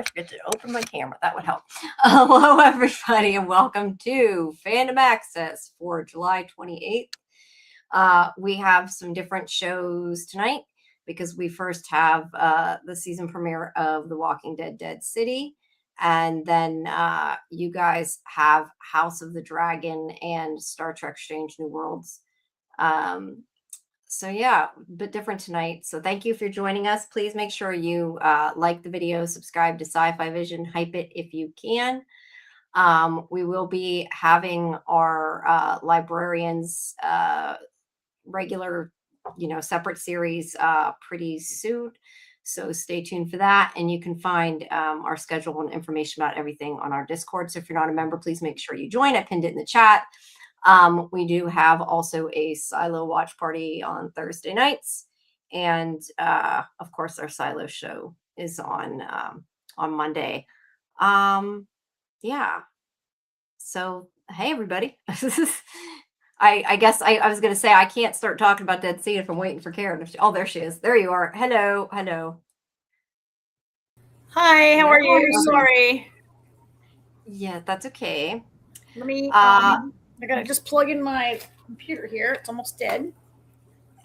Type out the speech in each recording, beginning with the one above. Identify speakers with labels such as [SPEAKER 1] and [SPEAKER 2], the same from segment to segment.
[SPEAKER 1] I forget to open my camera. That would help. Hello, everybody, and welcome to Fandom Access for July 28th. We have some different shows tonight because we first have the season premiere of The Walking Dead Dead City. And then you guys have House of the Dragon and Star Trek Strange New Worlds. So yeah, a bit different tonight. So thank you for joining us. Please make sure you like the video, subscribe to Sci-Fi Vision, hype it if you can. We will be having our librarians regular, separate series pretty soon. So stay tuned for that. And you can find our schedule and information about everything on our Discord. So if you're not a member, please make sure you join. I pinned it in the chat. We do have also a Silo watch party on Thursday nights. And of course, our Silo show is on Monday. Yeah. So, hey, everybody. I guess I was going to say I can't start talking about Dead Sea if I'm waiting for Karen. Oh, there she is. There you are. Hello.
[SPEAKER 2] Hi, how are you? Sorry.
[SPEAKER 1] Yeah, that's okay.
[SPEAKER 2] Let me, I gotta just plug in my computer here. It's almost dead.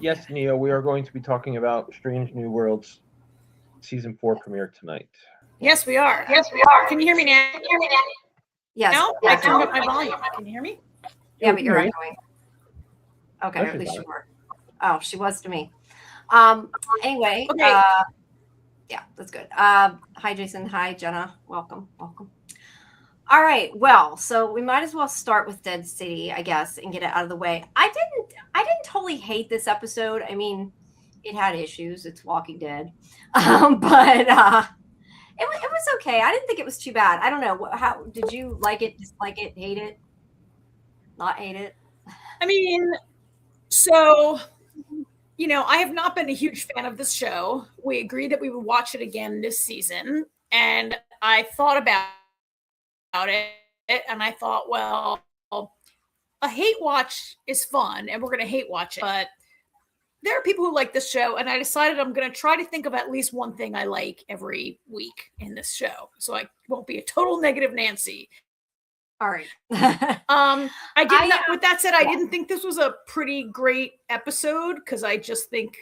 [SPEAKER 3] Yes, Neo, we are going to be talking about Strange New Worlds Season 4 premiere tonight.
[SPEAKER 2] Yes, we are. Can you hear me now?
[SPEAKER 1] Yes.
[SPEAKER 2] Now? I turned up my volume. Can you hear me?
[SPEAKER 1] Yeah, but you're echoing. Okay, at least you were. Oh, she was to me. Anyway,
[SPEAKER 2] okay.
[SPEAKER 1] Yeah, that's good. Hi, Jason. Hi, Jenna. Welcome. All right. Well, so we might as well start with Dead City, I guess, and get it out of the way. I didn't totally hate this episode. I mean, it had issues. It's Walking Dead, but it was okay. I didn't think it was too bad. I don't know. How did you like it? Dislike it? Hate it? Not hate it?
[SPEAKER 2] I mean, so I have not been a huge fan of this show. We agreed that we would watch it again this season, and I thought about it, and I thought, well, a hate watch is fun, and we're going to hate watch it, but there are people who like this show, and I decided I'm going to try to think of at least one thing I like every week in this show, so I won't be a total negative Nancy.
[SPEAKER 1] All right.
[SPEAKER 2] With that said, I didn't think this was a pretty great episode because I just think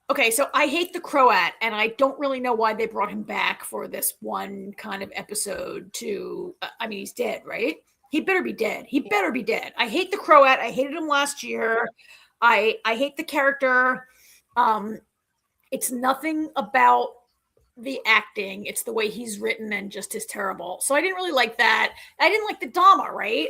[SPEAKER 2] okay, so I hate the Croat, and I don't really know why they brought him back for this one kind of episode I mean, he's dead, right? He better be dead. I hate the Croat. I hated him last year. I hate the character. It's nothing about the acting. It's the way he's written and just is terrible. So I didn't really like that. I didn't like the Dama, right?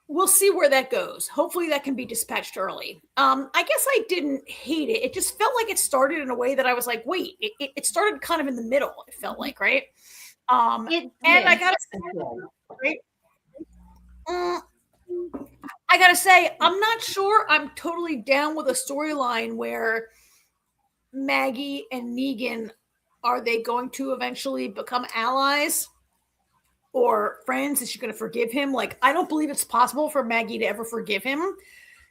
[SPEAKER 2] We'll see where that goes. Hopefully that can be dispatched early. I guess I didn't hate it. It just felt like it started in a way that I was like, wait, it started kind of in the middle. It felt like, right? And I gotta say, right? I gotta say, I'm not sure I'm totally down with a storyline where Maggie and Negan, are they going to eventually become allies or friends? Is she going to forgive him? I don't believe it's possible for Maggie to ever forgive him,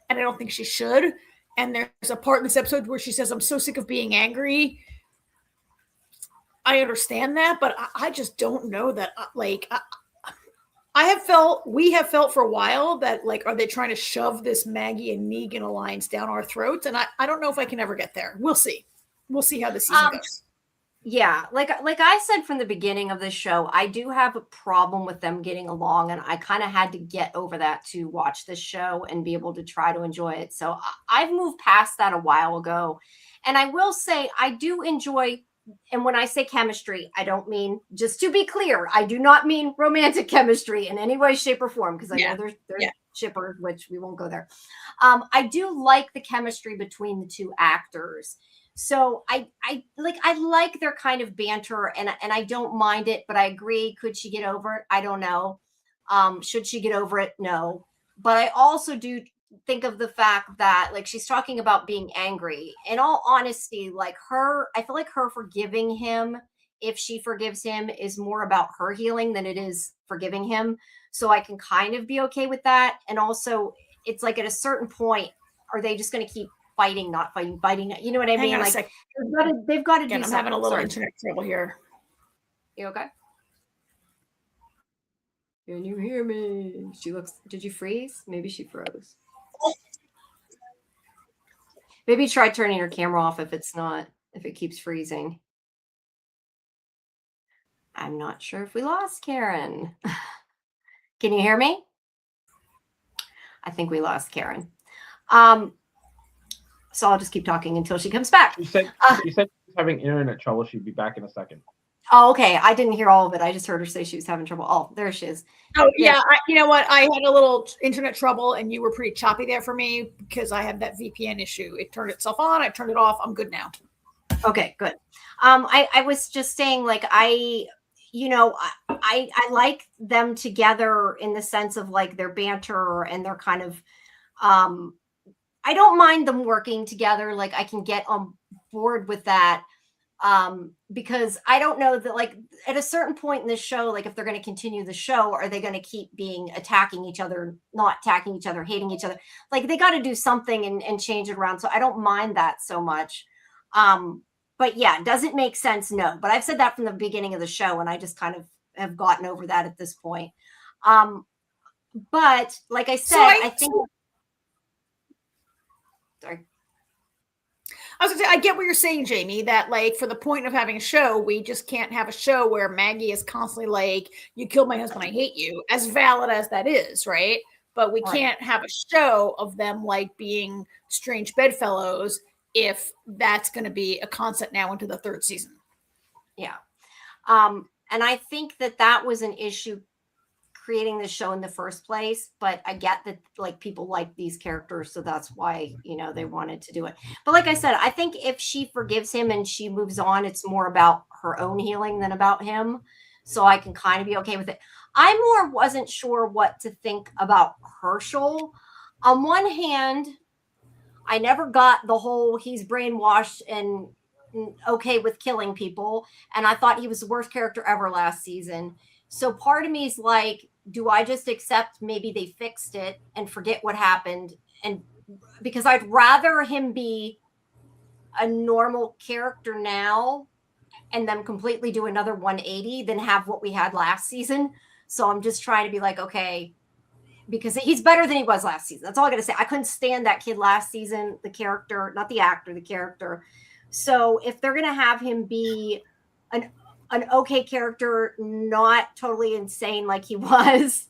[SPEAKER 2] and I don't think she should. And there's a part in this episode where she says, I'm so sick of being angry. I understand that, but I just don't know that, we have felt for a while that, are they trying to shove this Maggie and Negan alliance down our throats? And I don't know if I can ever get there. We'll see. We'll see how the season goes.
[SPEAKER 1] Yeah, like I said from the beginning of this show, I do have a problem with them getting along, and I kind of had to get over that to watch this show and be able to try to enjoy it. So I've moved past that a while ago, and I will say I do enjoy. And when I say chemistry, I don't mean, just to be clear, I do not mean romantic chemistry in any way, shape, or form, because I know there's shippers, which we won't go there. I do like the chemistry between the two actors. So I like their kind of banter, and I don't mind it, but I agree. Could she get over it? I don't know. Should she get over it? No. But I also do think of the fact that, she's talking about being angry. In all honesty, I feel like her forgiving him, if she forgives him, is more about her healing than it is forgiving him. So I can kind of be okay with that. And also, it's at a certain point, are they just going to keep fighting, not fighting, fighting. You know what I
[SPEAKER 2] Hang
[SPEAKER 1] mean?
[SPEAKER 2] on a
[SPEAKER 1] Like
[SPEAKER 2] second.
[SPEAKER 1] they've got to do
[SPEAKER 2] Again, I'm
[SPEAKER 1] something.
[SPEAKER 2] having a little
[SPEAKER 1] Sorry.
[SPEAKER 2] internet trouble here.
[SPEAKER 1] You okay? Can you hear me? Did you freeze? Maybe she froze. Maybe try turning your camera off if it keeps freezing. I'm not sure if we lost Karen. Can you hear me? I think we lost Karen. So I'll just keep talking until she comes back.
[SPEAKER 3] You said she's having internet trouble. She'd be back in a second.
[SPEAKER 1] Oh, okay. I didn't hear all of it. I just heard her say she was having trouble. Oh, there she is.
[SPEAKER 2] Oh, yeah. You know what? I had a little internet trouble and you were pretty choppy there for me because I had that VPN issue. It turned itself on. I turned it off. I'm good now.
[SPEAKER 1] Okay, good. I was just saying, like, I like them together in the sense of like their banter and their kind of, I don't mind them working together. Like I can get on board with that. Because I don't know that, like, at a certain point in the show, like if they're going to continue the show, are they going to keep attacking each other, not attacking each other, hating each other? Like they got to do something and change it around. So I don't mind that so much. But yeah, does it make sense? No. But I've said that from the beginning of the show, and I just kind of have gotten over that at this point. But like I said, I think. Sorry.
[SPEAKER 2] I was gonna say, I get what you're saying, Jamie, that like for the point of having a show, we just can't have a show where Maggie is constantly like, you killed my husband, I hate you, as valid as that is, right? But we can't have a show of them like being strange bedfellows if that's going to be a concept now into the third season.
[SPEAKER 1] Yeah. And I think that was an issue creating the show in the first place, but I get that like people like these characters, so that's why they wanted to do it. But like I said, I think if she forgives him and she moves on, it's more about her own healing than about him, so I can kind of be okay with it. I wasn't sure what to think about Herschel. On one hand, I never got the whole he's brainwashed and okay with killing people, and I thought he was the worst character ever last season. So part of me is like, do I just accept maybe they fixed it and forget what happened? And because I'd rather him be a normal character now and then completely do another 180 than have what we had last season. So I'm just trying to be like, okay, because he's better than he was last season. That's all I got to say. I couldn't stand that kid last season, the character, not the actor, the character. So if they're going to have him be an okay character, not totally insane like he was,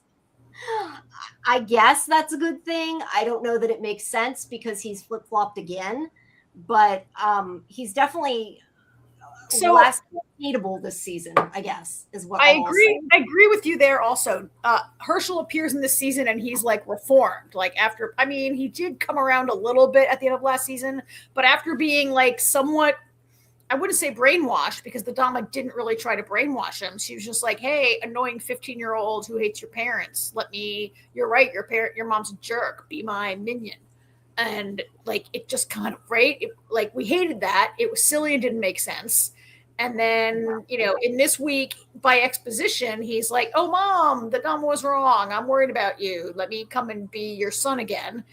[SPEAKER 1] I guess that's a good thing. I don't know that it makes sense because he's flip-flopped again, but he's definitely less hateable this season, I guess, is what
[SPEAKER 2] I agree. I agree with you there also. Herschel appears in this season and he's like reformed. Like after, I mean, he did come around a little bit at the end of last season, but after being like somewhat, I wouldn't say brainwashed because the Dama didn't really try to brainwash him. She was just like, hey, annoying 15-year-old who hates your parents. You're right. Your mom's a jerk. Be my minion. And like, it just kind of, right. Like we hated that. It was silly and didn't make sense. And then, in this week by exposition, he's like, oh mom, the Dama was wrong. I'm worried about you. Let me come and be your son again.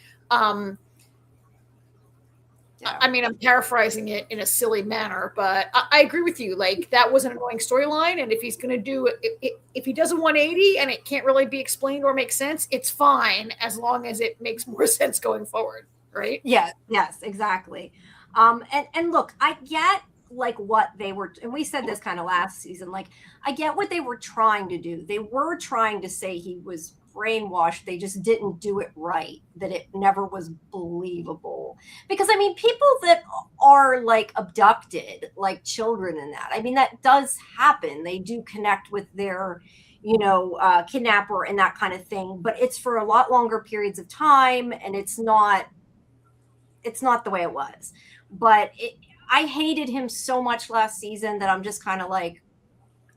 [SPEAKER 2] I mean, I'm paraphrasing it in a silly manner, but I agree with you. Like that was an annoying storyline. And if he's going to do it, if he does a 180 and it can't really be explained or make sense, it's fine as long as it makes more sense going forward. Right.
[SPEAKER 1] Yeah. Yes, exactly. And look, I get like what they were, and we said this kind of last season, like I get what they were trying to do. They were trying to say he was brainwashed. They just didn't do it right, that it never was believable. Because I mean, people that are like abducted, like children in that, I mean, that does happen. They do connect with their kidnapper and that kind of thing, but it's for a lot longer periods of time, and it's not the way it was. But I hated him so much last season that I'm just kind of like,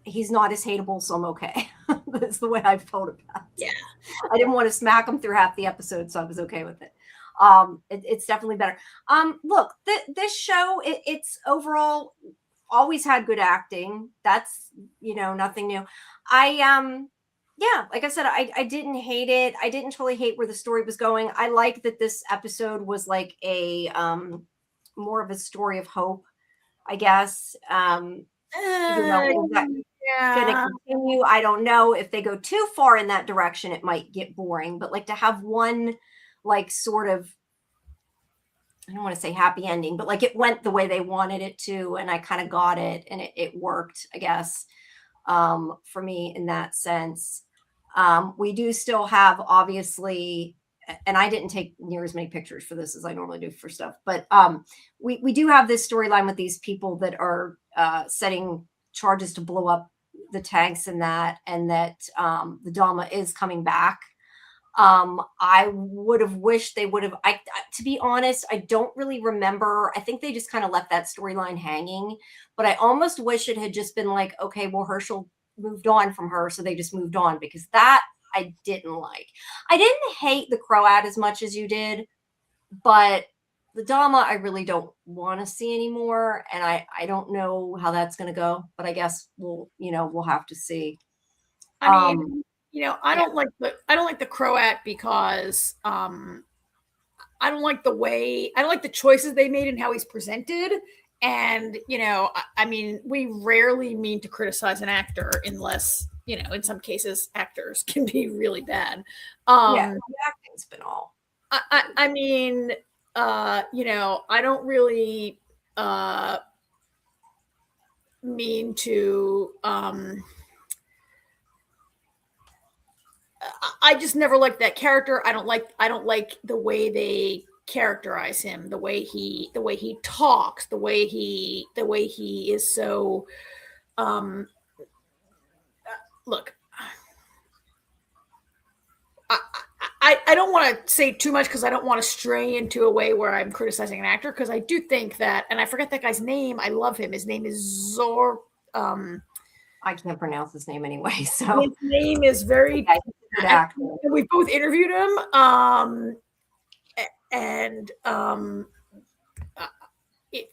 [SPEAKER 1] he's not as hateable, so I'm okay. That's the way I felt about it.
[SPEAKER 2] Yeah.
[SPEAKER 1] I didn't want to smack him through half the episode, so I was okay with it. It's definitely better. Look, this show, it's overall always had good acting. That's, nothing new. yeah, like I said, I didn't hate it. I didn't totally hate where the story was going. I like that this episode was like a more of a story of hope, I guess. Is that going to
[SPEAKER 2] Yeah.
[SPEAKER 1] continue? I don't know. If they go too far in that direction, it might get boring. But like to have one, like sort of, I don't want to say happy ending, but like it went the way they wanted it to, and I kind of got it, and it worked, I guess, for me in that sense. We do still have, obviously, and I didn't take near as many pictures for this as I normally do for stuff, but we do have this storyline with these people that are setting charges to blow up the tanks and that the Dama is coming back. I would have wished they would have, to be honest, I don't really remember. I think they just kind of left that storyline hanging, but I almost wish it had just been like, okay, well, Herschel moved on from her, so they just moved on, because that I didn't like. I didn't hate the Croat as much as you did, but the Dama I really don't want to see anymore, and I don't know how that's going to go, but I guess we'll have to see.
[SPEAKER 2] I mean, I don't like the Croat because I don't like the choices they made and how he's presented. And, I mean, we rarely mean to criticize an actor unless, in some cases actors can be really bad.
[SPEAKER 1] The acting's been all.
[SPEAKER 2] I mean, I don't really mean to I just never liked that character. I don't like the way they characterize him, the way he talks, the way he is so look, I don't want to say too much because I don't want to stray into a way where I'm criticizing an actor, because I do think that, and I forget that guy's name. I love him. His name is Zor.
[SPEAKER 1] I can't pronounce his name anyway. So
[SPEAKER 2] his name is very. We both interviewed him, and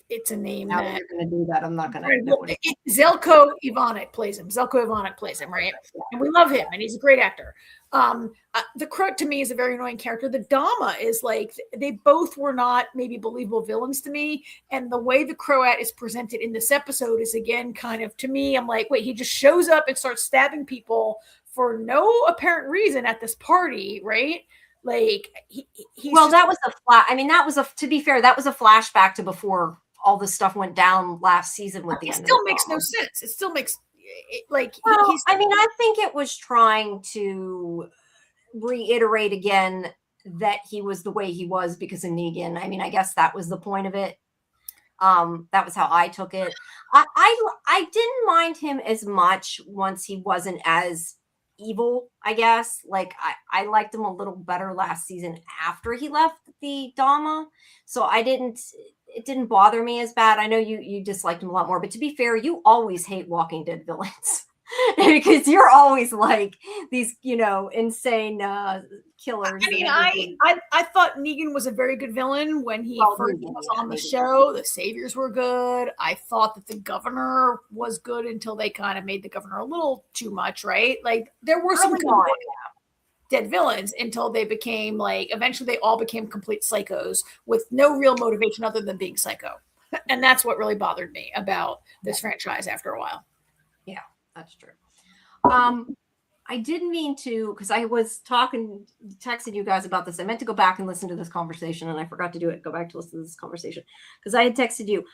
[SPEAKER 2] it's a name
[SPEAKER 1] now
[SPEAKER 2] that
[SPEAKER 1] you're going to do that. I'm not going to.
[SPEAKER 2] Zelko Ivanic plays him. Right? And we love him, and he's a great actor. The Croat to me is a very annoying character. The Dama is like, they both were not maybe believable villains to me, and the way the Croat is presented in this episode is again kind of, to me, I'm like, wait, he just shows up and starts stabbing people for no apparent reason at this party, right? Like
[SPEAKER 1] that was a flash. I mean, to be fair, that was a flashback to before all this stuff went down last season with the end.
[SPEAKER 2] It still makes no sense. It still makes
[SPEAKER 1] I think it was trying to reiterate again that he was the way he was because of Negan. I mean, I guess that was the point of it. That was how I took it. I didn't mind him as much once he wasn't as evil, I guess. Like I liked him a little better last season after he left the Dama, so it didn't bother me as bad. I know you disliked him a lot more, but to be fair, you always hate Walking Dead villains because you're always like these insane killers.
[SPEAKER 2] I mean, I thought Negan was a very good villain when he first was on the show. The Saviors were good. I thought that the Governor was good until they kind of made the Governor a little too much, right? Like there were some dead villains until they became eventually they all became complete psychos with no real motivation other than being psycho. And that's what really bothered me about this franchise after a while.
[SPEAKER 1] Yeah, that's true. I didn't mean to, because I was texting you guys about this. I meant to go back and listen to this conversation, and I forgot to do it. Go back to listen to this conversation because I had texted you.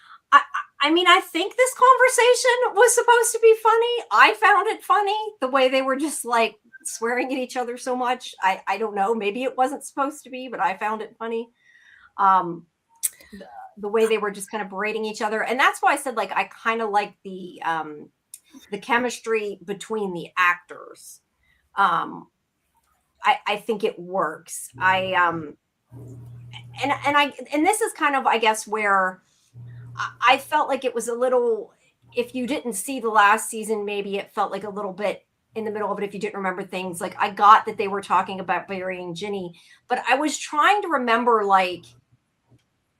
[SPEAKER 1] I mean, I think this conversation was supposed to be funny. I found it funny the way they were just like swearing at each other so much. I don't know. Maybe it wasn't supposed to be, but I found it funny. The way they were just kind of berating each other, and that's why I said I kind of like the chemistry between the actors. I think it works. And this is kind of, I guess, where I felt like it was a little, if you didn't see the last season, maybe it felt like a little bit in the middle of it if you didn't remember things. Like I got that they were talking about burying Ginny, but I was trying to remember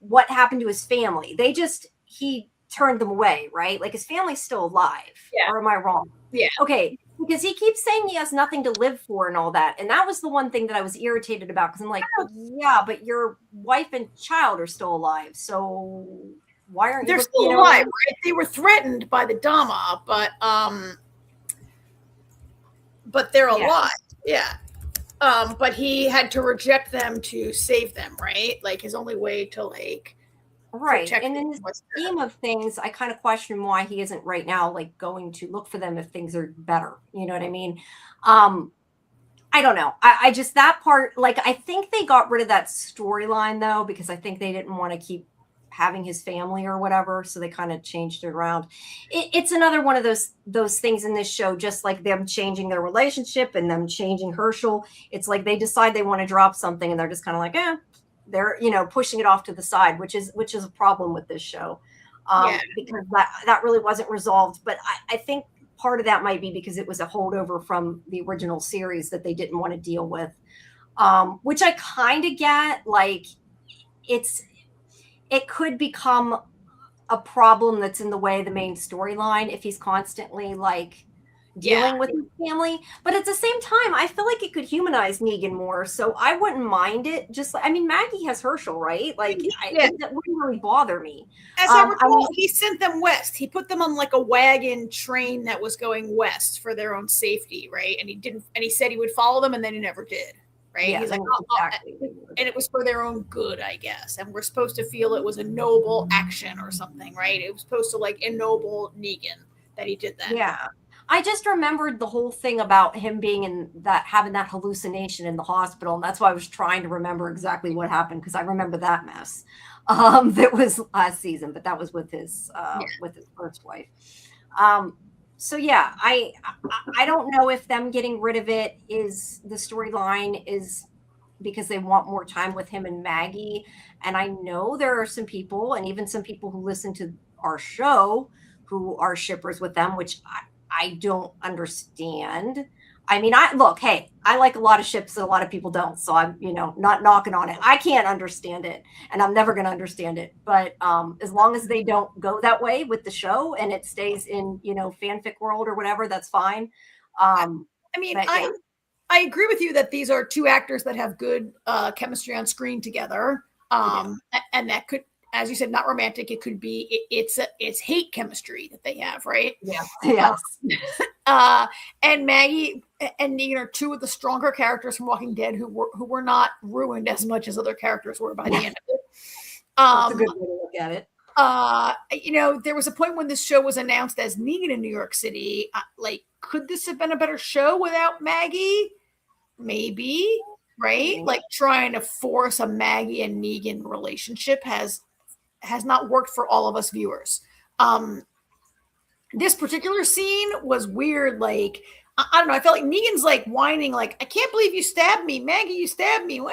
[SPEAKER 1] what happened to his family. He turned them away, right? Like his family's still alive.
[SPEAKER 2] Yeah.
[SPEAKER 1] Or am I wrong?
[SPEAKER 2] Yeah.
[SPEAKER 1] Okay. because he keeps saying he has nothing to live for and all that. And that was the one thing that I was irritated about, because I'm like, yeah, but your wife and child are still alive. So why aren't
[SPEAKER 2] They're
[SPEAKER 1] you?
[SPEAKER 2] still alive, right? They were threatened by the Dama, but they're alive. Yeah. But he had to reject them to save them, right? Like his only way to like protect
[SPEAKER 1] And in
[SPEAKER 2] them
[SPEAKER 1] the
[SPEAKER 2] was
[SPEAKER 1] scheme of things, I kind of question why he isn't right now like going to look for them if things are better. You know what I mean? I don't know. I just, that part, like, I think they got rid of that storyline though, because I think they didn't want to keep having his family or whatever, so they kind of changed it around. It's another one of those things in this show, just like them changing their relationship and them changing Herschel. It's like they decide they want to drop something and they're just kind of like, they're pushing it off to the side, which is a problem with this show, because that really wasn't resolved. But I think part of that might be because it was a holdover from the original series that they didn't want to deal with, which I kind of get. Like, it could become a problem that's in the way of the main storyline if he's constantly like dealing with his family. But at the same time, I feel like it could humanize Negan more, so I wouldn't mind it. Just like, I mean, Maggie has Herschel, right? Like, that wouldn't really bother me.
[SPEAKER 2] As I recall, he sent them west. He put them on like a wagon train that was going west for their own safety, right? And he said he would follow them, and then he never did. Right?
[SPEAKER 1] Yeah,
[SPEAKER 2] he's like,
[SPEAKER 1] exactly.
[SPEAKER 2] And it was for their own good, I guess. And we're supposed to feel it was a noble action or something, right? It was supposed to like ennoble Negan that he did that.
[SPEAKER 1] Yeah. I just remembered the whole thing about him being in that, having that hallucination in the hospital. And that's why I was trying to remember exactly what happened, because I remember that mess. That was last season, but that was with his first wife. So yeah, I don't know if them getting rid of it is the storyline is because they want more time with him and Maggie. And I know there are some people, and even some people who listen to our show, who are shippers with them, which I don't understand. I mean, I like a lot of ships that a lot of people don't. So I'm, not knocking on it. I can't understand it, and I'm never going to understand it. But as long as they don't go that way with the show and it stays in, fanfic world or whatever, that's fine.
[SPEAKER 2] I mean, I agree with you that these are two actors that have good chemistry on screen together. And that could, as you said, not romantic. It could be it's hate chemistry that they have, right?
[SPEAKER 1] Yeah. Yes.
[SPEAKER 2] And Maggie and Negan are two of the stronger characters from Walking Dead who were not ruined as much as other characters were by the end of it.
[SPEAKER 1] That's a good way to look at it.
[SPEAKER 2] There was a point when this show was announced as Negan in New York City. Could this have been a better show without Maggie? Maybe, right?
[SPEAKER 1] Maybe.
[SPEAKER 2] Like trying to force a Maggie and Negan relationship has not worked for all of us viewers. This particular scene was weird. Like, I don't know. I felt like Negan's like whining, like, I can't believe you stabbed me. Maggie, you stabbed me.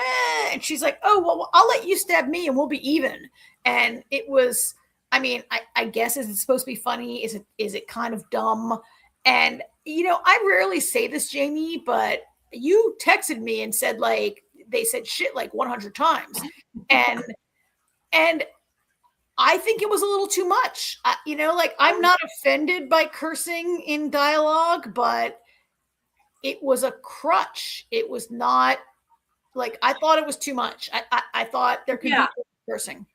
[SPEAKER 2] And she's like, oh, well, I'll let you stab me and we'll be even. And it was, I mean, I guess, is it supposed to be funny? Is it kind of dumb? And, I rarely say this, Jamie, but you texted me and said, like, they said shit like 100 times. And I think it was a little too much. I'm not offended by cursing in dialogue, but it was a crutch. It was not like, I thought it was too much. I thought there could be cursing.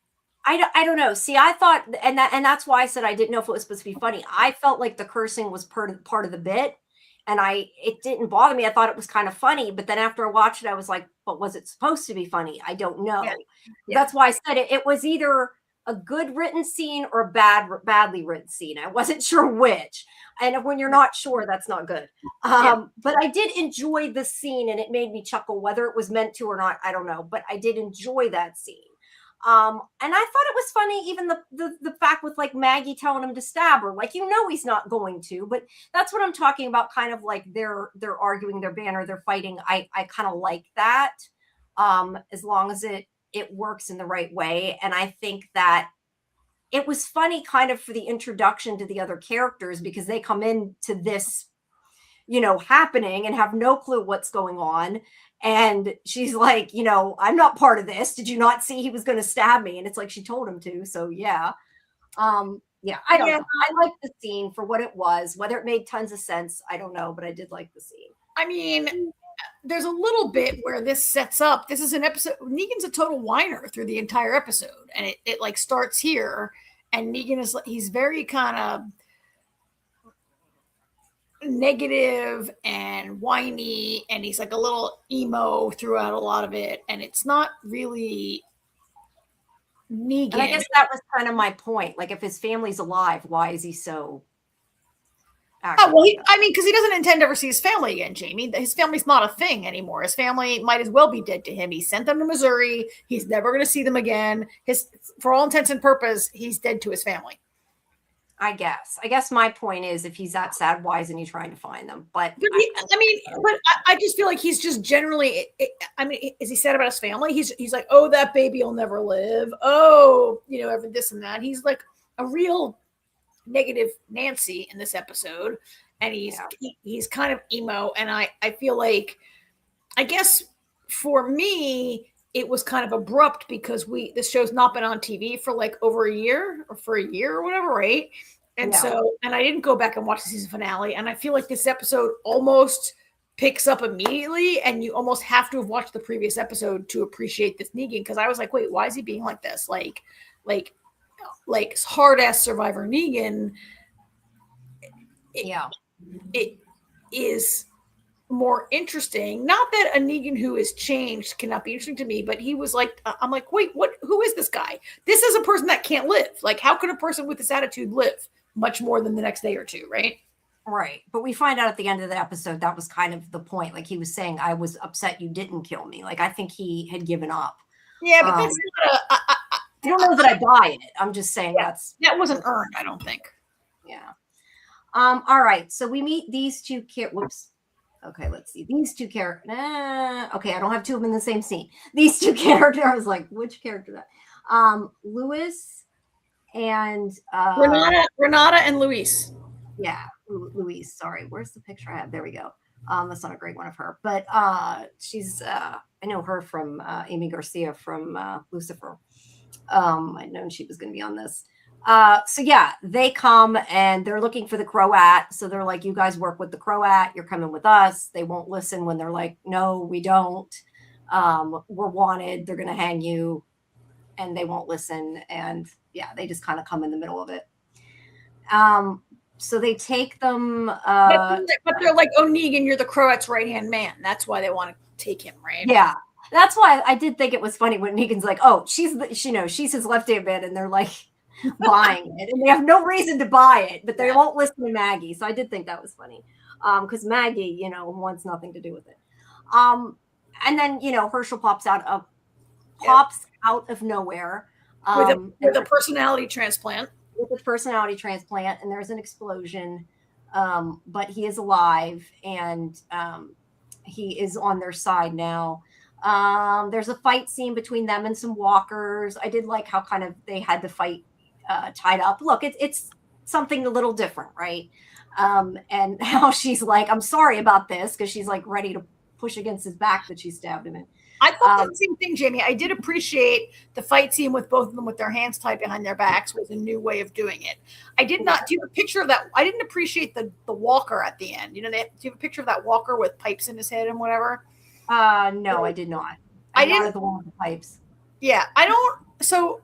[SPEAKER 1] I don't know. See, I thought, and that's why I said I didn't know if it was supposed to be funny. I felt like the cursing was part of the bit, and it didn't bother me. I thought it was kind of funny, but then after I watched it, I was like, but was it supposed to be funny? I don't know. Yeah. That's why I said it was either a good written scene or a badly written scene. I wasn't sure which. And when you're not sure, that's not good. But I did enjoy the scene, and it made me chuckle. Whether it was meant to or not, I don't know. But I did enjoy that scene. And I thought it was funny, even the fact with like Maggie telling him to stab her, like, he's not going to, but that's what I'm talking about. Kind of like they're arguing their banner, they're fighting. I kind of like that, as long as it works in the right way. And I think that it was funny kind of for the introduction to the other characters, because they come into this, happening and have no clue what's going on. And she's like, I'm not part of this. Did you not see he was going to stab me? And it's like, she told him to. So yeah. Yeah, I don't
[SPEAKER 2] Yeah.
[SPEAKER 1] know. I liked the scene for what it was. Whether it made tons of sense, I don't know, but I did like the scene.
[SPEAKER 2] I mean, there's a little bit where this sets up. This is an episode. Negan's a total whiner through the entire episode, and it like starts here, and Negan is he's very kind of negative and whiny, and he's like a little emo throughout a lot of it, and it's not really Negan.
[SPEAKER 1] And I guess that was kind of my point. Like, if his family's alive, why is he so
[SPEAKER 2] Oh, well, I mean, because he doesn't intend to ever see his family again, Jamie. His family's not a thing anymore. His family might as well be dead to him. He sent them to Missouri. He's never going to see them again. For all intents and purposes, he's dead to his family.
[SPEAKER 1] I guess my point is, if he's that sad, why isn't he trying to find them? But
[SPEAKER 2] I just feel like he's just generally. I mean, is he sad about his family? He's like, oh, that baby will never live. Oh, every this and that. He's like a real negative Nancy in this episode, and he's kind of emo. And I feel like, I guess for me, it was kind of abrupt because this show's not been on TV for like over a year or whatever, right? And and I didn't go back and watch the season finale. And I feel like this episode almost picks up immediately, and you almost have to have watched the previous episode to appreciate this Negan. Because I was like, wait, why is he being like this? Like hard ass Survivor Negan. It is more interesting. Not that a Negan who is changed cannot be interesting to me, but he was like, I'm like, wait, who is this guy? This is a person that can't live. Like, how can a person with this attitude live much more than the next day or two, right?
[SPEAKER 1] Right. But we find out at the end of the episode, that was kind of the point. Like, he was saying, I was upset you didn't kill me. Like, I think he had given up.
[SPEAKER 2] Yeah, but that's not
[SPEAKER 1] I don't know that I buy it. I'm just saying
[SPEAKER 2] that wasn't earned, I don't think.
[SPEAKER 1] Yeah. All right. So we meet these two whoops. Okay, let's see. These two characters. Okay, I don't have two of them in the same scene. These two characters. I was like, which character that? Luis and
[SPEAKER 2] Renata and Luis.
[SPEAKER 1] Yeah, Luis. Sorry, where's the picture I have? There we go. That's not a great one of her, but she's. I know her from Amy Garcia from Lucifer. I'd known she was going to be on this. So yeah, they come and they're looking for the Croat. So they're like, you guys work with the Croat. You're coming with us. They won't listen when they're like, no, we don't. We're wanted. They're going to hang you. And they won't listen. And yeah, they just kind of come in the middle of it. So they take them.
[SPEAKER 2] But they're like, oh, Negan, you're the Croat's right-hand man. That's why they want to take him, right?
[SPEAKER 1] Yeah. That's why I did think it was funny when Negan's like, oh, she's his left-hand man. And they're like, buying it, and they have no reason to buy it, but they won't listen to Maggie. So I did think that was funny, because Maggie, wants nothing to do with it. And then Herschel pops out of nowhere
[SPEAKER 2] with a personality transplant.
[SPEAKER 1] With a personality transplant, and there's an explosion, but he is alive, and he is on their side now. There's a fight scene between them and some walkers. I did like how kind of they had to fight tied up. Look, it's something a little different, right? And how she's like, I'm sorry about this, because she's like ready to push against his back that she stabbed him in.
[SPEAKER 2] I thought the same thing, Jamie. I did appreciate the fight scene with both of them with their hands tied behind their backs was a new way of doing it. I did not do a picture of that. I didn't appreciate the walker at the end. Do you have a picture of that walker with pipes in his head and whatever?
[SPEAKER 1] No, I did not. I didn't. The one with the pipes.
[SPEAKER 2] Yeah, I don't. So,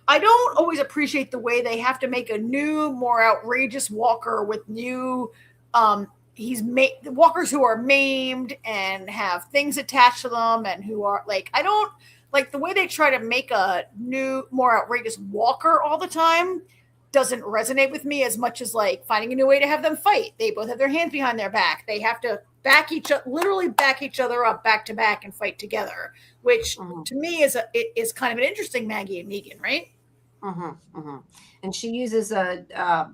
[SPEAKER 2] I don't always appreciate the way they have to make a new, more outrageous walker with new. Walkers who are maimed and have things attached to them, and who are I don't like the way they try to make a new, more outrageous walker all the time. Doesn't resonate with me as much as finding a new way to have them fight. They both have their hands behind their back. They have to literally back each other up back to back and fight together, which to me is kind of an interesting Maggie and Negan, right?
[SPEAKER 1] And she uses a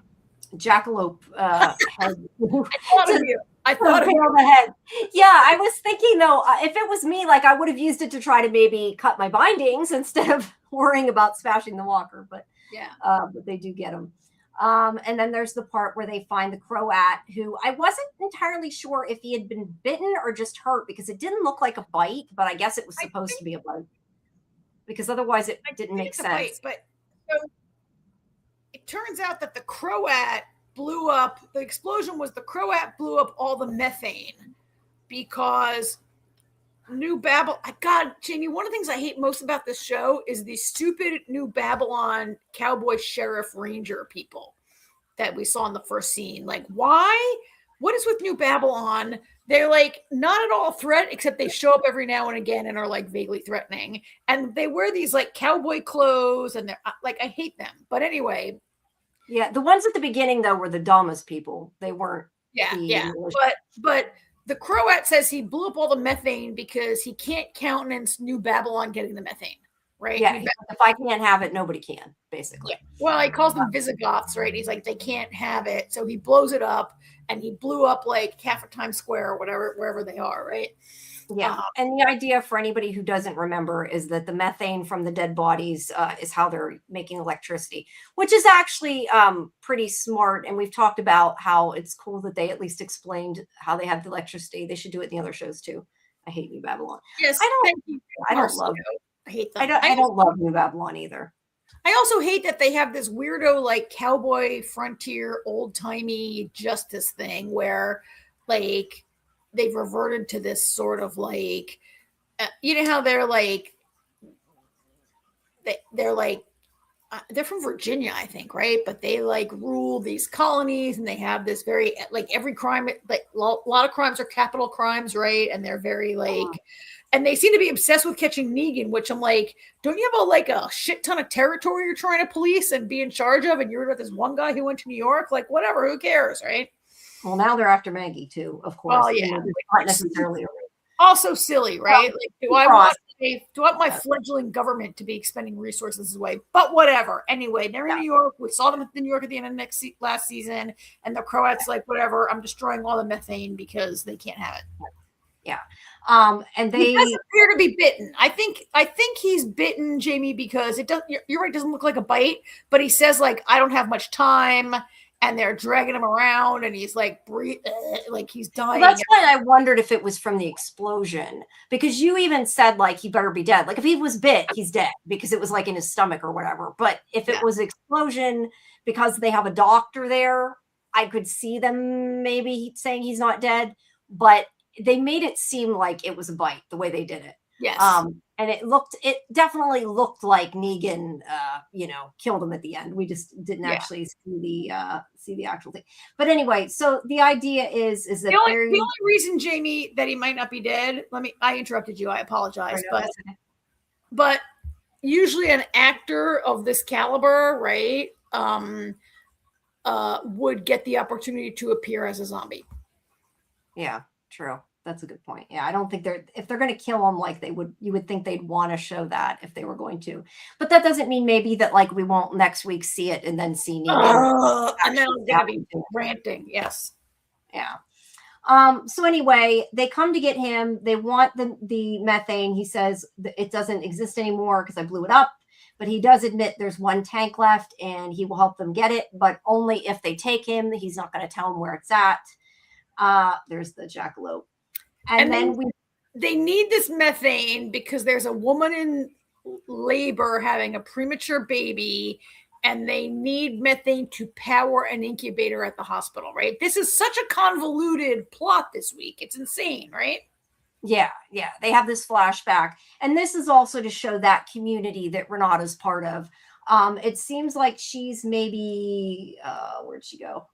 [SPEAKER 1] jackalope head.
[SPEAKER 2] I thought of you.
[SPEAKER 1] The head. Yeah, I was thinking though, if it was me, I would have used it to try to maybe cut my bindings instead of worrying about smashing the walker. But
[SPEAKER 2] yeah,
[SPEAKER 1] but they do get them. And then there's the part where they find the Croat, who I wasn't entirely sure if he had been bitten or just hurt, because it didn't look like a bite, but I guess it was supposed to be a bite, because otherwise it didn't make sense.
[SPEAKER 2] Bite, but so turns out that the Croat blew up. The explosion was the Croat blew up all the methane because New Babylon. God, Jamie, one of the things I hate most about this show is the stupid New Babylon cowboy sheriff ranger people that we saw in the first scene. Like, why? What is with New Babylon? They're like not at all a threat, except they show up every now and again and are like vaguely threatening. And they wear these like cowboy clothes and they're like, I hate them. But anyway.
[SPEAKER 1] Yeah. The ones at the beginning, though, were the dumbest people. They weren't.
[SPEAKER 2] Yeah. But the Croat says he blew up all the methane because he can't countenance New Babylon getting the methane. Right.
[SPEAKER 1] Yeah. If I can't have it, nobody can, basically.
[SPEAKER 2] Yeah. Well, he calls them Visigoths, right? He's like, they can't have it. So he blows it up and he blew up like half of Times Square or whatever, wherever they are, right?
[SPEAKER 1] Yeah. And the idea for anybody who doesn't remember is that the methane from the dead bodies is how they're making electricity, which is actually pretty smart. And we've talked about how it's cool that they at least explained how they have the electricity. They should do it in the other shows too. I hate New Babylon.
[SPEAKER 2] Yes.
[SPEAKER 1] I don't love
[SPEAKER 2] I hate them.
[SPEAKER 1] I don't love New Babylon either.
[SPEAKER 2] I also hate that they have this weirdo like cowboy frontier old timey justice thing where like they've reverted to this sort of like you know how they're like they're from Virginia, I think, right? But they like rule these colonies and they have this very like every crime like a lot of crimes are capital crimes, right? And they're very like and they seem to be obsessed with catching Negan, which I'm like, don't you have a shit ton of territory you're trying to police and be in charge of? And you're with this one guy who went to New York, like whatever, who cares, right?
[SPEAKER 1] Well, now they're after Maggie too, of course.
[SPEAKER 2] Oh yeah,
[SPEAKER 1] not necessarily.
[SPEAKER 2] Also silly, right? Like, do I want my fledgling government to be expending resources this way? But whatever. Anyway, they're in New York. We saw them in New York at the end of last season, and the Croats like whatever. I'm destroying all the methane because they can't have it.
[SPEAKER 1] Yeah. And they
[SPEAKER 2] he doesn't appear to be bitten. I think he's bitten, Jamie, because it does. You're right. It doesn't look like a bite, but he says like, I don't have much time. And they're dragging him around, and he's like, like he's dying.
[SPEAKER 1] Well, that's why I wondered if it was from the explosion, because you even said like he better be dead. Like if he was bit, he's dead because it was like in his stomach or whatever. But if it was explosion because they have a doctor there, I could see them maybe saying he's not dead. But they made it seem like it was a bite the way they did it.
[SPEAKER 2] Yes.
[SPEAKER 1] And it definitely looked like Negan, killed him at the end. We just didn't actually see the actual thing. But anyway, so the idea is that the only
[SPEAKER 2] reason, Jamie, that he might not be dead. I interrupted you. I apologize, but usually an actor of this caliber, right, would get the opportunity to appear as a zombie.
[SPEAKER 1] Yeah, true. That's a good point. Yeah, I don't think if they're going to kill him like you would think they'd want to show that if they were going to. But that doesn't mean maybe that like we won't next week see it and then see Negan.
[SPEAKER 2] And then I'm going to be ranting. Yes.
[SPEAKER 1] Yeah. So anyway, they come to get him. They want the methane. He says it doesn't exist anymore because I blew it up. But he does admit there's one tank left and he will help them get it, but only if they take him. He's not going to tell them where it's at. There's the jackalope. And then
[SPEAKER 2] they need this methane because there's a woman in labor having a premature baby and they need methane to power an incubator at the hospital, right? This is such a convoluted plot this week. It's insane, right?
[SPEAKER 1] Yeah. They have this flashback. And this is also to show that community that Renata's part of. It seems like she's maybe, where'd she go?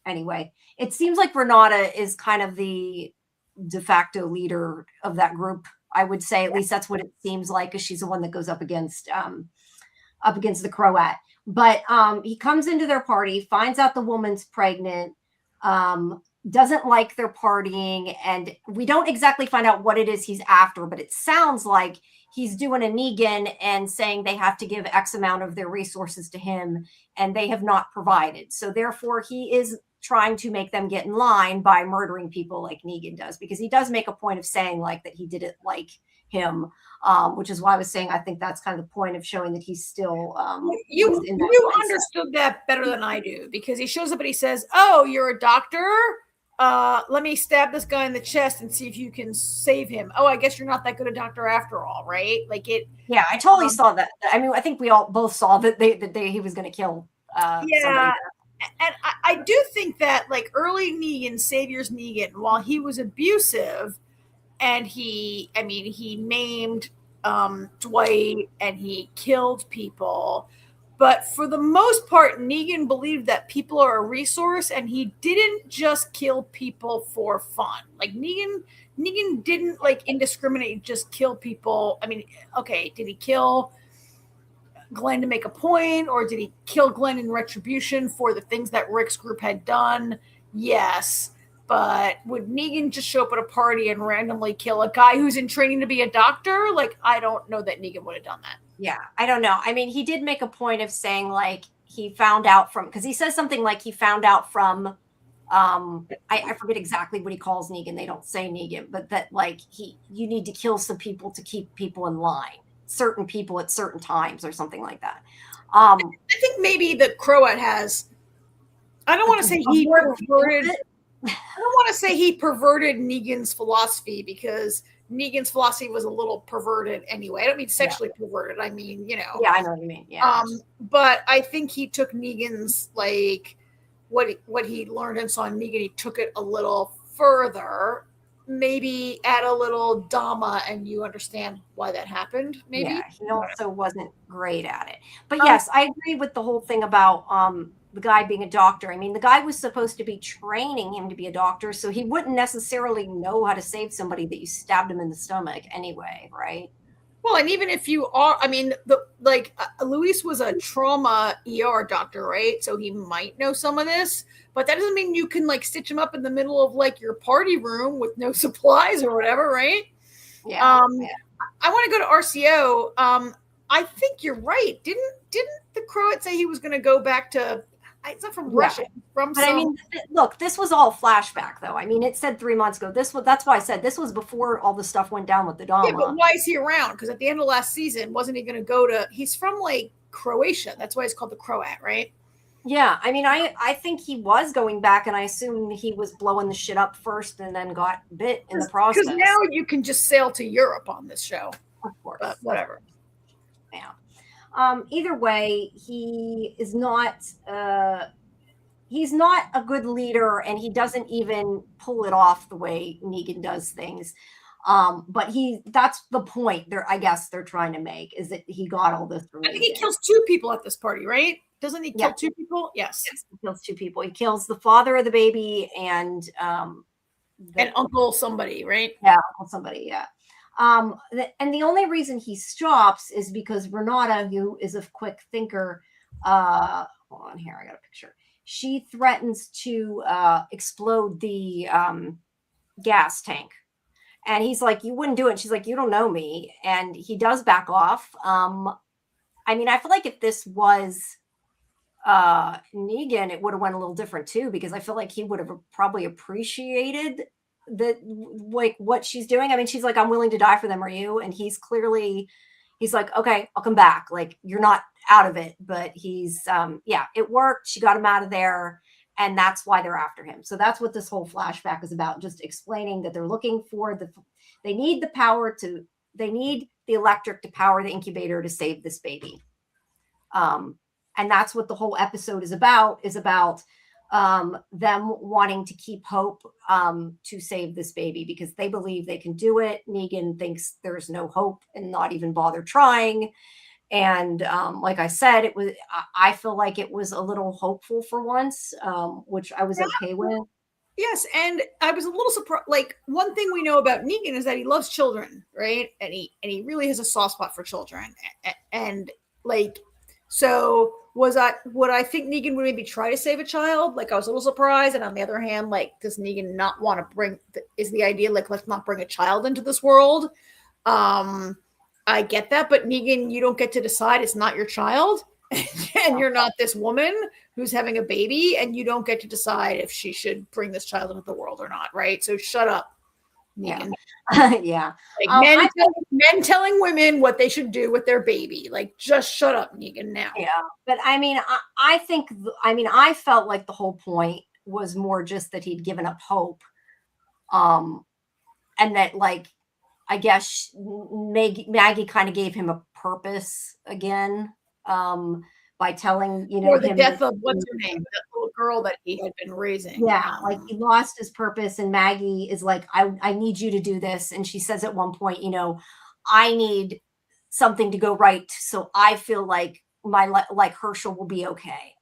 [SPEAKER 1] Anyway, it seems like Renata is kind of the de facto leader of that group. I would say at least that's what it seems like, because she's the one that goes up against the Croat. But he comes into their party, finds out the woman's pregnant, doesn't like their partying, and we don't exactly find out what it is he's after, but it sounds like he's doing a Negan and saying they have to give X amount of their resources to him, and they have not provided. So therefore, he is trying to make them get in line by murdering people like Negan does, because he does make a point of saying like that he didn't like him, which is why I was saying I think that's kind of the point of showing that he's still
[SPEAKER 2] you understood that better than I do, because he shows up and he says, "Oh, you're a doctor? Let me stab this guy in the chest and see if you can save him. Oh, I guess you're not that good a doctor after all, right?" Like it.
[SPEAKER 1] Yeah, I totally saw that. I mean, I think we all both saw that he was going to kill
[SPEAKER 2] Yeah. And I do think that like early Negan, Savior's Negan, while he was abusive and he named Dwight and he killed people. But for the most part, Negan believed that people are a resource and he didn't just kill people for fun. Like Negan didn't like indiscriminate just kill people. I mean, okay, did he kill Glenn to make a point, or did he kill Glenn in retribution for the things that Rick's group had done? Yes. But would Negan just show up at a party and randomly kill a guy who's in training to be a doctor? Like, I don't know that Negan would have done that.
[SPEAKER 1] Yeah, I don't know. I mean, he did make a point of saying like he found out from, because he says something like he found out from I forget exactly what he calls Negan. They don't say Negan, but that like you need to kill some people to keep people in line, certain people at certain times or something like that.
[SPEAKER 2] I think maybe the Croat has, I don't want to say he perverted, I don't want to say he perverted Negan's philosophy, because Negan's philosophy was a little perverted anyway. I don't mean sexually perverted. I mean, you know.
[SPEAKER 1] Yeah, I know what you mean. Yeah.
[SPEAKER 2] But I think he took Negan's like what he learned and saw in Negan, he took it a little further. Maybe add a little Dhamma, and you understand why that happened. Maybe.
[SPEAKER 1] Yeah, he also wasn't great at it. But yes, I agree with the whole thing about the guy being a doctor. I mean, the guy was supposed to be training him to be a doctor, so he wouldn't necessarily know how to save somebody that you stabbed him in the stomach anyway, right?
[SPEAKER 2] Well, and even if you are, I mean, Luis was a trauma ER doctor, right? So he might know some of this, but that doesn't mean you can like stitch him up in the middle of like your party room with no supplies or whatever, right?
[SPEAKER 1] Yeah.
[SPEAKER 2] I want to go to RCO. I think you're right. Didn't the Croat say he was going to go back to? It's not from Russia. But
[SPEAKER 1] I mean, look, this was all flashback, though. I mean, it said 3 months ago. That's why I said this was before all the stuff went down with the Dhamma.
[SPEAKER 2] Yeah, but why is he around? Because at the end of last season, wasn't he going to go to? He's from like Croatia. That's why it's called the Croat, right?
[SPEAKER 1] Yeah, I mean, I think he was going back, and I assume he was blowing the shit up first, and then got bit in the process.
[SPEAKER 2] Because now you can just sail to Europe on this show.
[SPEAKER 1] Of course,
[SPEAKER 2] but whatever.
[SPEAKER 1] Yeah. Either way, he is not. He's not a good leader, and he doesn't even pull it off the way Negan does things. But that's the point I guess they're trying to make, is that he got all this from
[SPEAKER 2] I think he kills 2 people at this party, right? Doesn't he kill 2 people? Yes.
[SPEAKER 1] He kills 2 people. He kills the father of the baby and
[SPEAKER 2] uncle somebody, right?
[SPEAKER 1] Yeah, uncle somebody, yeah. And the only reason he stops is because Renata, who is a quick thinker, hold on here, I got a picture. She threatens to explode the gas tank. And he's like, you wouldn't do it. And she's like, you don't know me. And he does back off. I mean, I feel like if this was Negan, it would have went a little different too, because I feel like he would have probably appreciated like what she's doing. I mean, she's like, I'm willing to die for them, are you? And he's like, okay, I'll come back. Like, you're not out of it. But he's it worked. She got him out of there, and that's why they're after him. So that's what this whole flashback is about, just explaining that they're looking for they need the electric to power the incubator to save this baby. And that's what the whole episode is about them wanting to keep hope to save this baby, because they believe they can do it. Negan thinks there's no hope and not even bother trying. And like I said, I feel like it was a little hopeful for once, which I was okay with.
[SPEAKER 2] Yes, and I was a little surprised. Like, one thing we know about Negan is that he loves children, right? And he really has a soft spot for children. And like, so would I think Negan would maybe try to save a child? Like, I was a little surprised. And on the other hand, like, does Negan not want to is the idea like, let's not bring a child into this world? I get that, but Negan, you don't get to decide. It's not your child. And you're not this woman who's having a baby, and you don't get to decide if she should bring this child into the world or not, right? So shut up, Negan.
[SPEAKER 1] Yeah.
[SPEAKER 2] Like men telling women what they should do with their baby. Like, just shut up, Negan, now.
[SPEAKER 1] Yeah. But I mean, I felt like the whole point was more just that he'd given up hope. And that, like, I guess Maggie kind of gave him a purpose again, by by telling,
[SPEAKER 2] Or the
[SPEAKER 1] him
[SPEAKER 2] death
[SPEAKER 1] that-
[SPEAKER 2] of what's her name, that little girl that he had been raising.
[SPEAKER 1] Yeah, like he lost his purpose, and Maggie is like, I need you to do this. And she says at one point, I need something to go right, so I feel like like Herschel will be okay,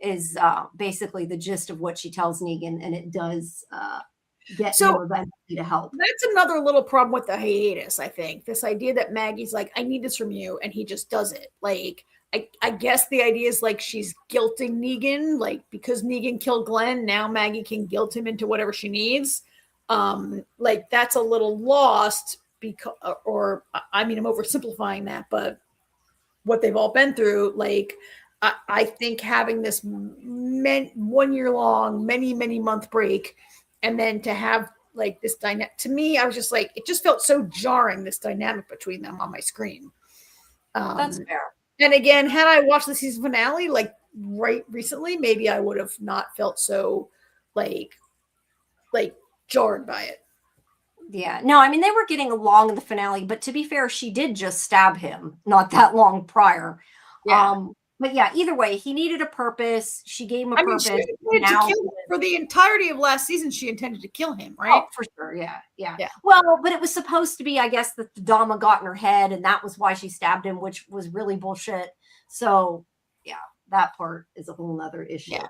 [SPEAKER 1] is basically the gist of what she tells Negan, and it does get him eventually to help.
[SPEAKER 2] That's another little problem with the hiatus, I think. This idea that Maggie's like, I need this from you, and he just does it. Like, I guess the idea is like she's guilting Negan, like because Negan killed Glenn, now Maggie can guilt him into whatever she needs. Like that's a little lost because, or I mean, I'm oversimplifying that, but what they've all been through, like I think having this 1 year long, many month break, and then to have like this dynamic, to me, I was just like, it just felt so jarring, this dynamic between them on my screen.
[SPEAKER 1] That's fair.
[SPEAKER 2] And again, had I watched the season finale like right recently, maybe I would have not felt so like jarred by it.
[SPEAKER 1] Yeah, no, I mean, they were getting along in the finale, but to be fair, she did just stab him not that long prior.
[SPEAKER 2] Yeah.
[SPEAKER 1] But yeah, either way, he needed a purpose. She gave him a purpose.
[SPEAKER 2] She intended to kill him. For the entirety of last season, she intended to kill him, right?
[SPEAKER 1] Oh, for sure. Yeah. Well, but it was supposed to be, I guess, that the Dama got in her head, and that was why she stabbed him, which was really bullshit. So yeah, that part is a whole nother issue.
[SPEAKER 2] Yeah.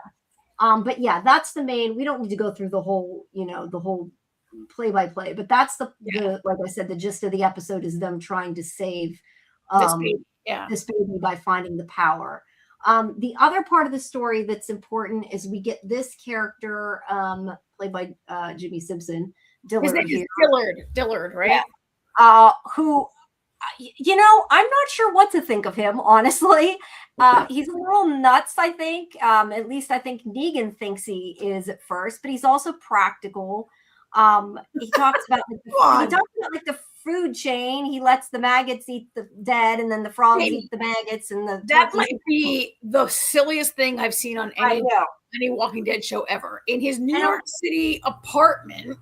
[SPEAKER 1] But yeah, that's the main. We don't need to go through the whole, the whole play-by-play, but that's the like I said, the gist of the episode is them trying to save this baby by finding the power. The other part of the story that's important is we get this character played by Jimmy Simpson, Dillard.
[SPEAKER 2] His name is Dillard, right?
[SPEAKER 1] Yeah. Who, I'm not sure what to think of him, honestly. He's a little nuts, I think. At least I think Negan thinks he is at first, but he's also practical. He talks about the food chain. He lets the maggots eat the dead, and then the frogs eat the maggots, and
[SPEAKER 2] that might be the silliest thing I've seen on any Walking Dead show ever. In his New York City apartment,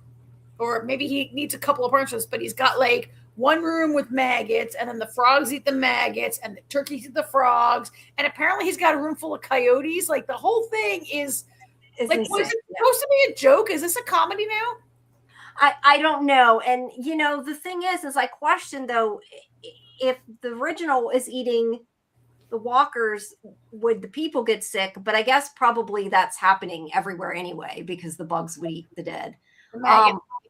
[SPEAKER 2] or maybe he needs a couple apartments, but he's got like one room with maggots, and then the frogs eat the maggots, and the turkeys eat the frogs, and apparently he's got a room full of coyotes. Like the whole thing is like, was it supposed to be a joke? Is this a comedy now?
[SPEAKER 1] I don't know. And, the thing is I question, though, if the original is eating the walkers, would the people get sick? But I guess probably that's happening everywhere anyway, because the bugs would eat the dead.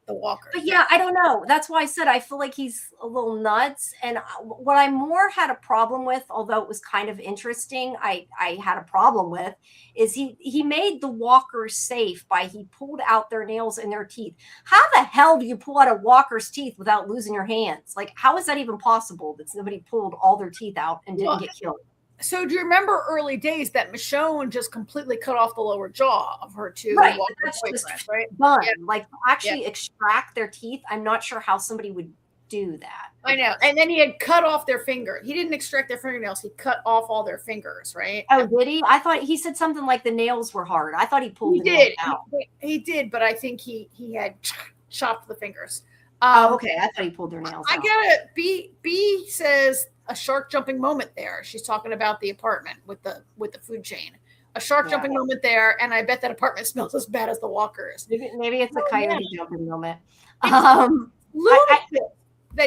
[SPEAKER 2] The walkers.
[SPEAKER 1] But yeah, I don't know. That's why I said I feel like he's a little nuts. And what I more had a problem with, although it was kind of interesting, I had a problem with, is he made the walkers safe by he pulled out their nails and their teeth. How the hell do you pull out a walker's teeth without losing your hands? Like, how is that even possible that somebody pulled all their teeth out and didn't get killed?
[SPEAKER 2] So do you remember early days that Michonne just completely cut off the lower jaw of her two
[SPEAKER 1] walker boyfriends, right? Done.
[SPEAKER 2] Yeah.
[SPEAKER 1] Like actually extract their teeth. I'm not sure how somebody would do that.
[SPEAKER 2] I know. And then he had cut off their finger. He didn't extract their fingernails. He cut off all their fingers, right?
[SPEAKER 1] Oh, did he? I thought he said something like the nails were hard. I thought he pulled the
[SPEAKER 2] nails
[SPEAKER 1] out.
[SPEAKER 2] He did, but I think he had chopped the fingers.
[SPEAKER 1] Okay. I thought he pulled their nails out.
[SPEAKER 2] I get it. B says a shark jumping moment there. She's talking about the apartment with the food chain. A shark jumping moment there, and I bet that apartment smells as bad as the walkers.
[SPEAKER 1] Maybe it's a coyote jumping moment.
[SPEAKER 2] That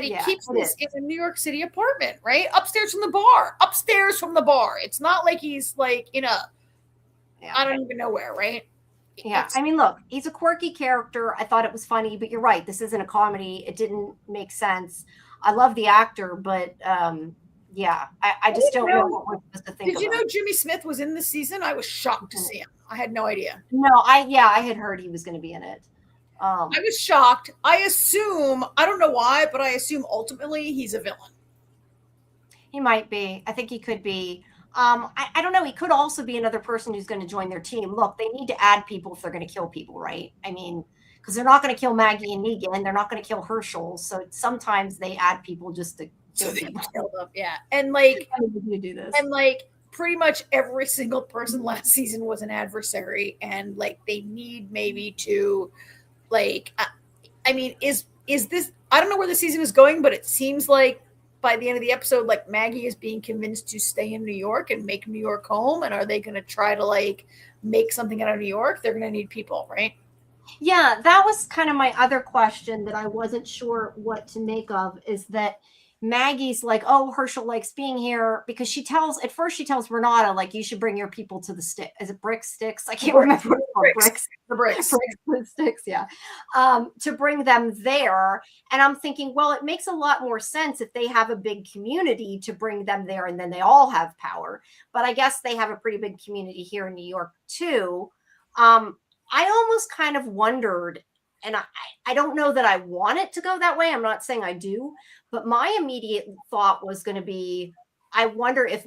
[SPEAKER 2] he keeps this in a New York City apartment, right? Upstairs from the bar. It's not like he's like in a I don't even know where, right?
[SPEAKER 1] Yeah, I mean, look, he's a quirky character. I thought it was funny, but you're right. This isn't a comedy. It didn't make sense. I love the actor, but I just don't know what we're supposed to think.
[SPEAKER 2] Did you know Jimmy Smith was in this season? I was shocked to see him. I had no idea.
[SPEAKER 1] No, I had heard he was going to be in it.
[SPEAKER 2] I was shocked. I don't know why, but I assume ultimately he's a villain.
[SPEAKER 1] He might be. I think he could be. I don't know. He could also be another person who's going to join their team. Look, they need to add people if they're going to kill people, right? I mean, because they're not going to kill Maggie and Negan. They're not going to kill Herschel. So sometimes they add people just to kill them.
[SPEAKER 2] Yeah. And like,
[SPEAKER 1] you do this.
[SPEAKER 2] And like, pretty much every single person last season was an adversary. And like, they need maybe to, like, I mean, is this, I don't know where the season is going, but it seems like by the end of the episode, like Maggie is being convinced to stay in New York and make New York home? And are they going to try to like make something out of New York? They're going to need people, right?
[SPEAKER 1] Yeah, that was kind of my other question that I wasn't sure what to make of, is that Maggie's like, oh, Herschel likes being here, because she tells Renata, like, you should bring your people to the stick. Is it bricks, sticks? I can't remember what it's called. Bricks.
[SPEAKER 2] The bricks.
[SPEAKER 1] Bricks, sticks, yeah. To bring them there. And I'm thinking, well, it makes a lot more sense if they have a big community to bring them there and then they all have power. But I guess they have a pretty big community here in New York too. I almost kind of wondered, and I don't know that I want it to go that way. I'm not saying I do, but my immediate thought was going to be, I wonder if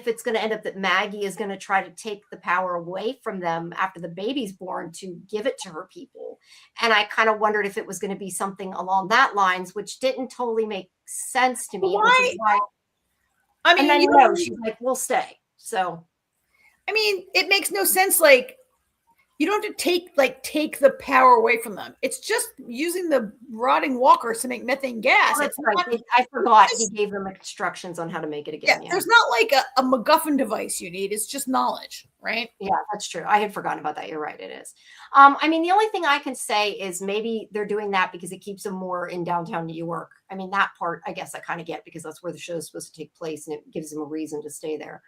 [SPEAKER 1] it's going to end up that Maggie is going to try to take the power away from them after the baby's born to give it to her people. And I kind of wondered if it was going to be something along that lines, which didn't totally make sense to me.
[SPEAKER 2] Why?
[SPEAKER 1] Which is why,
[SPEAKER 2] I mean,
[SPEAKER 1] and then she's like, we'll stay. So,
[SPEAKER 2] I mean, it makes no sense. Like, you don't have to take the power away from them. It's just using the rotting walkers to make methane gas.
[SPEAKER 1] That's right. I forgot he gave them instructions on how to make it again.
[SPEAKER 2] Yeah, there's not like a MacGuffin device you need. It's just knowledge, right?
[SPEAKER 1] Yeah, that's true. I had forgotten about that. You're right. It is. I mean, the only thing I can say is maybe they're doing that because it keeps them more in downtown New York. I mean, that part, I guess I kind of get, because that's where the show is supposed to take place and it gives them a reason to stay there.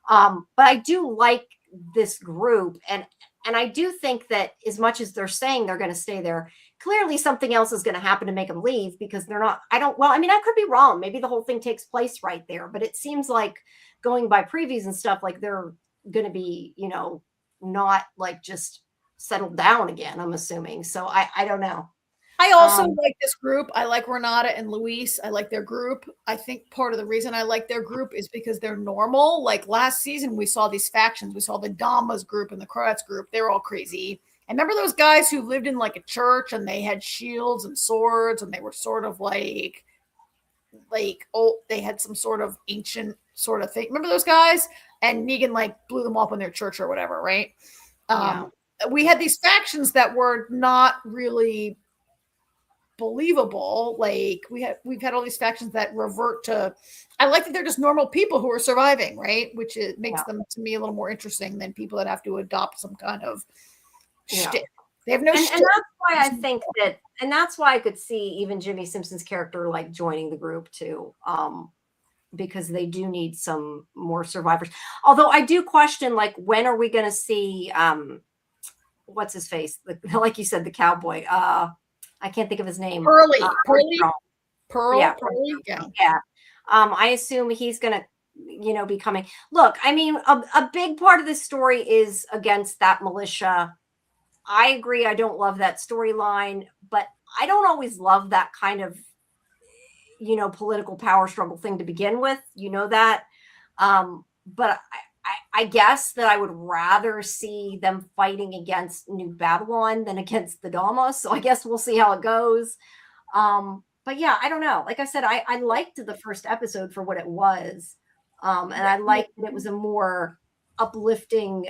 [SPEAKER 1] But I do like this group, and I do think that as much as they're saying they're going to stay there, clearly something else is going to happen to make them leave, because they're not, I mean, I could be wrong. Maybe the whole thing takes place right there, but it seems like, going by previews and stuff, like they're going to be, not like just settled down again, I'm assuming. So I don't know.
[SPEAKER 2] I also like this group. I like Renata and Luis. I like their group. I think part of the reason I like their group is because they're normal. Like last season, we saw these factions. We saw the Damas group and the Croats group. They're all crazy. And remember those guys who lived in like a church and they had shields and swords and they were sort of like they had some sort of ancient sort of thing. Remember those guys? And Negan like blew them up in their church or whatever, right?
[SPEAKER 1] Yeah.
[SPEAKER 2] We had these factions that were not really believable. Like we've had all these factions that revert to, I like that they're just normal people who are surviving, right? Which makes them to me a little more interesting than people that have to adopt some kind of shtick. They have no shtick.
[SPEAKER 1] And that's why I think that, and that's why I could see even Jimmy Simpson's character like joining the group too, because they do need some more survivors. Although I do question, like, when are we going to see what's his face, like you said, the cowboy, I can't think of his name.
[SPEAKER 2] Pearly.
[SPEAKER 1] Yeah. I assume he's going to, be coming. Look, I mean, a big part of this story is against that militia. I agree. I don't love that storyline, but I don't always love that kind of, political power struggle thing to begin with. That. But I guess that I would rather see them fighting against New Babylon than against the Damas. So I guess we'll see how it goes. But yeah, I don't know. Like I said, I liked the first episode for what it was. And I liked that it was a more uplifting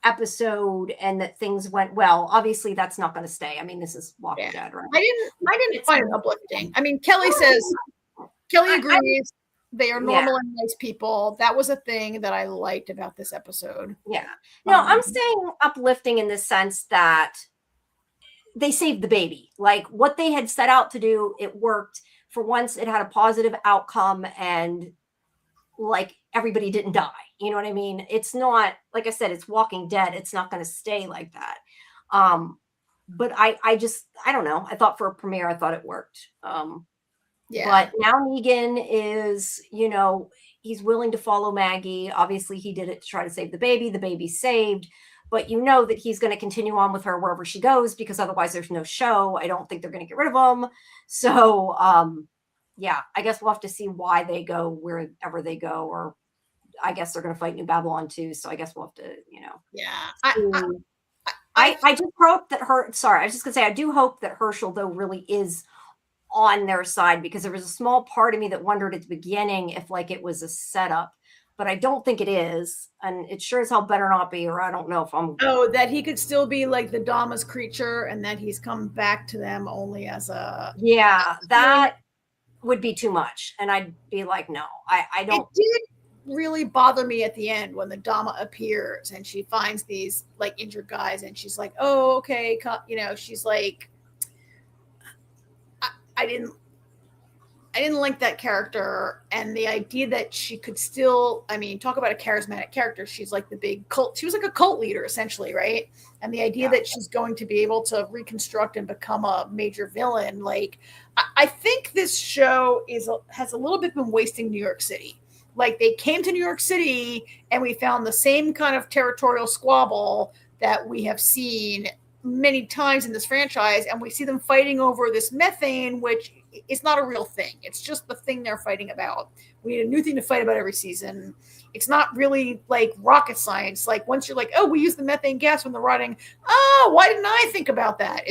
[SPEAKER 1] episode and that things went well. Obviously, that's not going to stay. I mean, this is Walking Dead, right?
[SPEAKER 2] I didn't find it uplifting. I mean, Kelly agrees. They are normal and nice people. That was a thing that I liked about this episode.
[SPEAKER 1] Yeah. No, I'm saying uplifting in the sense that they saved the baby. Like what they had set out to do, it worked. For once, it had a positive outcome, and like everybody didn't die. You know what I mean? It's not, like I said, it's Walking Dead. It's not going to stay like that. But I don't know. I thought for a premiere, I thought it worked. But now Negan is, he's willing to follow Maggie. Obviously, he did it to try to save the baby. The baby's saved. But that he's going to continue on with her wherever she goes, because otherwise there's no show. I don't think they're going to get rid of him. So, I guess we'll have to see why they go wherever they go. Or I guess they're going to fight New Babylon too. So I guess we'll have to,
[SPEAKER 2] Yeah.
[SPEAKER 1] I just hope that I was just going to say, I do hope that Herschel, though, really is on their side, because there was a small part of me that wondered at the beginning if like it was a setup, but I don't think it is, and it sure as hell better not be, or I don't know if I'm
[SPEAKER 2] that he could still be like the Damas creature and that he's come back to them only as a
[SPEAKER 1] would be too much, and I'd be like, no, I don't.
[SPEAKER 2] It did really bother me at the end when the Dama appears and she finds these like injured guys, and she's like, "Oh, okay," she's like, I didn't like that character, and the idea that she could still, I mean, talk about a charismatic character. She's like the big cult. She was like a cult leader essentially, right? And the idea that she's going to be able to reconstruct and become a major villain, like I think this show has a little bit been wasting New York City. Like they came to New York City and we found the same kind of territorial squabble that we have seen many times in this franchise, and we see them fighting over this methane, which is not a real thing. It's just the thing they're fighting about. We need a new thing to fight about every season. It's not really like rocket science. Like once you're like, oh, we use the methane gas when they're rotting. Oh, why didn't I think about that?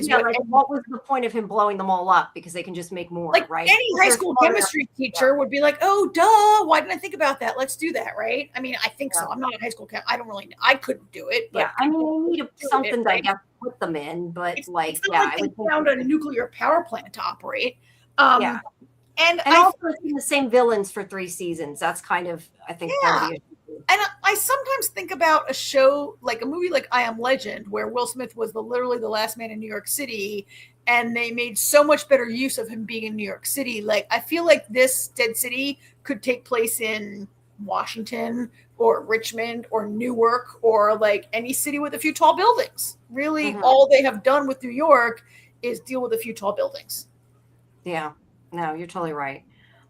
[SPEAKER 1] What was the point of him blowing them all up? Because they can just make more,
[SPEAKER 2] like,
[SPEAKER 1] right?
[SPEAKER 2] Any high school chemistry teacher would be like, oh, duh, why didn't I think about that? Let's do that, right? I mean, I think so. I'm not a high school I don't really know. I couldn't do it. But
[SPEAKER 1] I mean, we need something that I guess put them in, but
[SPEAKER 2] it's not like they found a nuclear power plant to operate. And
[SPEAKER 1] also seen the same villains for 3 seasons. That's kind of, I think, part of the issue.
[SPEAKER 2] And I sometimes think about a show like a movie like I Am Legend, where Will Smith was literally the last man in New York City, and they made so much better use of him being in New York City. Like I feel like this Dead City could take place in Washington or Richmond or Newark or like any city with a few tall buildings. Really, all they have done with New York is deal with a few tall buildings.
[SPEAKER 1] Yeah, no, you're totally right.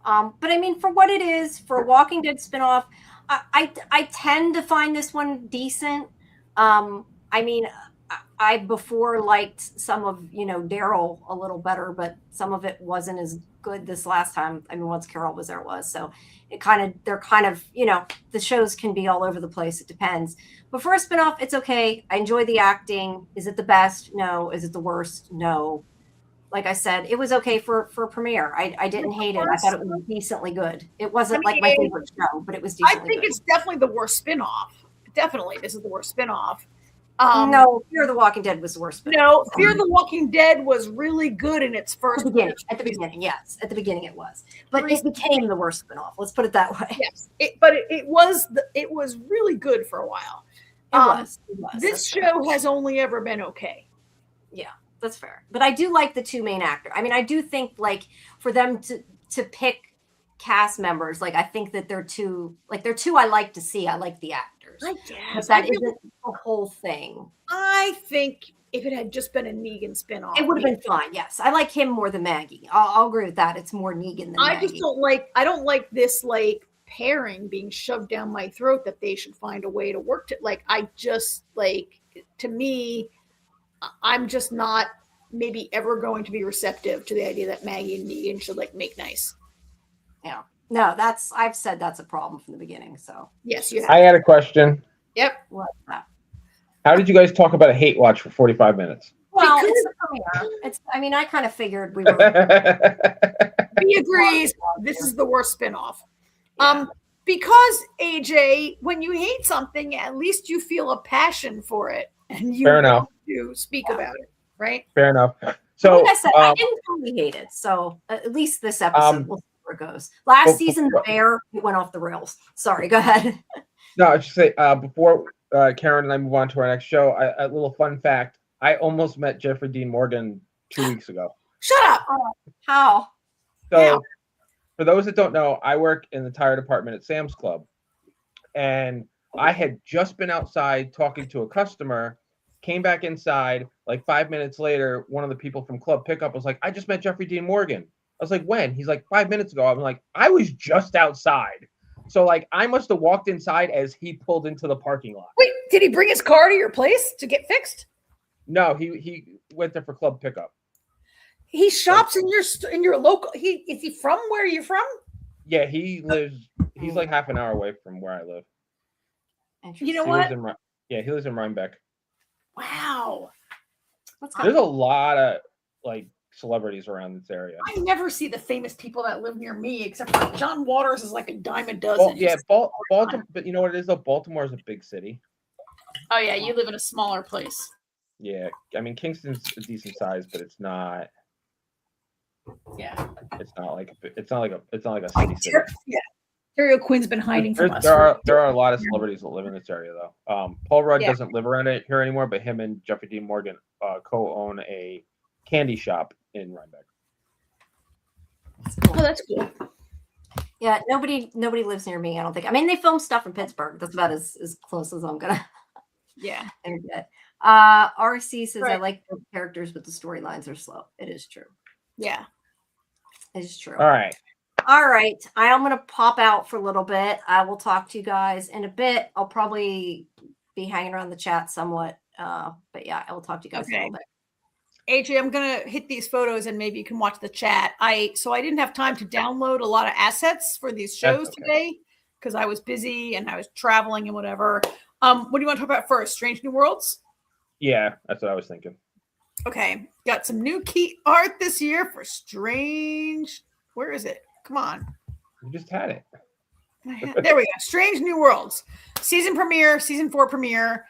[SPEAKER 1] But I mean, for what it is, for a Walking Dead spinoff, I tend to find this one decent. I mean, I before liked some of, Daryl a little better, but some of it wasn't as good this last time. I mean, once Carol was there, it was. So they're kind of, the shows can be all over the place. It depends. But for a spinoff, it's okay. I enjoy the acting. Is it the best? No. Is it the worst? No. Like I said, it was okay for a premiere. I didn't hate it. I thought it was decently good. It wasn't like my favorite show, but it was decently good.
[SPEAKER 2] I think it's definitely the worst spinoff. Definitely, this is the worst spinoff.
[SPEAKER 1] No, Fear the Walking Dead was the worst spinoff.
[SPEAKER 2] No, Fear the Walking Dead was really good in its first.
[SPEAKER 1] At the beginning, yes. At the beginning it was. But it became the worst spinoff. Let's put it that way.
[SPEAKER 2] Yes. It was really good for a while.
[SPEAKER 1] It was.
[SPEAKER 2] This show has only ever been okay.
[SPEAKER 1] Yeah. That's fair. But I do like the 2 main actors. I mean, I do think like for them to pick cast members, like I think that they're two I like to see. I like the actors.
[SPEAKER 2] I guess.
[SPEAKER 1] But that isn't the whole thing.
[SPEAKER 2] I think if it had just been a Negan spinoff,
[SPEAKER 1] it would have been fine. Yes. I like him more than Maggie. I'll agree with that. It's more Negan than Maggie.
[SPEAKER 2] I don't like this like pairing being shoved down my throat that they should find a way to work to, like, I just like, to me, I'm just not maybe ever going to be receptive to the idea that Maggie and Negan should like make nice.
[SPEAKER 1] Yeah. No, I've said that's a problem from the beginning. So
[SPEAKER 2] yes, you have.
[SPEAKER 3] I had a question.
[SPEAKER 2] Yep.
[SPEAKER 1] What's that?
[SPEAKER 3] How did you guys talk about a hate watch for 45 minutes?
[SPEAKER 1] Well, it's a premiere. I kind of figured we were.
[SPEAKER 2] He agrees. This is the worst spinoff. Yeah. Because AJ, when you hate something, at least you feel a passion for it, and you
[SPEAKER 3] Fair enough.
[SPEAKER 2] To speak about it, right?
[SPEAKER 3] Fair enough. So,
[SPEAKER 1] like I said, I didn't totally hate it. So at least this episode, we'll see where it goes. Last season, the bear, it went off the rails. Sorry, go ahead.
[SPEAKER 3] No, I should say before Karen and I move on to our next show, a little fun fact: I almost met Jeffrey Dean Morgan 2 weeks ago.
[SPEAKER 2] Shut up!
[SPEAKER 1] How?
[SPEAKER 3] So, for those that don't know, I work in the tire department at Sam's Club, and I had just been outside talking to a customer. Came back inside, like 5 minutes later, one of the people from Club Pickup was like, I just met Jeffrey Dean Morgan. I was like, when? He's like, 5 minutes ago. I'm like, I was just outside. So, like, I must have walked inside as he pulled into the parking lot.
[SPEAKER 2] Wait, did he bring his car to your place to get fixed?
[SPEAKER 3] No, he went there for Club Pickup.
[SPEAKER 2] He shops in your local. Is he from where you're from?
[SPEAKER 3] Yeah, he's like half an hour away from where I live.
[SPEAKER 2] You know what?
[SPEAKER 3] He lives in Rhinebeck.
[SPEAKER 2] Wow.
[SPEAKER 3] There's a lot of like celebrities around this area.
[SPEAKER 2] I never see the famous people that live near me, except for John Waters is like a dime a dozen.
[SPEAKER 3] Well, yeah, Baltimore, but you know what it is though? Baltimore is a big city.
[SPEAKER 2] Oh yeah, you live in a smaller place.
[SPEAKER 3] Yeah, I mean Kingston's a decent size, but it's not.
[SPEAKER 2] Yeah.
[SPEAKER 3] It's not like a city city.
[SPEAKER 2] Yeah. Terrio Quinn's been hiding from us.
[SPEAKER 3] There are a lot of celebrities that live in this area though. Paul Rudd
[SPEAKER 2] Yeah.
[SPEAKER 3] doesn't live around it here anymore, but him and Jeffrey Dean Morgan co-own a candy shop in Rhinebeck.
[SPEAKER 2] Oh, that's cool.
[SPEAKER 1] Yeah, nobody lives near me, I don't think. I mean, they film stuff in Pittsburgh. That's about as close as I'm gonna
[SPEAKER 2] Yeah.
[SPEAKER 1] get. RC says, I
[SPEAKER 2] Right.
[SPEAKER 1] like the characters, but the storylines are slow. It is true.
[SPEAKER 2] Yeah.
[SPEAKER 1] It is true.
[SPEAKER 3] All right.
[SPEAKER 1] I'm gonna pop out for a little bit. I will talk to you guys in a bit. I'll probably be hanging around the chat somewhat. But yeah, I will talk to you guys in a little bit.
[SPEAKER 2] AJ, I'm gonna hit these photos and maybe you can watch the chat. I didn't have time to download a lot of assets for these shows today because I was busy and I was traveling and whatever. What do you want to talk about first? Strange New Worlds?
[SPEAKER 3] Yeah, that's what I was thinking.
[SPEAKER 2] Okay, got some new key art this year for Strange. Where is it? Come on.
[SPEAKER 3] You just had it.
[SPEAKER 2] There we go. Strange New Worlds. Season 4 premiere.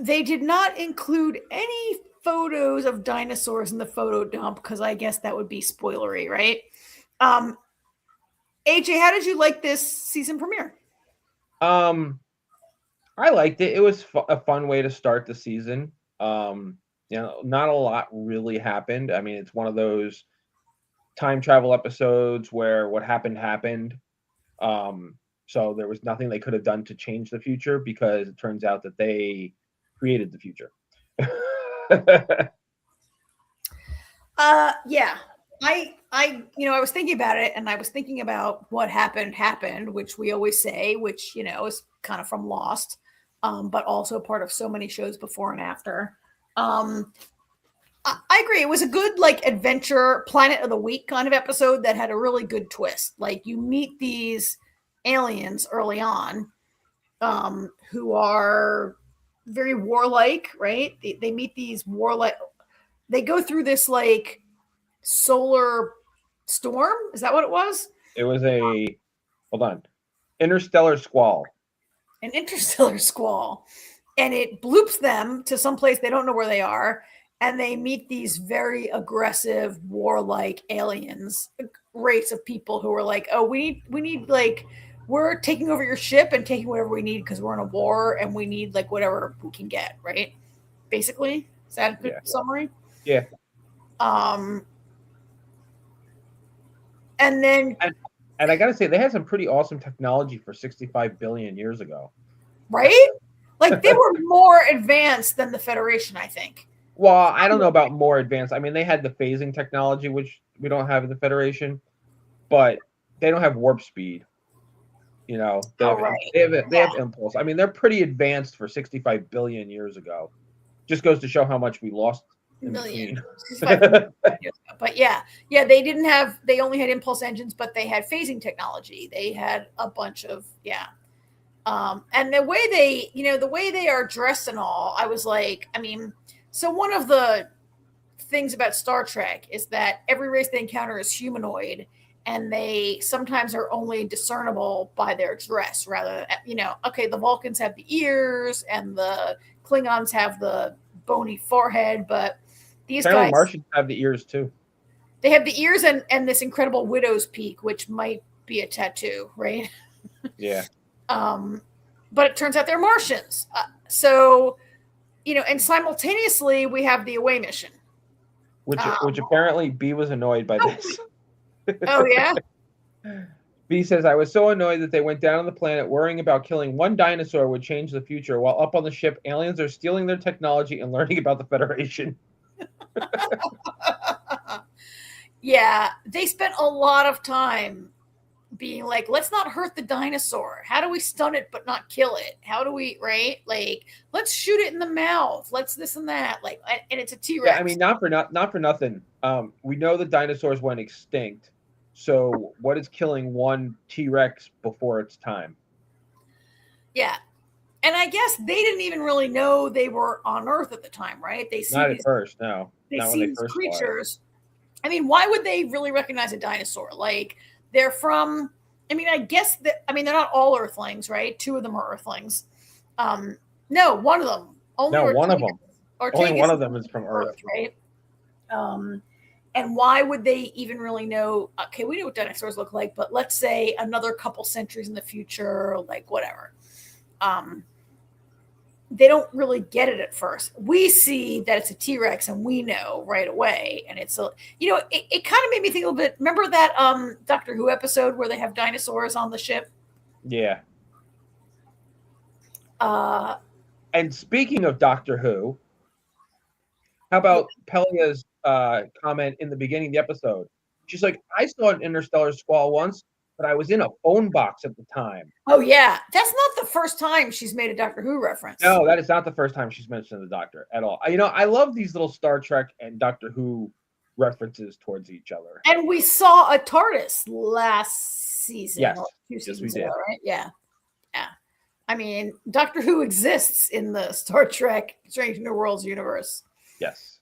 [SPEAKER 2] They did not include any photos of dinosaurs in the photo dump because I guess that would be spoilery, right? AJ, how did you like this season premiere?
[SPEAKER 3] I liked it. It was a fun way to start the season. Not a lot really happened. I mean, it's one of those time travel episodes where what happened. So there was nothing they could have done to change the future because it turns out that they created the future.
[SPEAKER 2] Yeah. I was thinking about it and I was thinking about what happened, which we always say, which, is kind of from Lost, but also part of so many shows before and after. I agree. It was a good adventure Planet of the Week kind of episode that had a really good twist. Like you meet these aliens early on, who are very warlike, right? They meet these warlike. They go through this solar storm. Is that what it was?
[SPEAKER 3] It was interstellar squall.
[SPEAKER 2] An interstellar squall. And it bloops them to someplace they don't know where they are. And they meet these very aggressive, warlike aliens, race of people who are like, oh, we need we're taking over your ship and taking whatever we need because we're in a war and we need whatever we can get, right? Basically. Is that a good summary?
[SPEAKER 3] Yeah.
[SPEAKER 2] And then
[SPEAKER 3] and I gotta say they had some pretty awesome technology for 65 billion years ago.
[SPEAKER 2] Right? They were more advanced than the Federation, I think.
[SPEAKER 3] Well, I don't know about more advanced. I mean, they had the phasing technology, which we don't have in the Federation, but they don't have warp speed. They have impulse. I mean, they're pretty advanced for 65 billion years ago. Just goes to show how much we lost in between.
[SPEAKER 2] But they only had impulse engines, but they had phasing technology. They had a bunch of and the way they are dressed and all, I was like, I mean, so one of the things about Star Trek is that every race they encounter is humanoid, and they sometimes are only discernible by their dress rather than, the Vulcans have the ears and the Klingons have the bony forehead, but these guys,
[SPEAKER 3] Martians have the ears too.
[SPEAKER 2] They have the ears and this incredible widow's peak, which might be a tattoo, right?
[SPEAKER 3] Yeah.
[SPEAKER 2] But it turns out they're Martians. And simultaneously we have the away mission.
[SPEAKER 3] Which apparently B was annoyed by this.
[SPEAKER 2] Oh, yeah?
[SPEAKER 3] B says, I was so annoyed that they went down on the planet worrying about killing one dinosaur would change the future, while up on the ship, aliens are stealing their technology and learning about the Federation.
[SPEAKER 2] Yeah, they spent a lot of time being like, let's not hurt the dinosaur. How do we stun it but not kill it? How do we, right? Let's shoot it in the mouth. Let's this and that. And it's a T-Rex.
[SPEAKER 3] Yeah, I mean, not for nothing. We know the dinosaurs went extinct. So what is killing one T-Rex before its time?
[SPEAKER 2] Yeah. And I guess they didn't even really know they were on Earth at the time, right? They see
[SPEAKER 3] not at first, no.
[SPEAKER 2] They see these creatures. I mean, why would they really recognize a dinosaur? They're from, I guess that, they're not all Earthlings, right? 2 of them are Earthlings. No, one of them.
[SPEAKER 3] One of them. Only one of them is from Earth,
[SPEAKER 2] right? And why would they even really know? Okay, we know what dinosaurs look like, but let's say another couple centuries in the future, like whatever. They don't really get it at first. We see that it's a T-Rex and we know right away. And it's it kind of made me think a little bit. Remember that Doctor Who episode where they have dinosaurs on the ship?
[SPEAKER 3] Yeah. And speaking of Doctor Who, how about Pelia's comment in the beginning of the episode? She's like, I saw an interstellar squall once, but I was in a phone box at the time.
[SPEAKER 2] Oh, yeah. That's not the first time she's made a Doctor Who reference.
[SPEAKER 3] No, that is not the first time she's mentioned the Doctor at all. I love these little Star Trek and Doctor Who references towards each other.
[SPEAKER 2] And we saw a TARDIS last season.
[SPEAKER 3] Yes,
[SPEAKER 2] yes,
[SPEAKER 3] we did.
[SPEAKER 2] Ago, right? Yeah. I mean, Doctor Who exists in the Star Trek Strange New Worlds universe.
[SPEAKER 3] Yes.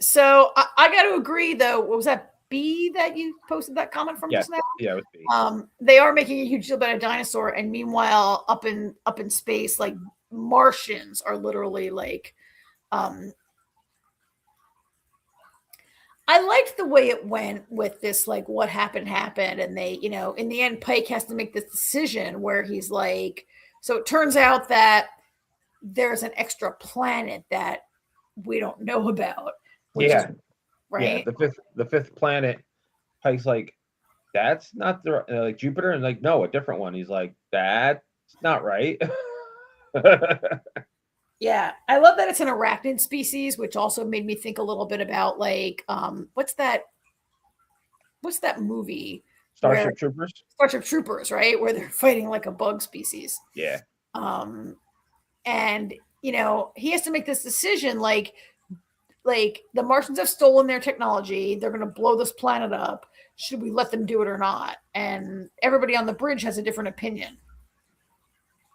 [SPEAKER 2] So I got to agree, though. What was that, B, that you posted that comment from just now?
[SPEAKER 3] Yeah, it was B.
[SPEAKER 2] They are making a huge deal about a dinosaur, and meanwhile, up in space, like Martians are literally like. I liked the way it went with this, like what happened, and they, in the end, Pike has to make this decision where he's like, so it turns out that there's an extra planet that we don't know about.
[SPEAKER 3] Yeah.
[SPEAKER 2] Right.
[SPEAKER 3] Yeah, the fifth planet. Pike's like, that's not the like Jupiter, and like, no, a different one. He's like, that's not right.
[SPEAKER 2] Yeah, I love that it's an arachnid species, which also made me think a little bit about like what's that movie?
[SPEAKER 3] Starship Troopers.
[SPEAKER 2] Starship Troopers, right? Where they're fighting like a bug species.
[SPEAKER 3] Yeah.
[SPEAKER 2] And he has to make this decision like the Martians have stolen their technology. They're going to blow this planet up. Should we let them do it or not? And everybody on the bridge has a different opinion.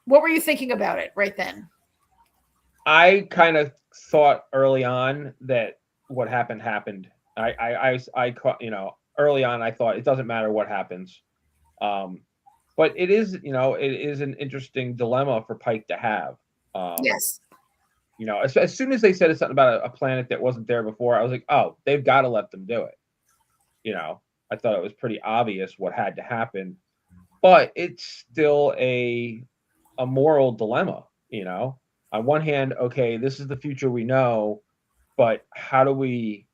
[SPEAKER 2] What were you thinking about it right then?
[SPEAKER 3] I kind of thought early on that what happened. I early on I thought it doesn't matter what happens, but it is an interesting dilemma for Pike to have.
[SPEAKER 2] Yes.
[SPEAKER 3] As soon as they said something about a planet that wasn't there before, I was like, oh, they've got to let them do it. I thought it was pretty obvious what had to happen, but it's still a moral dilemma. On one hand, okay, this is the future we know, but how do we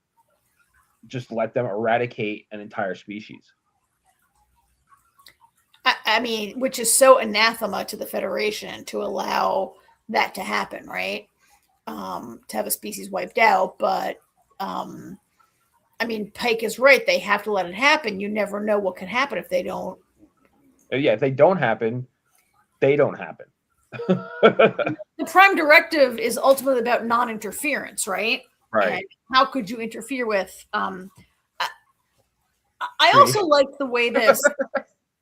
[SPEAKER 3] just let them eradicate an entire species?
[SPEAKER 2] I mean, which is so anathema to the Federation to allow that to happen, right? To have a species wiped out. But, I mean, Pike is right. They have to let it happen. You never know what can happen if they don't.
[SPEAKER 3] Yeah, if they don't happen, they don't happen.
[SPEAKER 2] The Prime Directive is ultimately about non-interference, right?
[SPEAKER 3] Right.
[SPEAKER 2] And how could you interfere with? I also like the way this.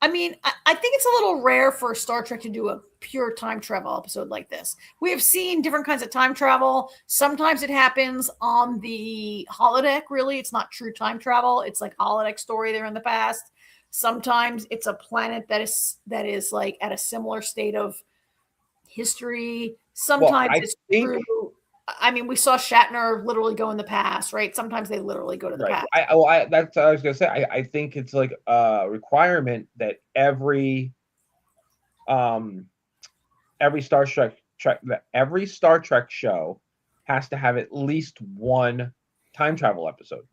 [SPEAKER 2] I mean, I think it's a little rare for Star Trek to do a pure time travel episode like this. We have seen different kinds of time travel. Sometimes it happens on the holodeck. Really, it's not true time travel. It's like holodeck story there in the past. Sometimes it's a planet that is like at a similar state of history. Sometimes it's true. I mean, we saw Shatner literally go in the past, right? Sometimes they literally go to the past.
[SPEAKER 3] That's what I was gonna say. I think it's like a requirement that every Star Trek show has to have at least one time travel episode,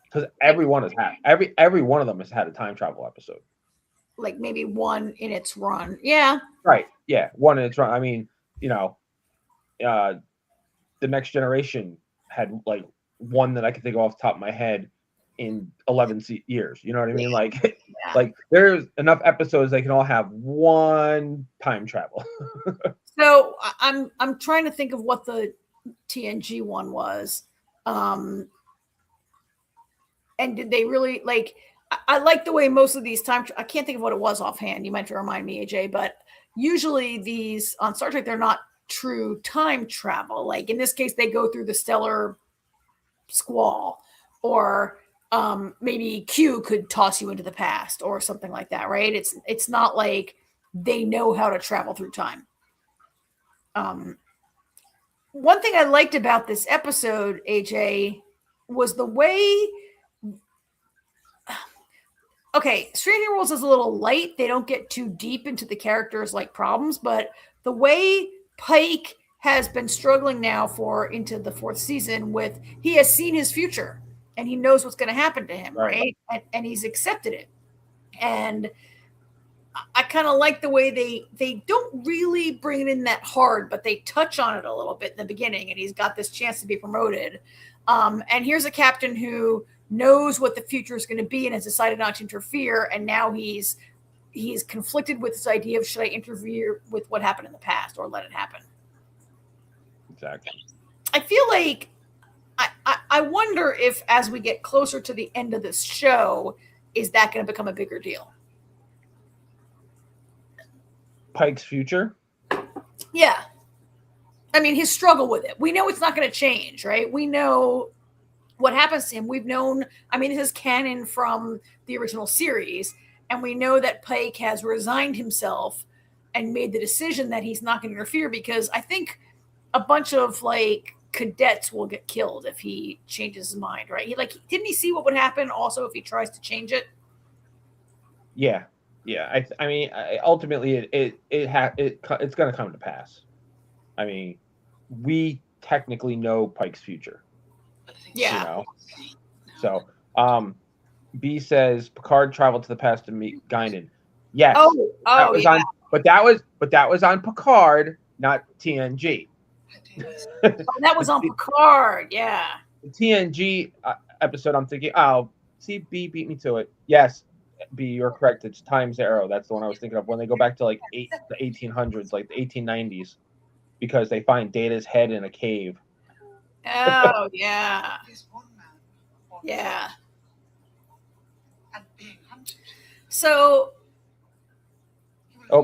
[SPEAKER 3] because every one of them has had a time travel episode.
[SPEAKER 2] Like maybe one in its run. Yeah.
[SPEAKER 3] Right. Yeah. One in its run. I mean, The Next Generation had like one that I can think of off the top of my head in 11 years. You know what I mean? Like, like there's enough episodes they can all have one time travel.
[SPEAKER 2] So I'm trying to think of what the TNG one was. And did they really like? I like the way most of these I can't think of what it was offhand. You might have to remind me, AJ. But usually these on Star Trek, they're not true time travel. Like in this case, they go through the stellar squall, or maybe Q could toss you into the past or something like that, right? It's not like they know how to travel through time. one thing I liked about this episode, AJ, was the way. Okay, Stranger Worlds is a little light. They don't get too deep into the characters like problems, but the way Pike has been struggling now for into the 4th season with he has seen his future and he knows what's going to happen to him, right? And he's accepted it. And I kind of like the way they don't really bring it in that hard, but they touch on it a little bit in the beginning, and he's got this chance to be promoted. And here's a captain who knows what the future is going to be and has decided not to interfere, and now he's conflicted with this idea of should I interfere with what happened in the past or let it happen.
[SPEAKER 3] Exactly.
[SPEAKER 2] I feel like I wonder if as we get closer to the end of this show, is that going to become a bigger deal?
[SPEAKER 3] Pike's future?
[SPEAKER 2] Yeah. I mean, his struggle with it. We know it's not going to change, right? We know what happens to him. We've known, I mean, this is canon from the original series, and we know that Pike has resigned himself and made the decision that he's not going to interfere, because I think a bunch of like cadets will get killed if he changes his mind, right? Didn't he see what would happen also if he tries to change it?
[SPEAKER 3] Yeah. I mean, ultimately, it's going to come to pass. I mean, we technically know Pike's future.
[SPEAKER 2] Yeah.
[SPEAKER 3] You know? So, B says Picard traveled to the past to meet Guinan. Yes. That was
[SPEAKER 2] yeah.
[SPEAKER 3] But that was on Picard, not TNG.
[SPEAKER 2] That was on Picard. Yeah.
[SPEAKER 3] The TNG episode. I'm thinking. Oh, see, B beat me to it. Yes. B, you're correct. It's Time's Arrow. That's the one I was thinking of. When they go back to like the 1800s, like the 1890s, because they find Data's head in a cave.
[SPEAKER 2] Oh yeah, yeah. So,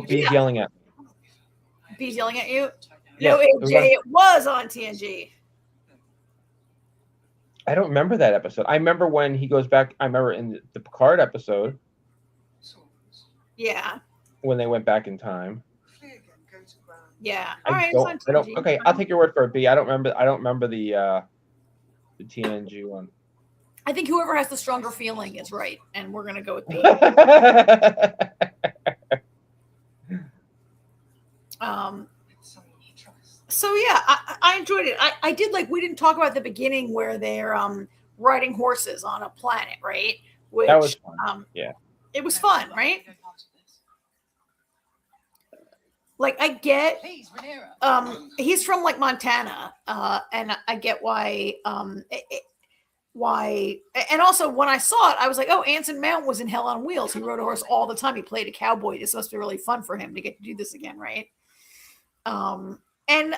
[SPEAKER 3] B's yelling at me.
[SPEAKER 2] B's yelling at you.
[SPEAKER 3] Yes,
[SPEAKER 2] no, AJ, it was on TNG.
[SPEAKER 3] I don't remember that episode. I remember when he goes back. I remember in the Picard episode.
[SPEAKER 2] Yeah.
[SPEAKER 3] When they went back in time.
[SPEAKER 2] Yeah.
[SPEAKER 3] I don't. Okay, I'll take your word for it, B. I don't remember the TNG one.
[SPEAKER 2] I think whoever has the stronger feeling is right, and we're gonna go with B. So yeah, I enjoyed it. I did like, we didn't talk about the beginning where they're riding horses on a planet, right? Which,
[SPEAKER 3] that was fun. Yeah.
[SPEAKER 2] It was fun, right? Like, I get he's from like Montana, and I get why and also when I saw it, I was like, oh, Anson Mount was in Hell on Wheels. He rode a horse all the time. He played a cowboy. This must be really fun for him to get to do this again, right? And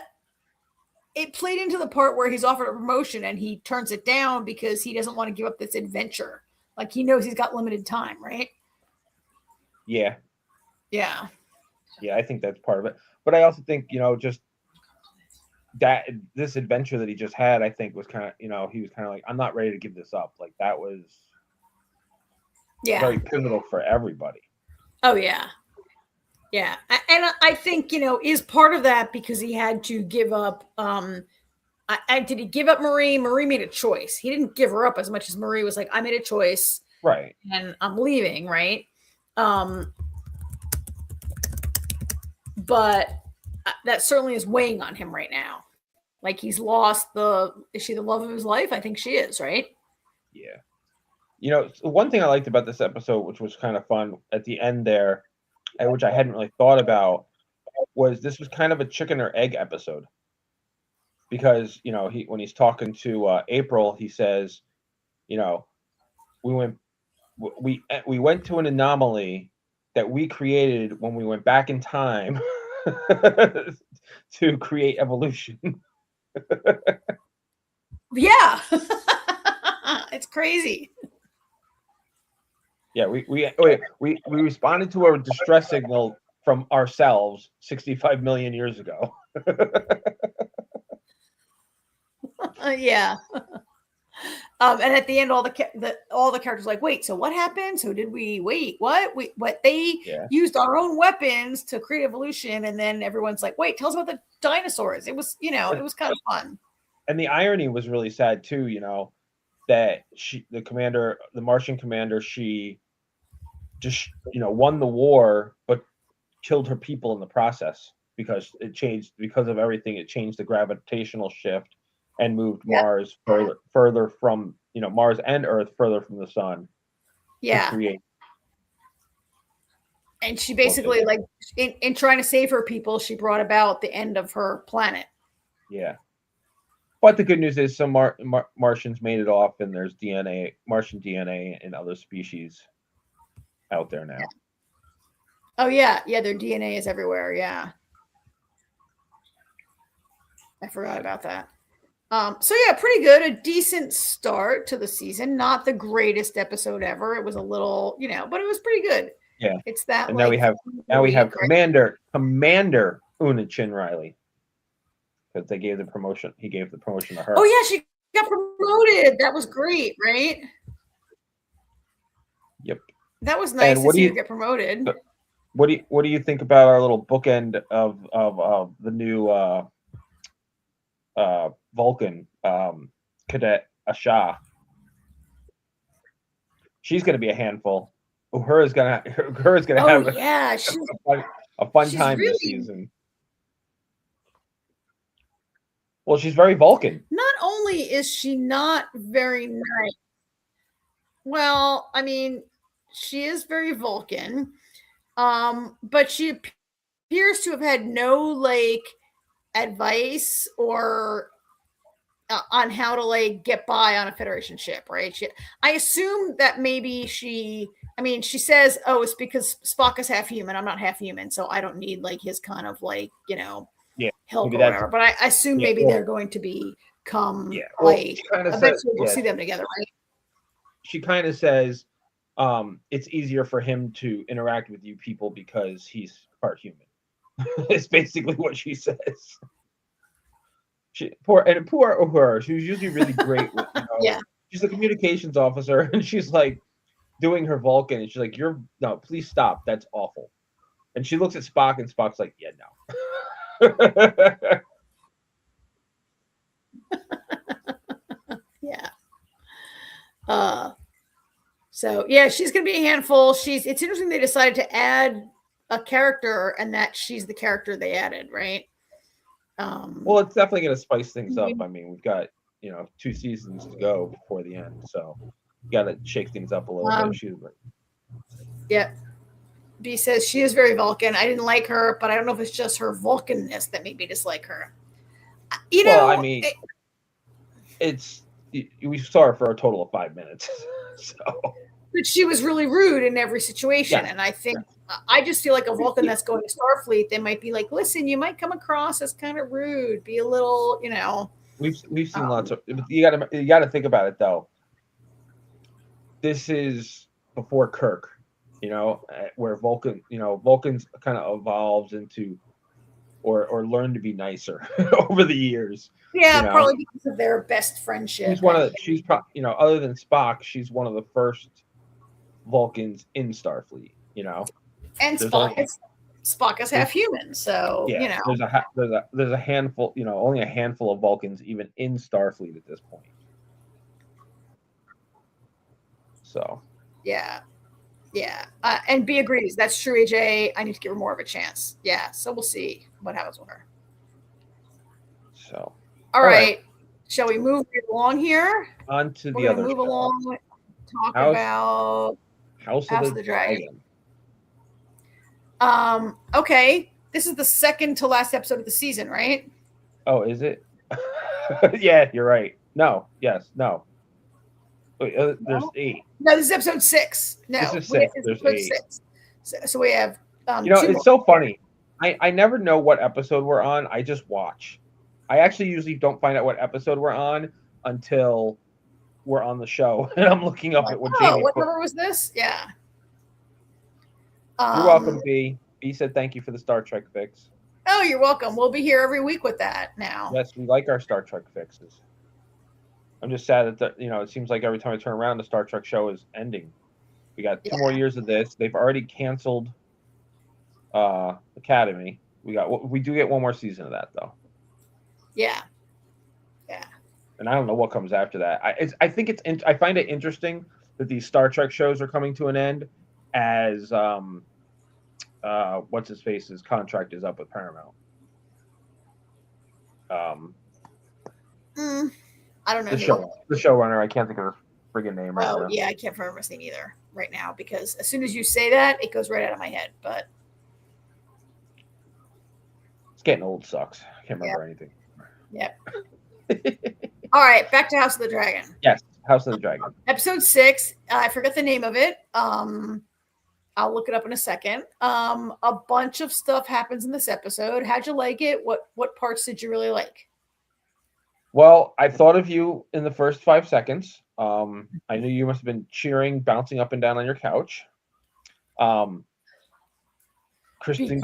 [SPEAKER 2] it played into the part where he's offered a promotion and he turns it down because he doesn't want to give up this adventure. Like, he knows he's got limited time, right?
[SPEAKER 3] Yeah.
[SPEAKER 2] Yeah.
[SPEAKER 3] Yeah, I think that's part of it. But I also think, just that this adventure that he just had, I think was kind of, he was kind of like, I'm not ready to give this up. Like, that was very pivotal for everybody.
[SPEAKER 2] Oh, yeah. Yeah. And I think, is part of that because he had to give up. Did he give up Marie? Marie made a choice. He didn't give her up as much as Marie was like, I made a choice.
[SPEAKER 3] Right.
[SPEAKER 2] And I'm leaving, right? But that certainly is weighing on him right now. Like, he's lost is she the love of his life? I think she is, right?
[SPEAKER 3] Yeah. One thing I liked about this episode, which was kind of fun at the end there, which I hadn't really thought about, was this was kind of a chicken or egg episode. Because, when he's talking to April, he says, we went to an anomaly that we created when we went back in time to create evolution.
[SPEAKER 2] Yeah. It's crazy.
[SPEAKER 3] Yeah, we responded to a distress signal from ourselves 65 million years ago.
[SPEAKER 2] Yeah. And at the end, all the characters like, wait, so what happened? So did we wait? What? They used our own weapons to create evolution, and then everyone's like, wait, tell us about dinosaurs. It was, it was kind of fun.
[SPEAKER 3] And the irony was really sad too, that the Martian commander, she just, won the war, but killed her people in the process because because of everything. It changed the gravitational shift and moved Mars further from, Mars and Earth further from the sun.
[SPEAKER 2] Yeah.
[SPEAKER 3] To create.
[SPEAKER 2] And she basically, like, in trying to save her people, she brought about the end of her planet.
[SPEAKER 3] Yeah. But the good news is some Martians made it off, and there's Martian DNA in other species out there now.
[SPEAKER 2] Oh, yeah. Yeah, their DNA is everywhere. Yeah. I forgot about that. So, yeah, pretty good. A decent start to the season. Not the greatest episode ever. It was a little, but it was pretty good.
[SPEAKER 3] Yeah.
[SPEAKER 2] It's that.
[SPEAKER 3] And now we have Commander Una Chin Riley. Because they gave the promotion. He gave the promotion to her.
[SPEAKER 2] Oh, yeah, she got promoted. That was great, right?
[SPEAKER 3] Yep.
[SPEAKER 2] That was nice to see her get promoted.
[SPEAKER 3] What do you think about our little bookend of the new Vulcan cadet Asha? She's going to be a handful. Uhura's going to have a fun time this season. Well, she's very Vulcan.
[SPEAKER 2] Not only is she not very nice. Well, I mean, she is very Vulcan. But she appears to have had no like advice or on how to like get by on a Federation ship, right? I assume that maybe she says, "Oh, it's because Spock is half human. I'm not half human, so I don't need like his kind of like help or whatever." But I assume maybe they're going to become like eventually we'll see them together, right?
[SPEAKER 3] She kind of says, it's easier for him to interact with you people because he's part human. It's basically what she says. Poor Uhura. She was usually really great with, she's a communications officer, and she's like doing her Vulcan, and she's like, no, please stop. That's awful. And she looks at Spock, and Spock's like, yeah, no.
[SPEAKER 2] Yeah. So yeah, she's gonna be a handful. It's interesting they decided to add a character and that she's the character they added, right?
[SPEAKER 3] Well, it's definitely gonna spice things up. I mean, we've got 2 seasons to go before the end, so you gotta shake things up a little bit.
[SPEAKER 2] Yeah. B says she is very Vulcan. I didn't like her, but I don't know if it's just her Vulcanness that made me dislike her.
[SPEAKER 3] I mean, we saw her for a total of 5 minutes. So,
[SPEAKER 2] but she was really rude in every situation, and I think I just feel like a Vulcan that's going to Starfleet, they might be like, "Listen, you might come across as kind of rude. Be a little,
[SPEAKER 3] We've seen lots of. You got to think about it though. This is before Kirk, where Vulcans kind of evolves into, or learn to be nicer over the years.
[SPEAKER 2] Yeah, probably because of their best friendship.
[SPEAKER 3] She's probably, other than Spock, she's one of the first Vulcans in Starfleet,
[SPEAKER 2] And Spock is half human, so
[SPEAKER 3] there's a handful, only a handful of Vulcans even in Starfleet at this point. So
[SPEAKER 2] yeah, and B agrees. That's true, AJ. I need to give her more of a chance. Yeah, so we'll see what happens with her.
[SPEAKER 3] So
[SPEAKER 2] all right. Shall we move along here?
[SPEAKER 3] On to the other.
[SPEAKER 2] Move along. Talk about
[SPEAKER 3] House of the Dragon.
[SPEAKER 2] Okay. This is the second to last episode of the season, right?
[SPEAKER 3] Oh, is it? Yeah, you're right. No. Yes. No. Wait, there's 8.
[SPEAKER 2] No, this is episode 6. No,
[SPEAKER 3] this is 6. There's 8.
[SPEAKER 2] 6. So we have.
[SPEAKER 3] It's so funny. I never know what episode we're on. I just watch. I actually usually don't find out what episode we're on until we're on the show, and I'm looking up at what Jamie.
[SPEAKER 2] What number was this? Yeah.
[SPEAKER 3] You're welcome, B. B said thank you for the Star Trek fix.
[SPEAKER 2] Oh, you're welcome. We'll be here every week with that now.
[SPEAKER 3] Yes, we like our Star Trek fixes. I'm just sad that it seems like every time I turn around, the Star Trek show is ending. We got 2 more years of this. They've already canceled Academy. We do get one more season of that though.
[SPEAKER 2] Yeah.
[SPEAKER 3] And I don't know what comes after that. I think I find it interesting that these Star Trek shows are coming to an end as what's his face's contract is up with Paramount.
[SPEAKER 2] I don't know.
[SPEAKER 3] The showrunner. I can't think of her friggin' name right now.
[SPEAKER 2] Yeah, I can't remember his name either right now because as soon as you say that, it goes right out of my head. But
[SPEAKER 3] it's getting old. Sucks. I can't remember anything.
[SPEAKER 2] Yep. All right, back to House of the Dragon.
[SPEAKER 3] Yes, House of the Dragon.
[SPEAKER 2] Episode 6. I forgot the name of it. I'll look it up in a second. A bunch of stuff happens in this episode. How'd you like it? What parts did you really like?
[SPEAKER 3] Well, I thought of you in the first 5 seconds. I knew you must have been cheering, bouncing up and down on your couch. Kristen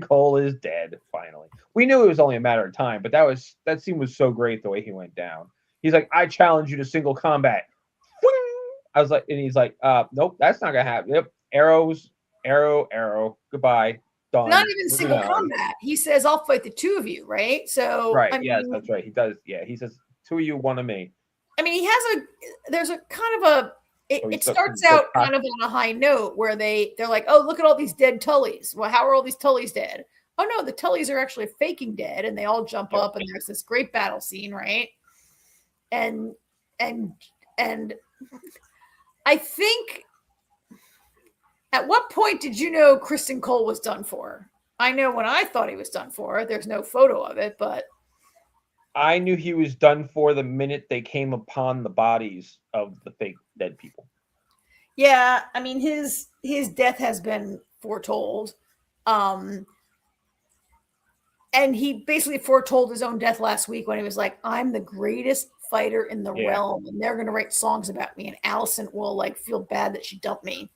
[SPEAKER 3] Cole is dead, finally. We knew it was only a matter of time, but that scene was so great the way he went down. He's like, I challenge you to single combat. I was like, and he's like, nope, that's not gonna happen. Yep, arrows, arrow, goodbye. Done.
[SPEAKER 2] Not even single combat. He says, I'll fight the two of you, right? So
[SPEAKER 3] right, yes, that's right. He does, yeah. He says, two of you, one of me.
[SPEAKER 2] I mean, there's a kind of a it starts out kind of on a high note where they're like, oh, look at all these dead Tullys. Well, how are all these Tullys dead? Oh no, the Tullys are actually faking dead, and they all jump up, and there's this great battle scene, right? And I think, at what point did you know Kristen Cole was done for? I know when I thought he was done for. There's no photo of it, but
[SPEAKER 3] I knew he was done for the minute they came upon the bodies of the fake dead people.
[SPEAKER 2] Yeah, I mean his death has been foretold. And he basically foretold his own death last week when he was like, I'm the greatest fighter in the realm, and they're going to write songs about me, and Allison will like feel bad that she dumped me.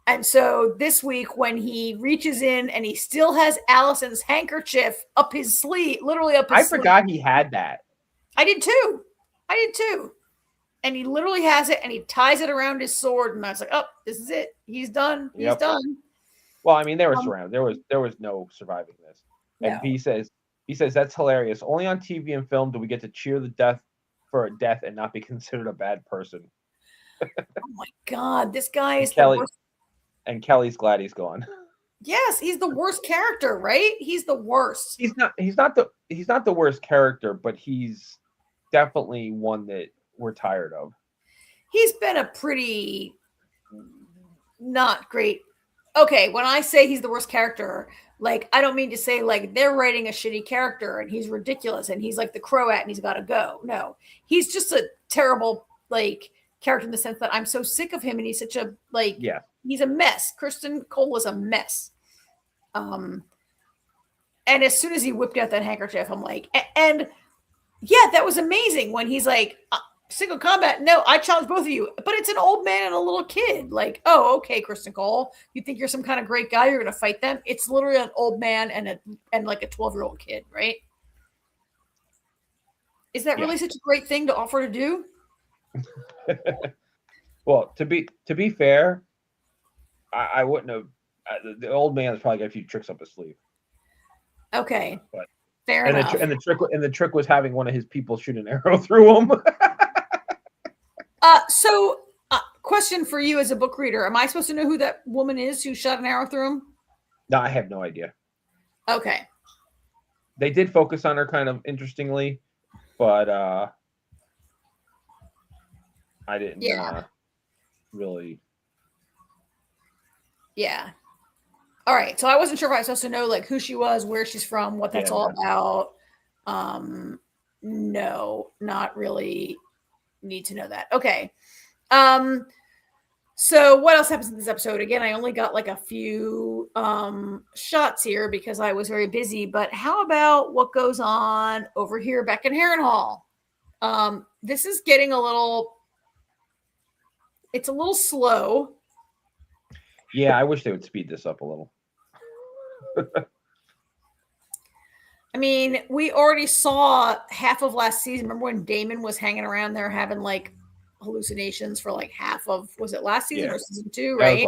[SPEAKER 2] And so this week when he reaches in and he still has Allison's handkerchief up his sleeve, literally up his sleeve.
[SPEAKER 3] I forgot he had that.
[SPEAKER 2] I did too. And he literally has it, and he ties it around his sword, and I was like, oh, this is it. He's done. He's done.
[SPEAKER 3] Well, I mean, they were surrounded. There was no surviving this. And
[SPEAKER 2] no.
[SPEAKER 3] he says that's hilarious. Only on TV and film do we get to cheer the death for a death and not be considered a bad person.
[SPEAKER 2] Oh my God, this guy is
[SPEAKER 3] Kelly,
[SPEAKER 2] the worst.
[SPEAKER 3] And Kelly's glad he's gone.
[SPEAKER 2] Yes, he's the worst character, right? He's the worst.
[SPEAKER 3] He's not the worst character, but he's definitely one that we're tired of.
[SPEAKER 2] He's been a pretty not great. Okay, when I say he's the worst character, like, I don't mean to say like they're writing a shitty character and he's ridiculous and he's like the Croat and he's got to go. No, he's just a terrible like character in the sense that I'm so sick of him and he's such a like, he's a mess. Kristen Cole is a mess. And as soon as he whipped out that handkerchief, I'm like, and yeah, that was amazing when he's like, single combat. No, I challenge both of you, but it's an old man and a little kid. Like, oh, okay, Kristen Cole, you think you're some kind of great guy? You're going to fight them? It's literally an old man and like a 12-year-old kid, right? Is that really such a great thing to offer to do?
[SPEAKER 3] Well, to be fair, I wouldn't have. The old man has probably got a few tricks up his sleeve.
[SPEAKER 2] Okay,
[SPEAKER 3] but
[SPEAKER 2] fair enough.
[SPEAKER 3] And the trick was having one of his people shoot an arrow through him.
[SPEAKER 2] So, question for you as a book reader: am I supposed to know who that woman is who shot an arrow through him?
[SPEAKER 3] No, I have no idea.
[SPEAKER 2] Okay.
[SPEAKER 3] They did focus on her kind of interestingly, but I didn't really.
[SPEAKER 2] Yeah. All right. So I wasn't sure if I was supposed to know like who she was, where she's from, what that's all about. No, not really need to know that. Okay. So what else happens in this episode? Again, I only got like a few shots here because I was very busy, but how about what goes on over here back in Harrenhal? This is getting it's a little slow.
[SPEAKER 3] Yeah, I wish they would speed this up a little.
[SPEAKER 2] I mean, we already saw half of last season. Remember when Damon was hanging around there having like hallucinations for like half of, was it last season or season 2, right?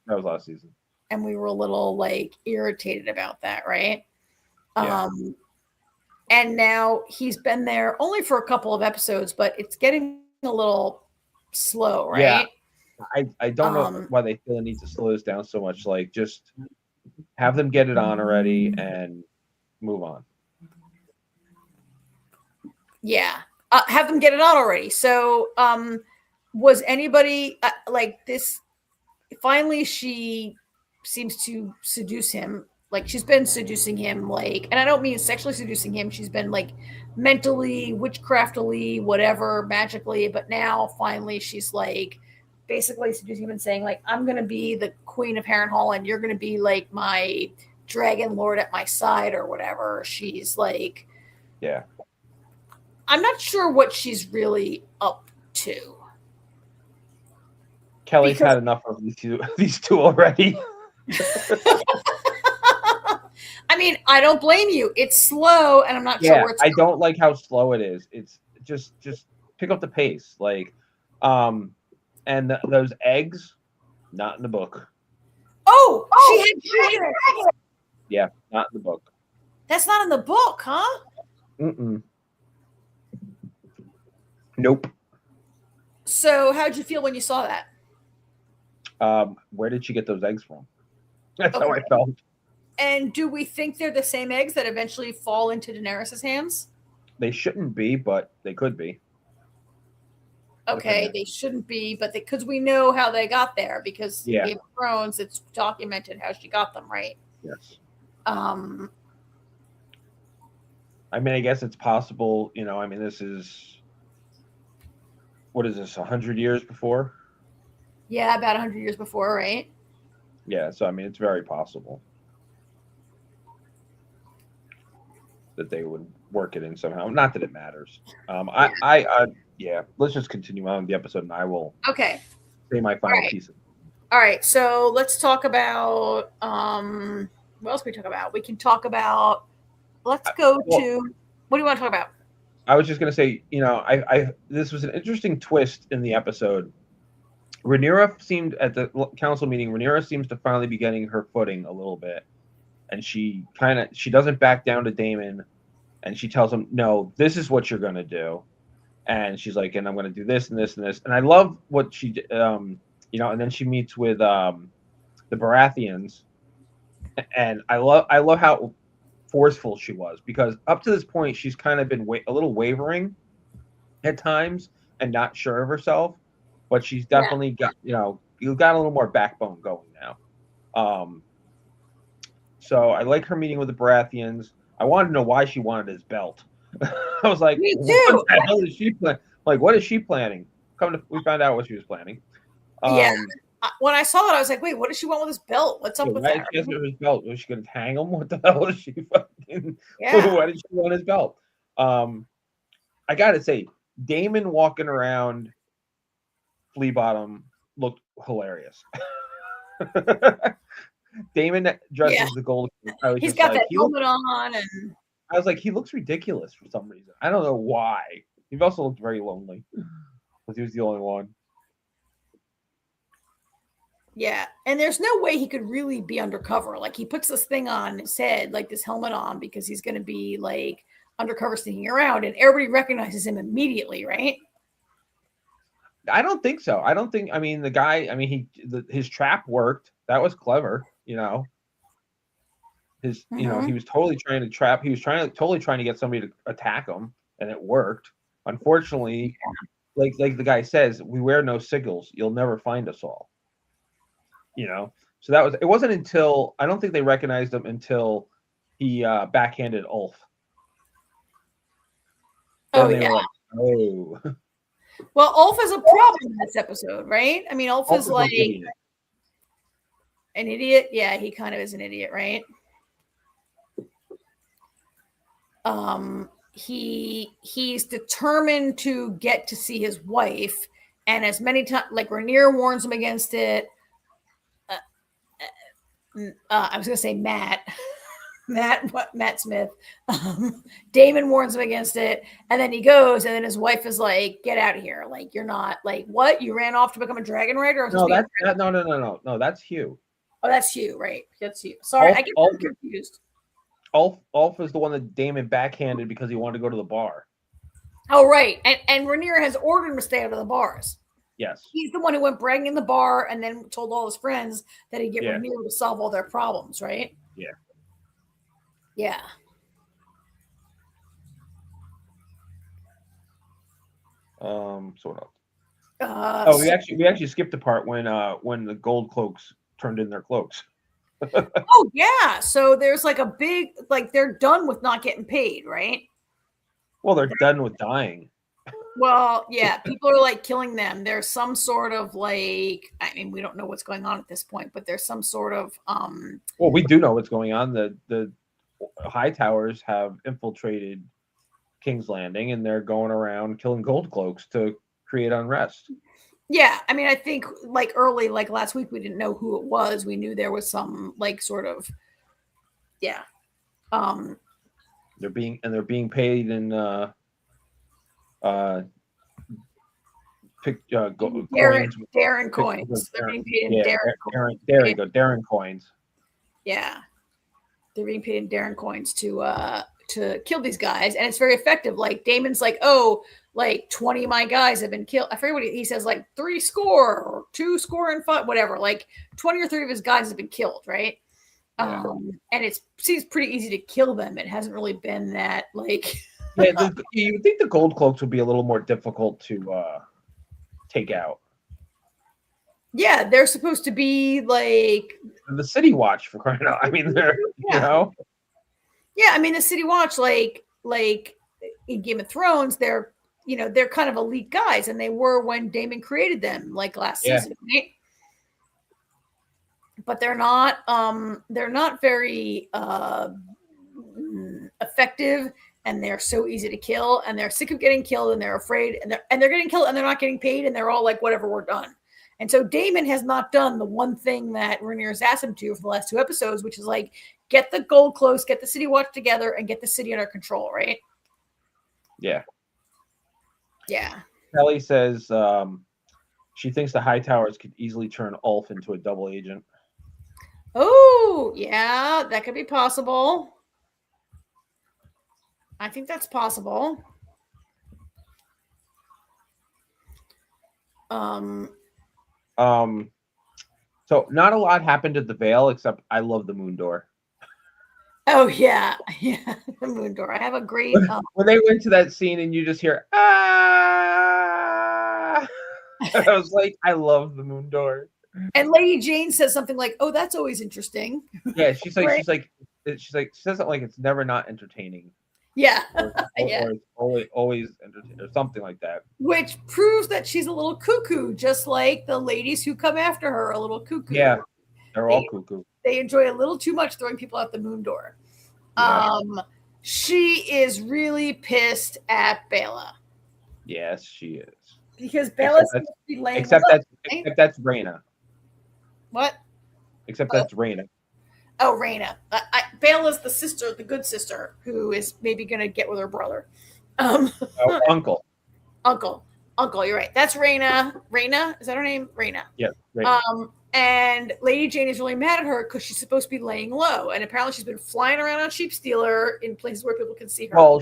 [SPEAKER 3] That was last season.
[SPEAKER 2] and we were a little like irritated about that, right?
[SPEAKER 3] Yeah.
[SPEAKER 2] And now he's been there only for a couple of episodes, but it's getting a little slow, right?
[SPEAKER 3] I don't know why they feel the need to slow this down so much. Like, just have them get it on already and move on.
[SPEAKER 2] Yeah. Have them get it on already. So was anybody like this? Finally, she seems to seduce him. Like, she's been seducing him, like, and I don't mean sexually seducing him. She's been like mentally, witchcraftily, whatever, magically. But now finally she's like basically seducing him and saying, like, I'm going to be the queen of Harrenhal and you're going to be like my dragon lord at my side or whatever. She's like,
[SPEAKER 3] yeah.
[SPEAKER 2] I'm not sure what she's really up to.
[SPEAKER 3] Kelly's had enough of these two already.
[SPEAKER 2] I mean, I don't blame you. It's slow, and I'm not sure where it's
[SPEAKER 3] going. I don't like how slow it is. It's just pick up the pace. Like, and those eggs, not in the book.
[SPEAKER 2] Oh, she had eggs.
[SPEAKER 3] Yeah, not in the book.
[SPEAKER 2] That's not in the book, huh?
[SPEAKER 3] Mm-mm. Nope.
[SPEAKER 2] So how'd you feel when you saw that?
[SPEAKER 3] Where did she get those eggs from? That's how I felt.
[SPEAKER 2] And do we think they're the same eggs that eventually fall into Daenerys' hands?
[SPEAKER 3] They shouldn't be, but they could be.
[SPEAKER 2] Okay, they shouldn't be, but because we know how they got there, because Game of Thrones, it's documented how she got them, right?
[SPEAKER 3] Yes.
[SPEAKER 2] I
[SPEAKER 3] mean, I guess it's possible, I mean, this is, what is this, 100 years before?
[SPEAKER 2] Yeah, about 100 years before, right?
[SPEAKER 3] Yeah, so I mean, it's very possible that they would work it in somehow. Not that it matters. Yeah, let's just continue on with the episode, and I will say my final piece.
[SPEAKER 2] All right, so let's talk about what else can we talk about? We can talk about. Let's go to. What do you want to talk about?
[SPEAKER 3] I was just going to say, this was an interesting twist in the episode. Rhaenyra seemed at the council meeting. Rhaenyra seems to finally be getting her footing a little bit, and she doesn't back down to Daemon, and she tells him, "No, this is what you're going to do," and she's like, "And I'm going to do this and this and this." And I love what she, and then she meets with the Baratheons, and I love how forceful she was, because up to this point she's kind of been a little wavering at times and not sure of herself. But she's definitely got, you got a little more backbone going now. So I like her meeting with the Baratheons. I wanted to know why she wanted his belt. I was like,
[SPEAKER 2] me too.
[SPEAKER 3] What the hell is she planning? Like, what is she planning? We found out what she was planning.
[SPEAKER 2] When I saw that, I was like, wait, what does she want with this belt? What's up with that?
[SPEAKER 3] She has his belt. Was she going to hang him? What the hell is she fucking? Why did she want his belt? I got to say, Daemon walking around Flea Bottom looked hilarious. Daemon dressed as the Gold King.
[SPEAKER 2] He's got that helmet on, and
[SPEAKER 3] I was like, he looks ridiculous for some reason. I don't know why. He also looked very lonely because he was the only one.
[SPEAKER 2] Yeah, and there's no way he could really be undercover. Like, he puts this thing on his head, like this helmet on, because he's going to be like undercover sneaking around, and everybody recognizes him immediately, right?
[SPEAKER 3] I don't think so. I mean, the guy, his trap worked. That was clever, he was totally trying to trap. He was totally trying to get somebody to attack him, and it worked. Unfortunately, like the guy says, we wear no sigils. You'll never find us all. So it wasn't until, I don't think they recognized him until he backhanded Ulf.
[SPEAKER 2] Oh, yeah.
[SPEAKER 3] Like, oh.
[SPEAKER 2] Well, Ulf is a problem in this episode, right? I mean, Ulf is like an idiot. Yeah, he kind of is an idiot, right? He's determined to get to see his wife, and as many times, like, Rhaenyra warns him against it. I was gonna say Matt Smith. Daemon warns him against it, and then he goes, and then his wife is like, "Get out of here! Like, you're not, like, what? You ran off to become a dragon rider?"
[SPEAKER 3] No, that's Hugh.
[SPEAKER 2] Oh, that's Hugh, right? That's Hugh. Sorry, I get confused.
[SPEAKER 3] Ulf is the one that Damon backhanded because he wanted to go to the bar.
[SPEAKER 2] Oh, right. And Rhaenyra has ordered him to stay out of the bars.
[SPEAKER 3] Yes.
[SPEAKER 2] He's the one who went bragging in the bar and then told all his friends that he'd get Rhaenyra to solve all their problems, right?
[SPEAKER 3] Yeah.
[SPEAKER 2] Yeah.
[SPEAKER 3] Sort of. We actually skipped the part when the gold cloaks turned in their cloaks.
[SPEAKER 2] Oh yeah. So there's like a big, like they're done with not getting paid, right?
[SPEAKER 3] Well, they're done with dying.
[SPEAKER 2] Well, yeah, people are like killing them. There's some sort of like, I mean, we don't know what's going on at this point, but there's some sort of
[SPEAKER 3] Well, we do know what's going on. The High Towers have infiltrated King's Landing, and they're going around killing gold cloaks to create unrest.
[SPEAKER 2] Yeah, I mean, I think like early, like last week, we didn't know who it was. We knew there was some like sort of, yeah.
[SPEAKER 3] They're being paid in
[SPEAKER 2] Darren coins. They're being paid in Darren coins.
[SPEAKER 3] There you go, Darren coins.
[SPEAKER 2] Yeah, they're being paid in Darren coins to kill these guys, and it's very effective. Like Damon's like, oh, like 20 of my guys have been killed. I forget what he says, like 3 score or 2 score and 5, whatever. Like 20 or 30 of his guys have been killed, right?
[SPEAKER 3] Yeah.
[SPEAKER 2] And it seems pretty easy to kill them. It hasn't really been that like.
[SPEAKER 3] Yeah, you would think the gold cloaks would be a little more difficult to take out.
[SPEAKER 2] Yeah, they're supposed to be like
[SPEAKER 3] the City Watch, for crying out. I mean, they're you know.
[SPEAKER 2] Yeah, I mean the City Watch, like in Game of Thrones, they're kind of elite guys, and they were when Daemon created them, like last season, right? But they're not very effective, and they're so easy to kill, and they're sick of getting killed, and they're afraid, and they're getting killed, and they're not getting paid, and they're all like, whatever, we're done. And so Daemon has not done the one thing that Rhaenyra's asked him to for the last 2 episodes, which is like get the gold close, get the City Watch together, and get the city under control, right?
[SPEAKER 3] Yeah.
[SPEAKER 2] Yeah.
[SPEAKER 3] Kelly says she thinks the High Towers could easily turn Ulf into a double agent.
[SPEAKER 2] Oh, yeah, that could be possible. I think that's possible.
[SPEAKER 3] So not a lot happened at the Vale, except I love the Moon Door.
[SPEAKER 2] Oh yeah, the Moon Door. I have a great.
[SPEAKER 3] When they went to that scene and you just hear ah, I was like, I love the Moon Door.
[SPEAKER 2] And Lady Jane says something like, "Oh, that's always interesting."
[SPEAKER 3] Yeah, she's like, she says it like it's never not entertaining.
[SPEAKER 2] Yeah,
[SPEAKER 3] or it's always entertaining, or something like that.
[SPEAKER 2] Which proves that she's a little cuckoo, just like the ladies who come after her are a little cuckoo.
[SPEAKER 3] Yeah, they're all cuckoo.
[SPEAKER 2] They enjoy a little too much throwing people out the Moon Door.
[SPEAKER 3] Yeah.
[SPEAKER 2] She is really pissed at Bella.
[SPEAKER 3] Yes, she is.
[SPEAKER 2] Because Bella's supposed to be laying
[SPEAKER 3] except that's Rhaena.
[SPEAKER 2] What?
[SPEAKER 3] Except that's Rhaena.
[SPEAKER 2] Oh, Rhaena. Bella's the sister, the good sister, who is maybe going to get with her brother.
[SPEAKER 3] Uncle.
[SPEAKER 2] Uncle, you're right. That's Rhaena. Rhaena? Is that her name? Rhaena.
[SPEAKER 3] Yeah, Rhaena.
[SPEAKER 2] And Lady Jane is really mad at her because she's supposed to be laying low. And apparently she's been flying around on Sheep Stealer in places where people can see her.
[SPEAKER 3] Well,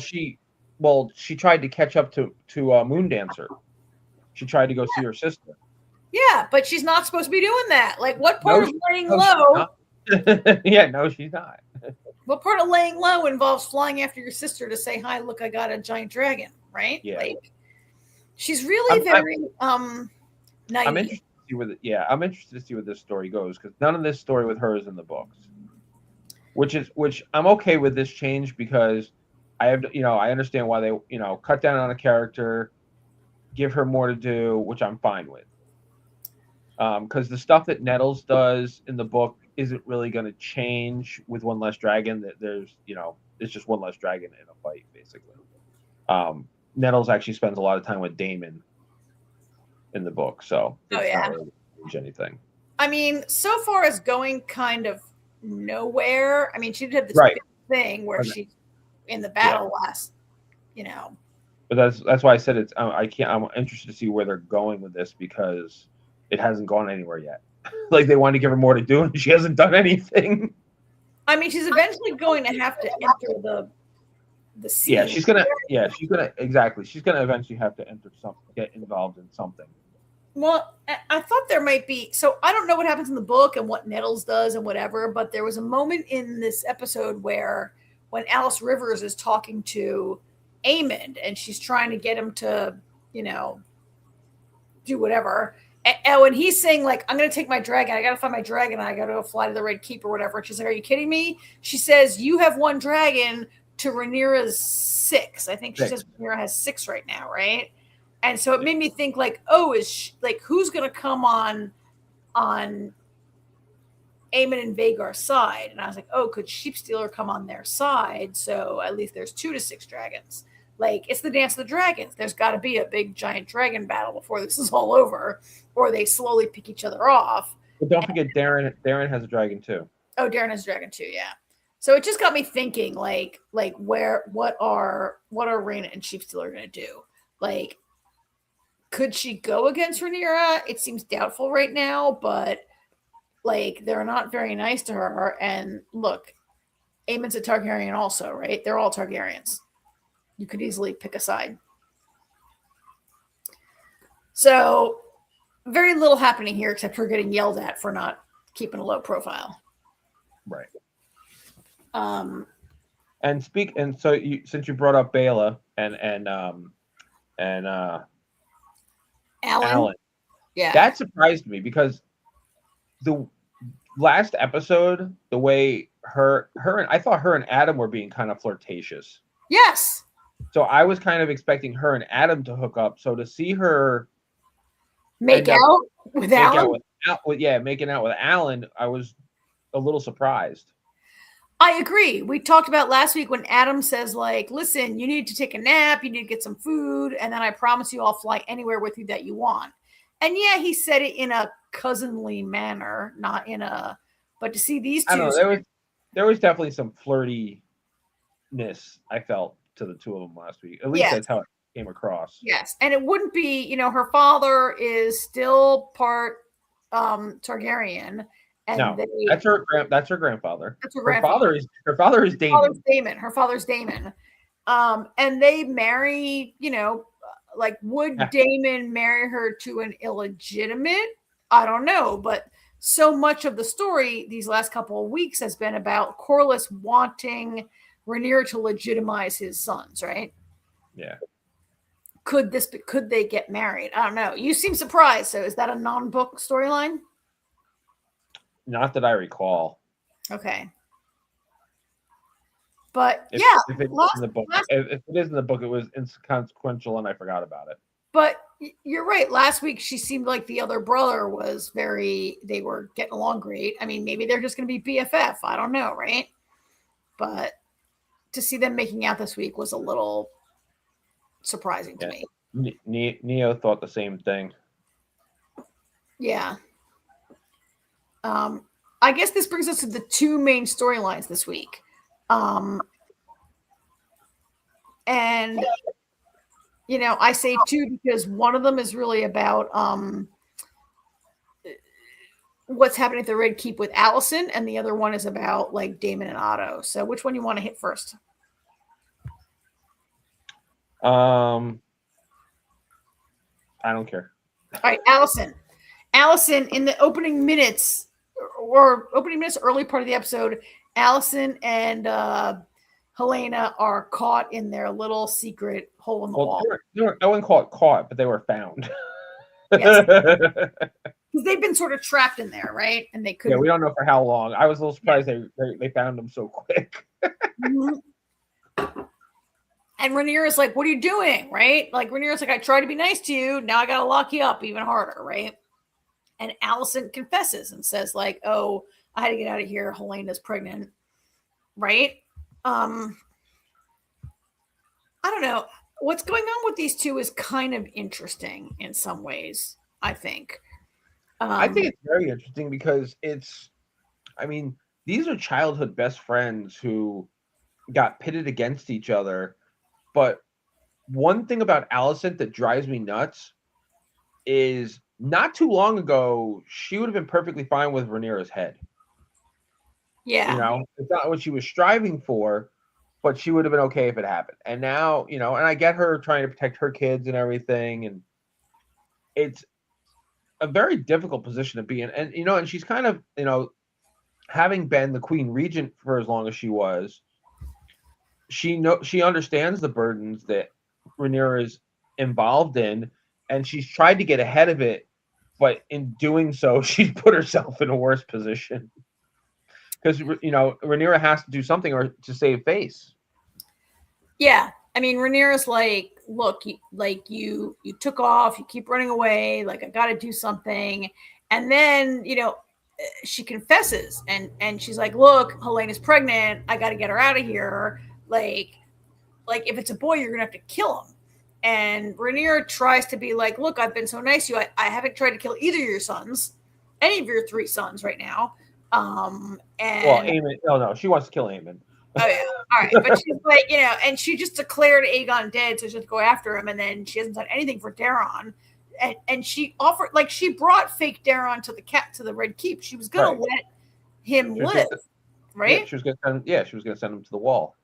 [SPEAKER 3] she tried to catch up to Moon Dancer. She tried to go see her sister.
[SPEAKER 2] Yeah, but she's not supposed to be doing that. Like, what part of laying low?
[SPEAKER 3] Yeah, no, she's not.
[SPEAKER 2] What part of laying low involves flying after your sister to say, hi, look, I got a giant dragon, right?
[SPEAKER 3] Yeah.
[SPEAKER 2] Like, she's really very naive.
[SPEAKER 3] I'm interested to see I'm interested to see where this story goes, because none of this story with her is in the books. Which I'm okay with this change, because I understand why they, cut down on a character, give her more to do, which I'm fine with. Because the stuff that Nettles does in the book isn't really going to change with one less dragon. That there's, it's just one less dragon in a fight, basically. Nettles actually spends a lot of time with Daemon in the book, so it's not really change anything.
[SPEAKER 2] I mean, so far as going kind of nowhere. I mean, she did have this big thing where she's in the battle last,
[SPEAKER 3] But that's why I said I'm interested to see where they're going with this, because it hasn't gone anywhere yet. like they want to give her more to do, and she hasn't done anything.
[SPEAKER 2] I mean, she's eventually going to have to enter the scene.
[SPEAKER 3] Yeah, she's gonna exactly. She's gonna eventually have to enter something, get involved in something.
[SPEAKER 2] Well, I thought there might be. So I don't know what happens in the book and what Nettles does and whatever, but there was a moment in this episode where when Alice Rivers is talking to Aemond and she's trying to get him to, do whatever. And he's saying, like, I'm going to take my dragon. I got to find my dragon. I got to go fly to the Red Keep or whatever. And she's like, are you kidding me? She says, you have one dragon to Rhaenyra's 6. I think she says Rhaenyra has 6 right now, right? And so it made me think, like, oh, who's going to come on Aemond and Vhagar's side? And I was like, oh, could Sheepstealer come on their side? So at least there's 2 to 6 dragons. Like, it's the Dance of the Dragons. There's got to be a big, giant dragon battle before this is all over, or they slowly pick each other off.
[SPEAKER 3] But don't forget, Darren has a dragon, too.
[SPEAKER 2] Oh, Darren has a dragon, too, yeah. So it just got me thinking, what are Rhaena and Sheepstealer going to do? Like, could she go against Rhaenyra? It seems doubtful right now, but, like, they're not very nice to her. And look, Aemond's a Targaryen also, right? They're all Targaryens. You could easily pick a side. So very little happening here except for getting yelled at for not keeping a low profile.
[SPEAKER 3] Right.
[SPEAKER 2] Um,
[SPEAKER 3] And so since you brought up Baela and Alan,
[SPEAKER 2] yeah,
[SPEAKER 3] that surprised me because the last episode, the way I thought her and Adam were being kind of flirtatious.
[SPEAKER 2] Yes.
[SPEAKER 3] So I was kind of expecting her and Adam to hook up. So to see her
[SPEAKER 2] making out with Alan,
[SPEAKER 3] making out with Alan, I was a little surprised.
[SPEAKER 2] I agree. We talked about last week when Adam says, like, listen, you need to take a nap, you need to get some food, and then I promise you I'll fly anywhere with you that you want. And yeah, he said it in a cousinly manner, not in a, but to see these two.
[SPEAKER 3] I don't know, there was definitely some flirtiness I felt to the two of them last week. At least that's how it came across.
[SPEAKER 2] Yes. And it wouldn't be, her father is still part Targaryen. And
[SPEAKER 3] no, that's her grandfather. That's her grandfather. Her father is Daemon.
[SPEAKER 2] Her father's Daemon. And they marry, like, would Daemon marry her to an illegitimate? I don't know, but so much of the story these last couple of weeks has been about Corlys wanting Rhaenyra to legitimize his sons, right?
[SPEAKER 3] Yeah.
[SPEAKER 2] Could they get married? I don't know. You seem surprised. So is that a non-book storyline?
[SPEAKER 3] Not that I recall.
[SPEAKER 2] Okay. But
[SPEAKER 3] if it is in the book, it was inconsequential and I forgot about it.
[SPEAKER 2] But you're right. Last week, she seemed like the other brother was they were getting along great. I mean, maybe they're just going to be BFF. I don't know, right? But to see them making out this week was a little surprising to me.
[SPEAKER 3] Neo thought the same thing.
[SPEAKER 2] Yeah. I guess this brings us to the 2 main storylines this week. And I say 2 because one of them is really about what's happening at the Red Keep with Alicent, and the other one is about, like, Daemon and Otto. So which one you want to hit first?
[SPEAKER 3] I don't care.
[SPEAKER 2] All right, Alicent in the opening minutes, early part of the episode, Alicent and Helena are caught in their little secret hole in the wall.
[SPEAKER 3] I wouldn't call it caught, but they were found.
[SPEAKER 2] Yes. Because they've been sort of trapped in there, right? And they couldn't.
[SPEAKER 3] Yeah, we don't know for how long. I was a little surprised they found them so quick.
[SPEAKER 2] Mm-hmm. And Rhaenyra's like, what are you doing, right? Like, Rhaenyra's like, I tried to be nice to you. Now I got to lock you up even harder, right? And Alicent confesses and says, like, oh, I had to get out of here. Helena's pregnant, right? I don't know. What's going on with these two is kind of interesting in some ways, I think.
[SPEAKER 3] I think it's very interesting because these are childhood best friends who got pitted against each other. But one thing about Alicent that drives me nuts is not too long ago, she would have been perfectly fine with Rhaenyra's head.
[SPEAKER 2] Yeah.
[SPEAKER 3] You know, it's not what she was striving for, but she would have been okay if it happened. And now, you know, and I get her trying to protect her kids and everything, and it's a very difficult position to be in. And you know, and she's kind of, you know, having been the queen regent for as long as she was, she understands the burdens that Rhaenyra is involved in, and she's tried to get ahead of it, but in doing so, she's put herself in a worse position. Because you know, Rhaenyra has to do something or to save face.
[SPEAKER 2] Yeah, I mean, Rhaenyra's like, look, you took off, you keep running away, like I got to do something, and then you know, she confesses, and she's like, look, Helena's pregnant, I got to get her out of here. Like if it's a boy, you're gonna have to kill him. And Rhaenyra tries to be like, look, I've been so nice to you. I haven't tried to kill either of your sons, any of your 3 sons right now. And
[SPEAKER 3] well, Aemon, no, she wants to kill Aemon.
[SPEAKER 2] Oh yeah, all right, but she's like, you know, and she just declared Aegon dead, so she has to go after him, and then she hasn't done anything for Daeron, and she offered, like, she brought fake Daeron to the Red Keep. She was gonna let him live, right?
[SPEAKER 3] Yeah, she was gonna send him to the wall.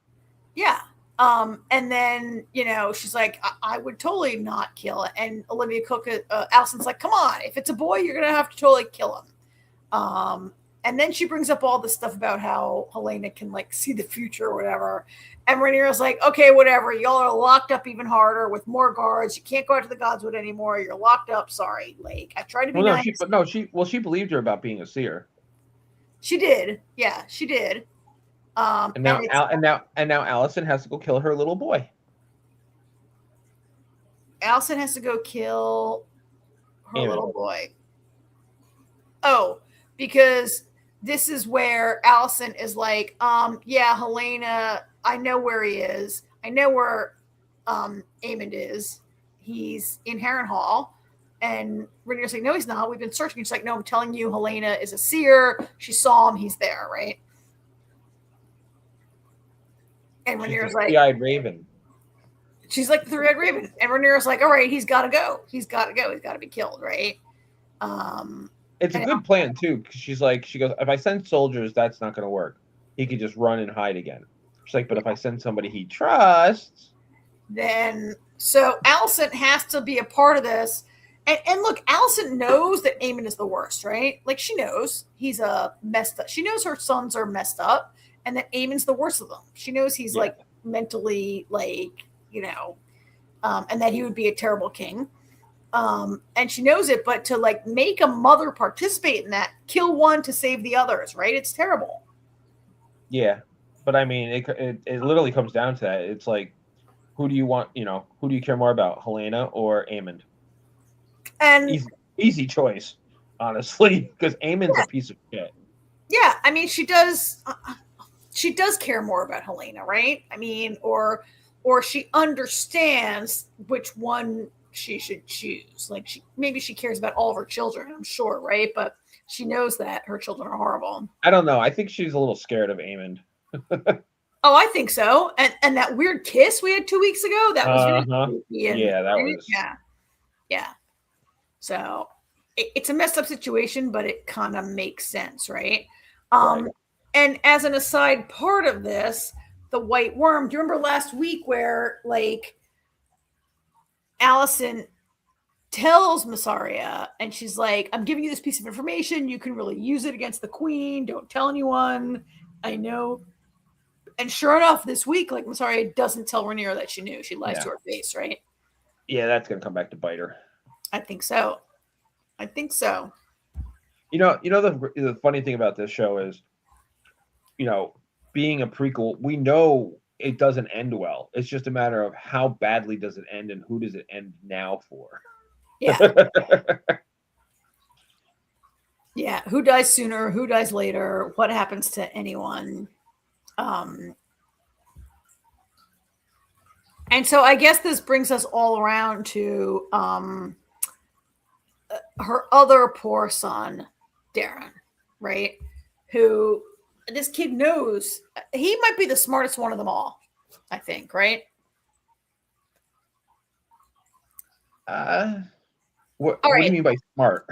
[SPEAKER 2] Yeah. And then, you know, she's like, I would totally not kill it. And Olivia Cook, Allison's like, come on, if it's a boy, you're going to have to totally kill him. And then she brings up all this stuff about how Helena can like see the future or whatever. And Rhaenyra's like, okay, whatever. Y'all are locked up even harder with more guards. You can't go out to the Godswood anymore. You're locked up. Sorry. Like, I tried to be nice.
[SPEAKER 3] She believed her about being a seer.
[SPEAKER 2] She did. Yeah, she did.
[SPEAKER 3] And now Allison has to go kill her little boy.
[SPEAKER 2] Allison has to go kill her little boy. Oh, because this is where Allison is like, yeah, Helena, I know where he is. I know where Aemond is. He's in Harrenhal. And Rhaenyra's like, no, he's not. We've been searching. She's like, no, I'm telling you, Helena is a seer. She saw him. He's there, right? And Rhaenyra's like,
[SPEAKER 3] three-eyed raven.
[SPEAKER 2] She's like the three-eyed raven. And Rhaenyra's like, all right, he's got to go. He's got to go. He's got to be killed, right?
[SPEAKER 3] It's a good plan too, because she goes, if I send soldiers, that's not going to work. He could just run and hide again. She's like, but if I send somebody he trusts,
[SPEAKER 2] then so Allison has to be a part of this. And look, Allison knows that Aemon is the worst, right? Like, she knows he's a messed up. She knows her sons are messed up, and that Aemon's the worst of them. She knows he's like mentally, like, you know, and that he would be a terrible king. And she knows it, but to like make a mother participate in that, kill one to save the others, right? It's terrible.
[SPEAKER 3] Yeah, but I mean, it literally comes down to that. It's like, who do you want? You know, who do you care more about, Helena or Aemond?
[SPEAKER 2] And
[SPEAKER 3] easy choice, honestly, because Aemon's a piece of shit.
[SPEAKER 2] Yeah, I mean, she does care more about Helena, right? I mean, or she understands which one she should choose. Like, maybe she cares about all of her children, I'm sure, right? But she knows that her children are horrible.
[SPEAKER 3] I don't know. I think she's a little scared of Aemond.
[SPEAKER 2] Oh, I think so. And that weird kiss we had 2 weeks ago, that was really creepy.
[SPEAKER 3] Yeah, that was.
[SPEAKER 2] Yeah. So it's a messed up situation, but it kind of makes sense, right? Right. And as an aside part of this, the White Worm, do you remember last week where like Allison tells Massaria and she's like, I'm giving you this piece of information. You can really use it against the queen. Don't tell anyone. I know. And sure enough, this week, like, Massaria doesn't tell Rhaenyra that she knew. She lies to her face, right?
[SPEAKER 3] Yeah, that's going to come back to bite her.
[SPEAKER 2] I think so.
[SPEAKER 3] You know, the funny thing about this show is, you know, being a prequel, we know it doesn't end well. It's just a matter of how badly does it end and who does it end now for.
[SPEAKER 2] Yeah. Yeah. Who dies sooner? Who dies later? What happens to anyone? And so I guess this brings us all around to her other poor son, Daeron, right? Who this kid knows he might be the smartest one of them all, I think, right?
[SPEAKER 3] What
[SPEAKER 2] All
[SPEAKER 3] do you
[SPEAKER 2] right.
[SPEAKER 3] mean by smart?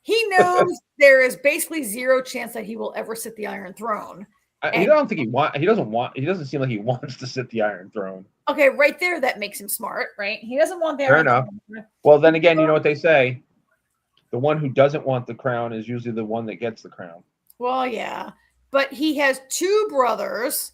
[SPEAKER 2] He knows there is basically zero chance that he will ever sit the Iron Throne.
[SPEAKER 3] He don't think he doesn't seem like he wants to sit the Iron Throne.
[SPEAKER 2] Okay, right there, that makes him smart, right? He doesn't want the
[SPEAKER 3] Fair
[SPEAKER 2] Iron
[SPEAKER 3] enough.
[SPEAKER 2] Throne.
[SPEAKER 3] Well, then again, you know what they say: the one who doesn't want the crown is usually the one that gets the crown.
[SPEAKER 2] Well, yeah, but he has two brothers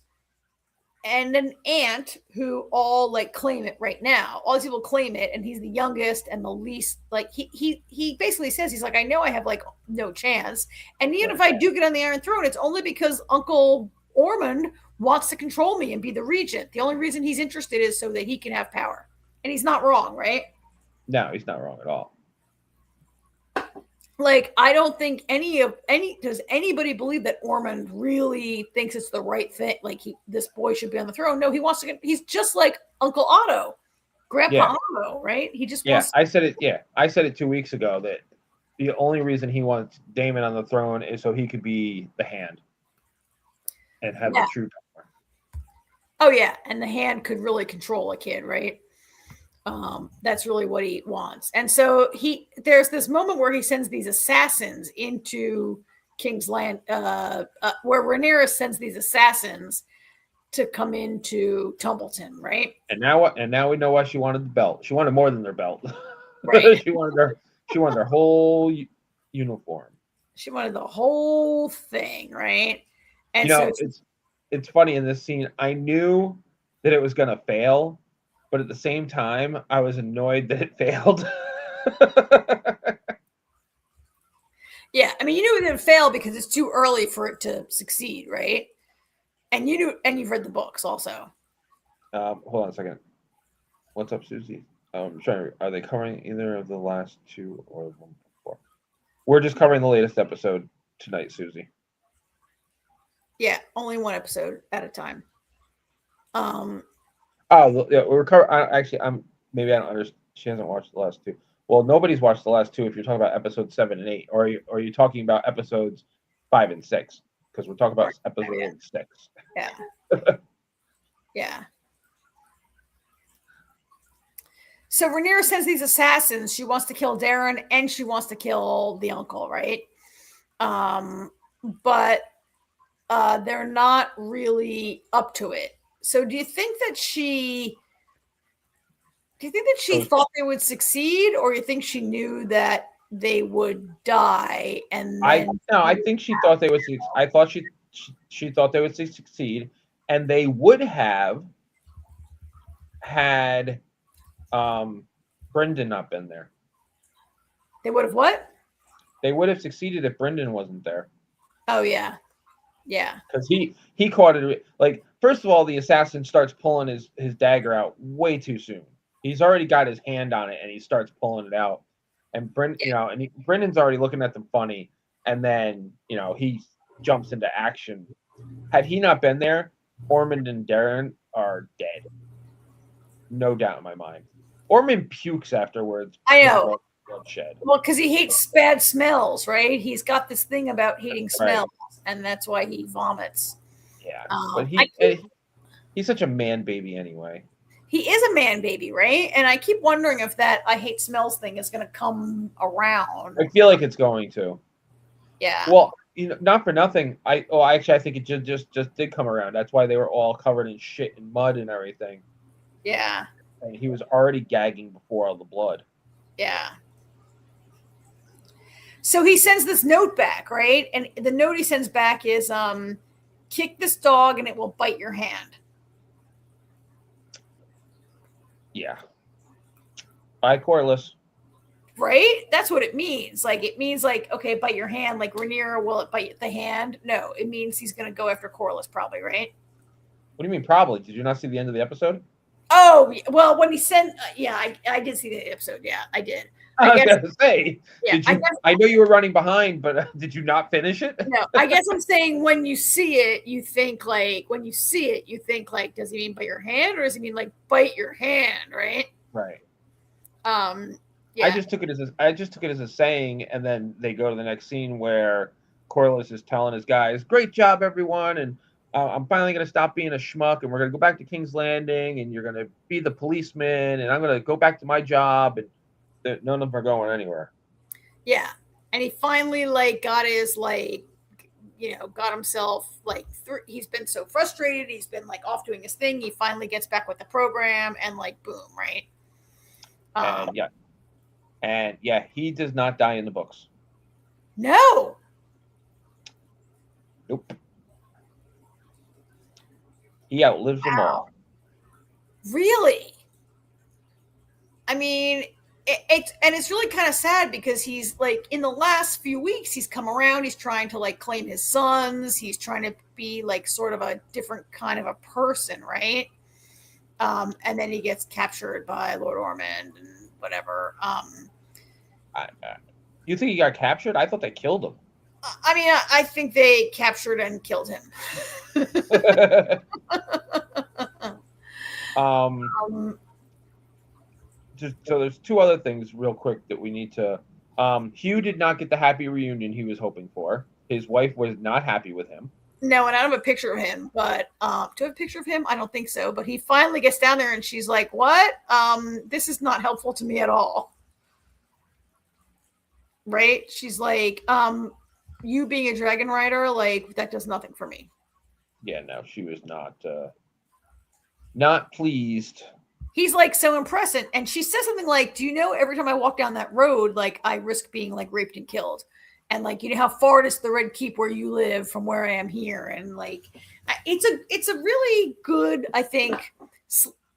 [SPEAKER 2] and an aunt who all like claim it right now. All these people claim it, and he's the youngest and the least. Like he basically says he's like, I know I have like no chance, and even if I do get on the Iron Throne, it's only because Uncle Ormond wants to control me and be the regent. The only reason he's interested is so that he can have power, and he's not wrong, right?
[SPEAKER 3] No, he's not wrong at all.
[SPEAKER 2] Like, I don't think does anybody believe that Ormond really thinks it's the right thing? Like, this boy should be on the throne. No, he wants to get, he's just like Uncle Otto, Grandpa Otto, right? He just wants.
[SPEAKER 3] I said it 2 weeks ago that the only reason he wants Daemon on the throne is so he could be the hand and have the true power.
[SPEAKER 2] Oh yeah, and the hand could really control a kid, right? That's really what he wants. And so there's this moment where he sends these assassins into King's Land, where Rhaenyra sends these assassins to come into Tumbleton, right?
[SPEAKER 3] And now we know why she wanted the belt. She wanted more than their belt.
[SPEAKER 2] Right.
[SPEAKER 3] she wanted their whole uniform.
[SPEAKER 2] She wanted the whole thing, right? And
[SPEAKER 3] it's funny in this scene. I knew that it was gonna fail, but at the same time, I was annoyed that it failed.
[SPEAKER 2] Yeah, I mean, you knew it didn't fail because it's too early for it to succeed, right? And you've read the books also.
[SPEAKER 3] Hold on a second. What's up, Susie? Sorry, are they covering either of the last two or the one before? We're just covering the latest episode tonight, Susie.
[SPEAKER 2] Yeah, only one episode at a time.
[SPEAKER 3] Oh, yeah, we're covering. Actually, maybe I don't understand. She hasn't watched the last two. Well, nobody's watched the last two. If you're talking about episodes 7 and 8, or are you talking about episodes 5 and 6? Because we're talking about episode 6.
[SPEAKER 2] Yeah. Yeah. So Rhaenyra sends these assassins. She wants to kill Darren and she wants to kill the uncle, right? But they're not really up to it. So do you think that she thought they would succeed, or you think she knew that they would die? And
[SPEAKER 3] I think she thought they would. I thought she thought they would succeed, and they would have had Brendan not been there.
[SPEAKER 2] They would have what?
[SPEAKER 3] They would have succeeded if Brendan wasn't there.
[SPEAKER 2] Oh yeah, yeah.
[SPEAKER 3] Because he caught it. Like, first of all, the assassin starts pulling his dagger out way too soon. He's already got his hand on it, and he starts pulling it out. And Brendan's already looking at them funny, and then he jumps into action. Had he not been there, Ormond and Darren are dead. No doubt in my mind. Ormond pukes afterwards.
[SPEAKER 2] I know.
[SPEAKER 3] Bloodshed.
[SPEAKER 2] Well, because he hates bad smells, right? He's got this thing about hating smells, and that's why he vomits.
[SPEAKER 3] Yeah, but he's such a man baby anyway.
[SPEAKER 2] He is a man baby, right? And I keep wondering if that I hate smells thing is going to come around.
[SPEAKER 3] I feel like it's going to.
[SPEAKER 2] Yeah.
[SPEAKER 3] Well, not for nothing. I think it just did come around. That's why they were all covered in shit and mud and everything.
[SPEAKER 2] Yeah.
[SPEAKER 3] And he was already gagging before all the blood.
[SPEAKER 2] Yeah. So he sends this note back, right? And the note he sends back is, kick this dog and it will bite your hand.
[SPEAKER 3] Yeah. Bye, Corliss.
[SPEAKER 2] Right? That's what it means. Like, it means like, okay, bite your hand. Like, Rhaenyra, will it bite the hand? No, it means he's going to go after Corliss probably, right?
[SPEAKER 3] What do you mean probably? Did you not see the end of the episode?
[SPEAKER 2] Oh, well, when he sent, I did see the episode. Yeah, I did.
[SPEAKER 3] I was going to say,
[SPEAKER 2] yeah,
[SPEAKER 3] I know you were running behind, but did you not finish it?
[SPEAKER 2] No, I guess I'm saying when you see it, you think like, does he mean bite your hand, or does he mean like bite your hand, right?
[SPEAKER 3] Right.
[SPEAKER 2] Yeah.
[SPEAKER 3] I just took it as a saying, and then they go to the next scene where Corliss is telling his guys, "Great job, everyone," and I'm finally going to stop being a schmuck, and we're going to go back to King's Landing, and you're going to be the policeman, and I'm going to go back to my job. And None of them are going anywhere.
[SPEAKER 2] Yeah. And he finally like got his like, got himself like through. He's been so frustrated. He's been like off doing his thing. He finally gets back with the program and like boom, right?
[SPEAKER 3] And he does not die in the books.
[SPEAKER 2] No.
[SPEAKER 3] Nope. He outlives them all.
[SPEAKER 2] Really? I mean, it's really kind of sad because he's like in the last few weeks he's come around. He's trying to like claim his sons. He's trying to be like sort of a different kind of a person, right? And then he gets captured by Lord Ormond and whatever.
[SPEAKER 3] You think he got captured? I thought they killed him.
[SPEAKER 2] I mean, I think they captured and killed him.
[SPEAKER 3] So there's two other things real quick that we need to. Hugh did not get the happy reunion he was hoping for. His wife was not happy with him.
[SPEAKER 2] No, and I don't have a picture of him, but do I have a picture of him? I don't think so. But he finally gets down there and she's like, what? This is not helpful to me at all. Right? She's like, you being a dragon rider, like that does nothing for me.
[SPEAKER 3] Yeah, no, she was not pleased.
[SPEAKER 2] He's like so impressed, and she says something like, do you know every time I walk down that road, like I risk being like raped and killed, and like you know how far it is to the Red Keep where you live from where I am here, and like it's a really good, I think,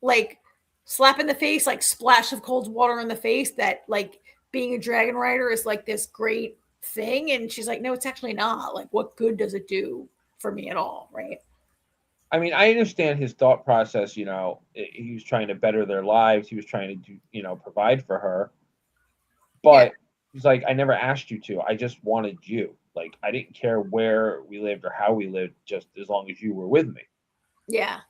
[SPEAKER 2] like slap in the face, like splash of cold water in the face, that like being a dragon rider is like this great thing, and she's like, no, it's actually not. Like, what good does it do for me at all, right?
[SPEAKER 3] I mean, I understand his thought process. He was trying to better their lives. He was trying to do, provide for her. But he's like, I never asked you to. I just wanted you. Like, I didn't care where we lived or how we lived, just as long as you were with me.
[SPEAKER 2] Yeah.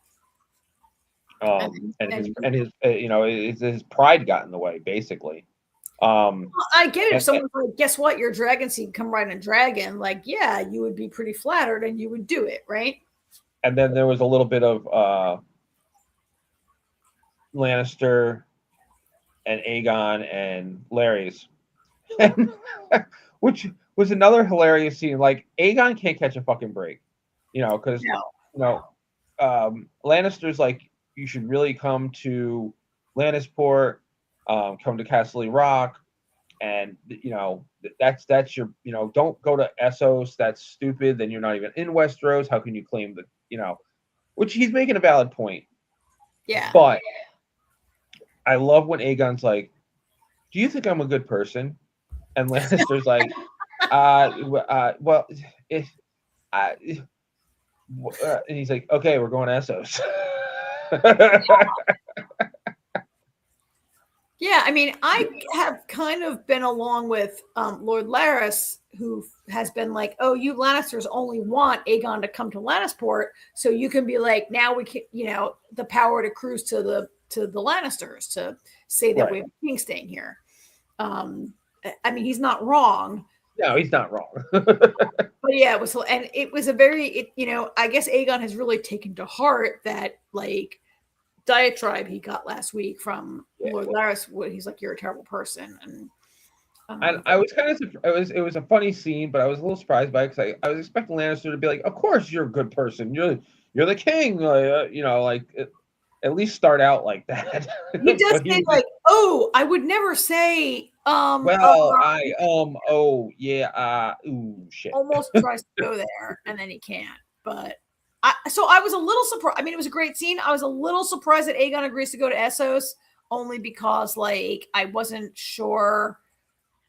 [SPEAKER 3] His pride got in the way, basically.
[SPEAKER 2] I get it. If someone's like, guess what? Your dragon seed, come ride a dragon. Like, yeah, you would be pretty flattered and you would do it, right?
[SPEAKER 3] And then there was a little bit of Lannister and Aegon and Larys, which was another hilarious scene. Like, Aegon can't catch a fucking break, because Lannister's like, you should really come to Lannisport, come to Castle Rock, and that's your, don't go to Essos. That's stupid. Then you're not even in Westeros. How can you claim that? Which he's making a valid point.
[SPEAKER 2] Yeah.
[SPEAKER 3] But I love when Aegon's like, do you think I'm a good person? And Lannister's like, and he's like, okay, we're going to Essos.
[SPEAKER 2] Yeah, I mean, I have kind of been along with Lord Larys, who has been like, oh, you Lannisters only want Aegon to come to Lannisport, so you can be like, now we can, the power to cruise to the Lannisters to say that we have a king staying here. I mean, he's not wrong.
[SPEAKER 3] No, he's not wrong.
[SPEAKER 2] But yeah, it was a very, I guess Aegon has really taken to heart that like diatribe he got last week from Lord Larys. He's like, you're a terrible person. And
[SPEAKER 3] I was kind of, it was a funny scene, but I was a little surprised by it because I was expecting Lannister to be like, of course you're a good person. You're the king. At least start out like that.
[SPEAKER 2] He does say like, oh, I would never say,
[SPEAKER 3] shit.
[SPEAKER 2] Almost tries to go there and then he can't. But I was a little surprised. I mean, it was a great scene. I was a little surprised that Aegon agrees to go to Essos, only because like I wasn't sure.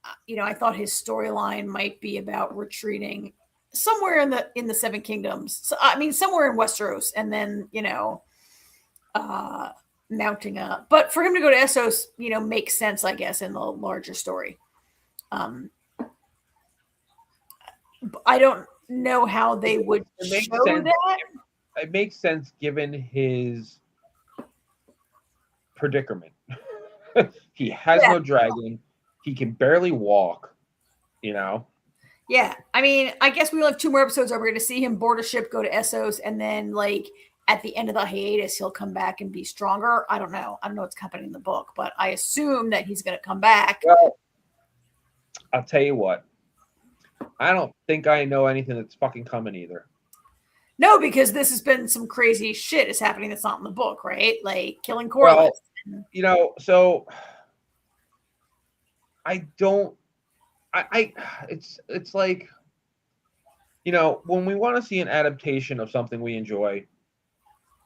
[SPEAKER 2] I thought his storyline might be about retreating somewhere in the Seven Kingdoms. So I mean, somewhere in Westeros, and then mounting up. But for him to go to Essos, makes sense, I guess, in the larger story. I don't know how they would show that.
[SPEAKER 3] It makes sense given his predicament. He has no dragon. He can barely walk,
[SPEAKER 2] Yeah. I mean, I guess we only have 2 more episodes. Are we going to see him board a ship, go to Essos, and then like at the end of the hiatus, he'll come back and be stronger. I don't know. I don't know what's happening in the book, but I assume that he's going to come back.
[SPEAKER 3] Well, I'll tell you what. I don't think I know anything that's fucking coming either.
[SPEAKER 2] No, because this has been some crazy shit is happening that's not in the book, right? Like killing Corliss.
[SPEAKER 3] Well, so I don't. It's like, when we want to see an adaptation of something we enjoy,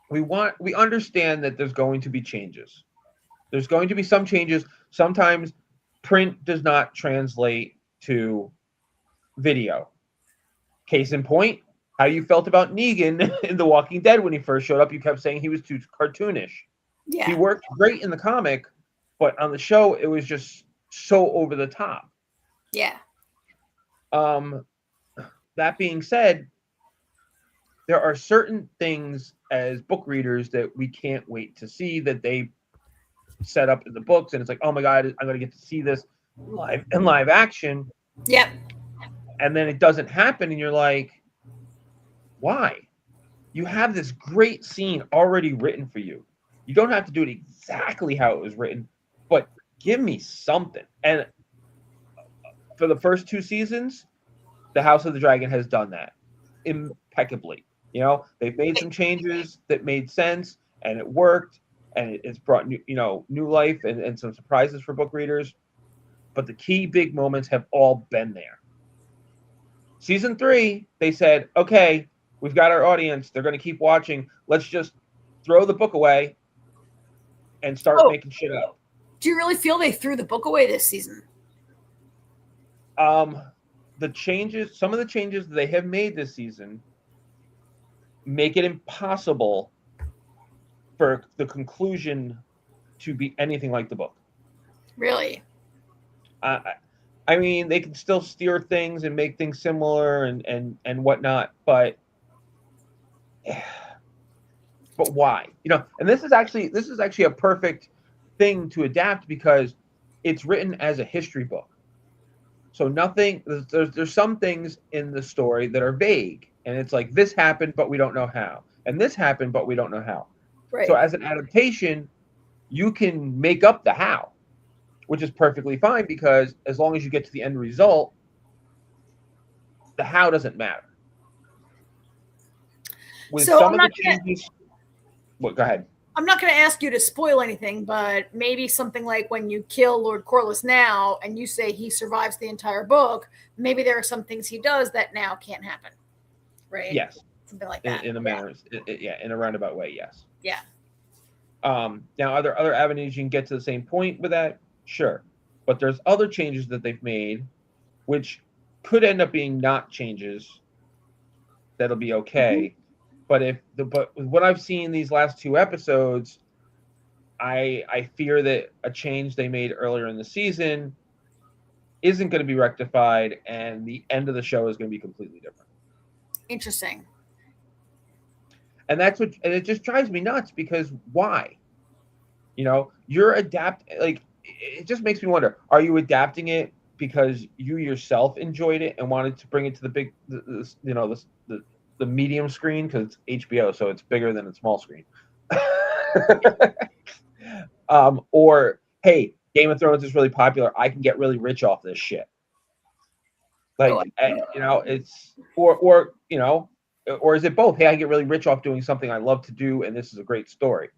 [SPEAKER 3] we understand that there's going to be changes. There's going to be some changes. Sometimes print does not translate to video. Case in point, how you felt about Negan in The Walking Dead when he first showed up. You kept saying he was too cartoonish.
[SPEAKER 2] Yeah.
[SPEAKER 3] He worked great in the comic, but on the show, it was just so over the top.
[SPEAKER 2] Yeah.
[SPEAKER 3] That being said, there are certain things as book readers that we can't wait to see that they set up in the books, and it's like, oh my god, I'm going to get to see this live action.
[SPEAKER 2] Yep.
[SPEAKER 3] And then it doesn't happen, and you're like, why? You have this great scene already written for you. You don't have to do it exactly how it was written, but give me something. And for the first 2 seasons, the House of the Dragon has done that impeccably. They've made some changes that made sense, and it worked, and it's brought new life and some surprises for book readers. But the key big moments have all been there. Season 3, they said, okay, we've got our audience. They're going to keep watching. Let's just throw the book away and start making shit up.
[SPEAKER 2] Do you really feel they threw the book away this season?
[SPEAKER 3] Some of the changes that they have made this season make it impossible for the conclusion to be anything like the book.
[SPEAKER 2] Really?
[SPEAKER 3] I mean, they can still steer things and make things similar and whatnot, but why? And this is actually a perfect thing to adapt because it's written as a history book. So there's some things in the story that are vague, and it's like, this happened, but we don't know how. And this happened, but we don't know how.
[SPEAKER 2] Right.
[SPEAKER 3] So as an adaptation, you can make up the how, which is perfectly fine because as long as you get to the end result, the how doesn't matter. With
[SPEAKER 2] so
[SPEAKER 3] some of the changes, go ahead.
[SPEAKER 2] I'm not going to ask you to spoil anything, but maybe something like when you kill Lord Corliss now and you say he survives the entire book, maybe there are some things he does that now can't happen. Right?
[SPEAKER 3] Yes.
[SPEAKER 2] Something like that.
[SPEAKER 3] In a manner, in a roundabout way, yes.
[SPEAKER 2] Yeah.
[SPEAKER 3] Now, are there other avenues you can get to the same point with that? Sure. But there's other changes that they've made, which could end up being not changes that'll be okay. Mm-hmm. But with what I've seen these last 2 episodes, I fear that a change they made earlier in the season isn't going to be rectified, and the end of the show is going to be completely different.
[SPEAKER 2] Interesting.
[SPEAKER 3] And it just drives me nuts because why? You're it just makes me wonder, are you adapting it because you yourself enjoyed it and wanted to bring it to the big, the medium screen, because it's HBO, so it's bigger than a small screen. Or, hey, Game of Thrones is really popular. I can get really rich off this shit. It's or is it both? Hey, I get really rich off doing something I love to do, and this is a great story.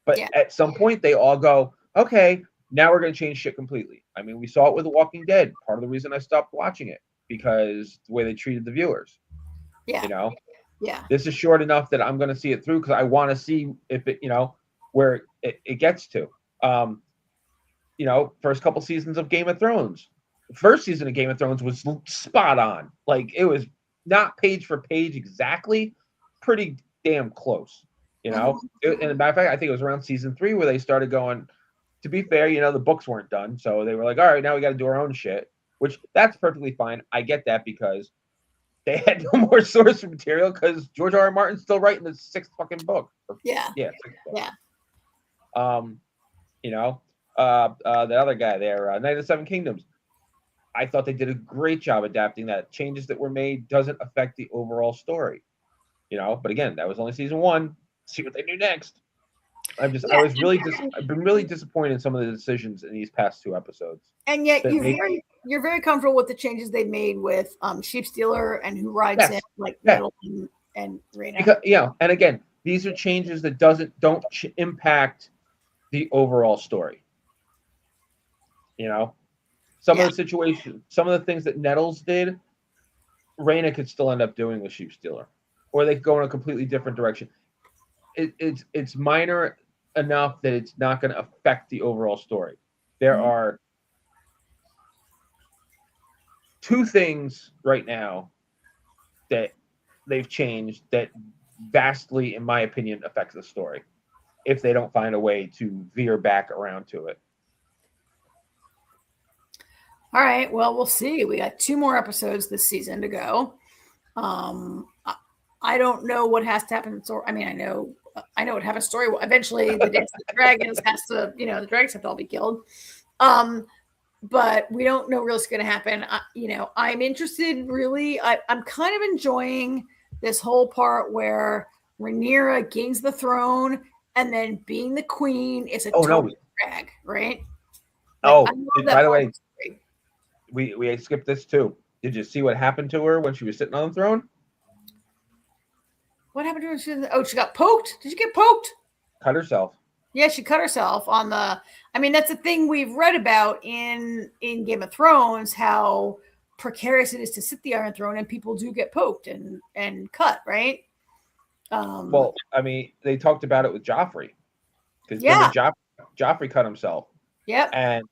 [SPEAKER 3] But at some point, they all go, okay, now we're going to change shit completely. I mean, we saw it with The Walking Dead. Part of the reason I stopped watching it, because the way they treated the viewers.
[SPEAKER 2] Yeah. Yeah.
[SPEAKER 3] This is short enough that I'm going to see it through because I want to see if it, where it gets to. First couple seasons of Game of Thrones. The first season of Game of Thrones was spot on. Like, it was not page for page exactly, pretty damn close. And as a matter of fact, I think it was around season 3 where they started going, to be fair, the books weren't done. So they were like, all right, now we got to do our own shit, which that's perfectly fine. I get that because they had no more source material because George R.R. Martin's still writing the 6th fucking book.
[SPEAKER 2] Yeah.
[SPEAKER 3] Yeah.
[SPEAKER 2] 6th book.
[SPEAKER 3] Yeah. The other guy there, Night of the Seven Kingdoms. I thought they did a great job adapting that. Changes that were made doesn't affect the overall story. you know. But again, that was only season 1. See what they do next. I've
[SPEAKER 2] Yeah,
[SPEAKER 3] been really disappointed in some of the decisions in these past 2 episodes.
[SPEAKER 2] and yet
[SPEAKER 3] that
[SPEAKER 2] you're very comfortable with the changes they made with Sheep Stealer and who rides
[SPEAKER 3] Yes.
[SPEAKER 2] in, like
[SPEAKER 3] Yeah.
[SPEAKER 2] Nettle and Rena.
[SPEAKER 3] Because, and again, these are changes that don't impact the overall story. You know, some of the situations, some of the things that Nettles did, Reyna could still end up doing with Sheep Stealer, or they could go in a completely different direction. It's minor enough that it's not going to affect the overall story. There are 2 things right now that they've changed that vastly, in my opinion, affects the story if they don't find a way to veer back around to it.
[SPEAKER 2] All right, well, we'll see. We got 2 more episodes this season to go. I don't know what has to happen. So, I mean, I know what happens story. Eventually, the Dance of the Dragons has to, the dragons have to all be killed. But we don't know what's going to happen. I'm interested, really. I'm kind of enjoying this whole part where Rhaenyra gains the throne, and then being the queen is a total drag, right?
[SPEAKER 3] By the way, we skipped this too. Did you see what happened to her when she was sitting on the throne?
[SPEAKER 2] What happened to her? She got poked. Did she get poked?
[SPEAKER 3] Cut herself.
[SPEAKER 2] Yeah, she cut herself on the. I mean, that's a thing we've read about in Game of Thrones, how precarious it is to sit the Iron Throne, and people do get poked and cut, right?
[SPEAKER 3] Well, I mean, they talked about it with Joffrey, because Joffrey cut himself.
[SPEAKER 2] Yep.
[SPEAKER 3] And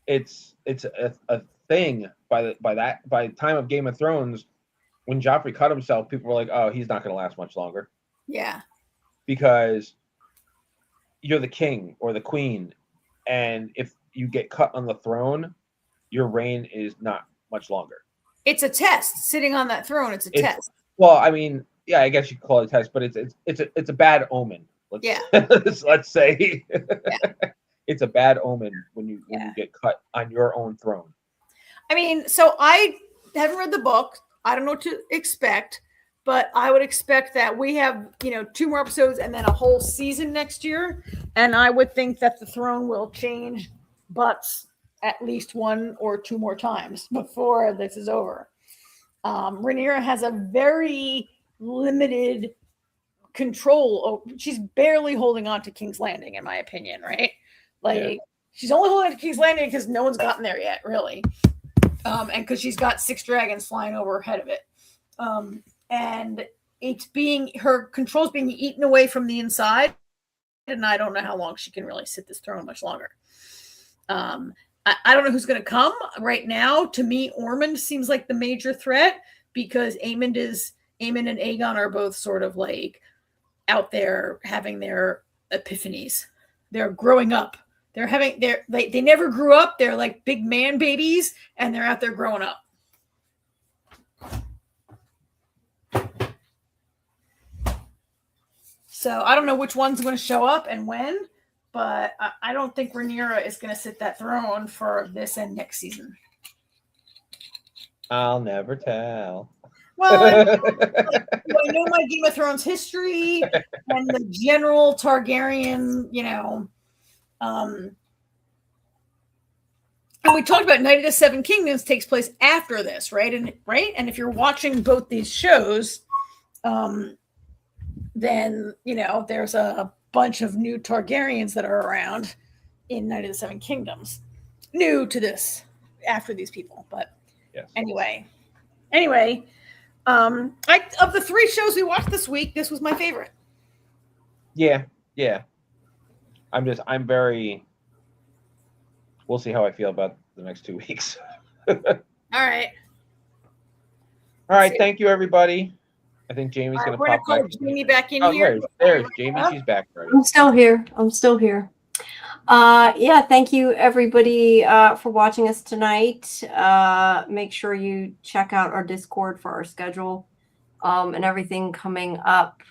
[SPEAKER 3] it's a thing by the time of Game of Thrones, when Joffrey cut himself, people were like, "Oh, he's not going to last much longer."
[SPEAKER 2] Yeah.
[SPEAKER 3] Because you're the king or the queen, and if you get cut on the throne, your reign is not much longer.
[SPEAKER 2] It's a test. Sitting on that throne, it's a test.
[SPEAKER 3] Well, I mean, yeah, I guess you could call it a test, but it's a bad omen. Let's say it's a bad omen when you get cut on your own throne.
[SPEAKER 2] I mean, so I haven't read the book. I don't know what to expect, but I would expect that we have, 2 more episodes and then a whole season next year. And I would think that the throne will change butts at least 1 or 2 more times before this is over. Rhaenyra has a very limited control. She's barely holding on to King's Landing, in my opinion, right? She's only holding on to King's Landing because no one's gotten there yet, really. And because she's got 6 dragons flying over ahead of it. And her control's being eaten away from the inside. And I don't know how long she can really sit this throne much longer. I don't know who's going to come right now. To me, Ormond seems like the major threat, because Aemond and Aegon are both sort of like out there having their epiphanies. They're growing up. They never grew up. They're like big man babies, and they're out there growing up. So I don't know which one's going to show up and when, but I don't think Rhaenyra is going to sit that throne for this and next season.
[SPEAKER 3] I'll never tell.
[SPEAKER 2] Well, I know my Game of Thrones history and the general Targaryen, and we talked about Night of the Seven Kingdoms takes place after this, right? And if you're watching both these shows, then there's a bunch of new Targaryens that are around in Night of the Seven Kingdoms, new to this after these people. But
[SPEAKER 3] yes.
[SPEAKER 2] Anyway, of the 3 shows we watched this week, this was my favorite.
[SPEAKER 3] Yeah. I'm very. We'll see how I feel about the next 2 weeks.
[SPEAKER 2] All right.
[SPEAKER 3] Thank you, everybody. I think Jamie's going to pop
[SPEAKER 2] call
[SPEAKER 3] back.
[SPEAKER 2] Jamie back in here.
[SPEAKER 3] There's Jamie. She's back already.
[SPEAKER 1] I'm still here. Thank you, everybody, for watching us tonight. Make sure you check out our Discord for our schedule and everything coming up.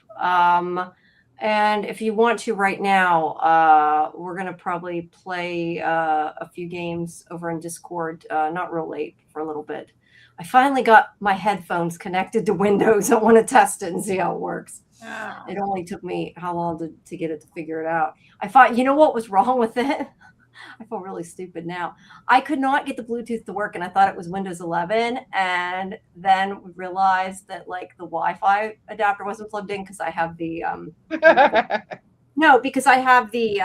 [SPEAKER 1] And if you want to right now, we're going to probably play a few games over in Discord, not real late, for a little bit. I finally got my headphones connected to Windows. I want to test it and see how it works.
[SPEAKER 2] Oh.
[SPEAKER 1] It only took me how long to get it to figure it out. I thought, you know what was wrong with it? I feel really stupid now. I could not get the Bluetooth to work, and I thought it was Windows 11. And then we realized that like the Wi-Fi adapter wasn't plugged in because I have the no, because I have the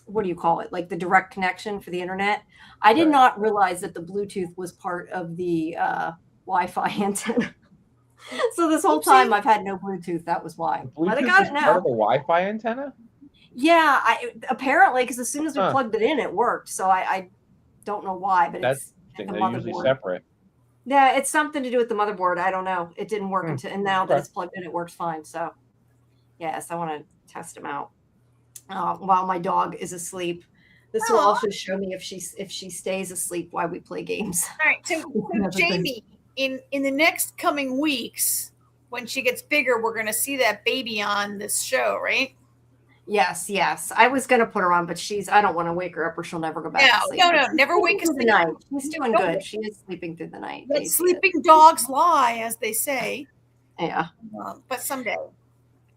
[SPEAKER 1] what do you call it? Like the direct connection for the internet. I did not realize that the Bluetooth was part of the Wi-Fi antenna. So this whole time I've had no Bluetooth. That was why. But I got it now.
[SPEAKER 3] Part of the Wi-Fi antenna?
[SPEAKER 1] Yeah, apparently, because as soon as we plugged it in, it worked. So I don't know why, but
[SPEAKER 3] that's
[SPEAKER 1] the
[SPEAKER 3] they're
[SPEAKER 1] motherboard.
[SPEAKER 3] usually separate.
[SPEAKER 1] Yeah, it's something to do with the motherboard. I don't know. It didn't work until, and now that it's plugged in, it works fine. So yes, I want to test them out while my dog is asleep. This will also show me if she stays asleep while we play games.
[SPEAKER 2] All right, so Jamie, in the next coming weeks, when she gets bigger, we're going to see that baby on this show, right?
[SPEAKER 1] Yes. I was going to put her on, but I don't want to wake her up or she'll never go back to sleep.
[SPEAKER 2] No, never wake us
[SPEAKER 1] through the night. She's doing good. She is sleeping through the night.
[SPEAKER 2] Let sleeping dogs lie, as they say.
[SPEAKER 1] Yeah.
[SPEAKER 2] But someday.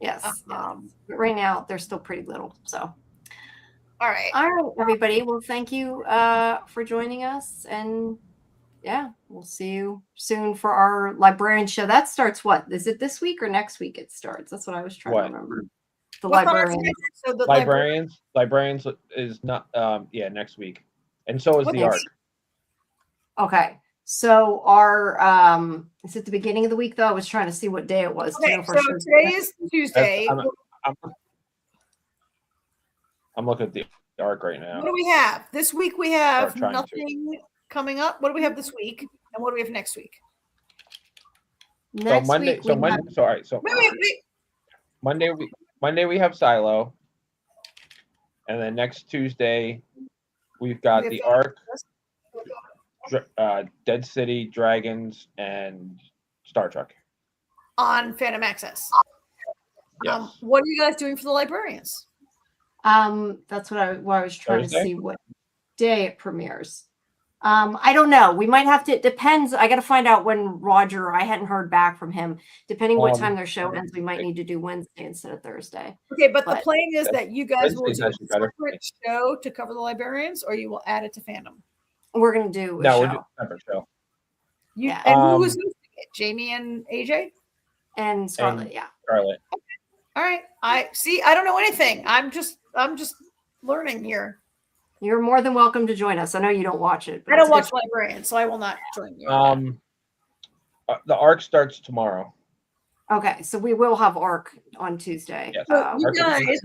[SPEAKER 1] Yes. But right now, they're still pretty little. So.
[SPEAKER 2] All right,
[SPEAKER 1] everybody. Well, thank you for joining us. And yeah, we'll see you soon for our librarian show. That starts what? Is it this week or next week it starts? That's what I was trying to remember. The librarians.
[SPEAKER 2] So the
[SPEAKER 3] librarians is not next week, and so is the ARC.
[SPEAKER 1] Okay, so our is it the beginning of the week though? I was trying to see what day it was.
[SPEAKER 2] Okay, so today is Tuesday.
[SPEAKER 3] I'm looking at the ARC right now.
[SPEAKER 2] What do we have this week? We have nothing coming up. What do we have this week, and what do we have next week?
[SPEAKER 1] Next
[SPEAKER 3] Monday.
[SPEAKER 1] Week
[SPEAKER 3] so Monday. So all right. So
[SPEAKER 2] wait.
[SPEAKER 3] Monday we have Silo, and then next Tuesday we've got the ARC, Dead City, Dragons, and Star Trek
[SPEAKER 2] on Fandom Access.
[SPEAKER 3] Yes.
[SPEAKER 2] What are you guys doing for the librarians?
[SPEAKER 1] That's what I was trying to see what day it premieres. I don't know. We might have to. It depends. I got to find out when Roger. I hadn't heard back from him. Depending what time their show ends, we might need to do Wednesday instead of Thursday.
[SPEAKER 2] Okay, but the plan is that you guys will do a separate show to cover the librarians, or you will add it to Fandom.
[SPEAKER 1] We're gonna do
[SPEAKER 3] we'll do a separate show.
[SPEAKER 2] And who was hosting it? Jamie and AJ
[SPEAKER 1] and Scarlett.
[SPEAKER 3] Scarlett.
[SPEAKER 2] Okay. All right. I don't know anything. I'm just learning here.
[SPEAKER 1] You're more than welcome to join us. I know you don't watch it. But
[SPEAKER 2] I don't watch Librarian, so I will not join you.
[SPEAKER 3] The ARC starts tomorrow.
[SPEAKER 1] Okay, so we will have ARC on Tuesday.
[SPEAKER 3] Yes.
[SPEAKER 2] You guys,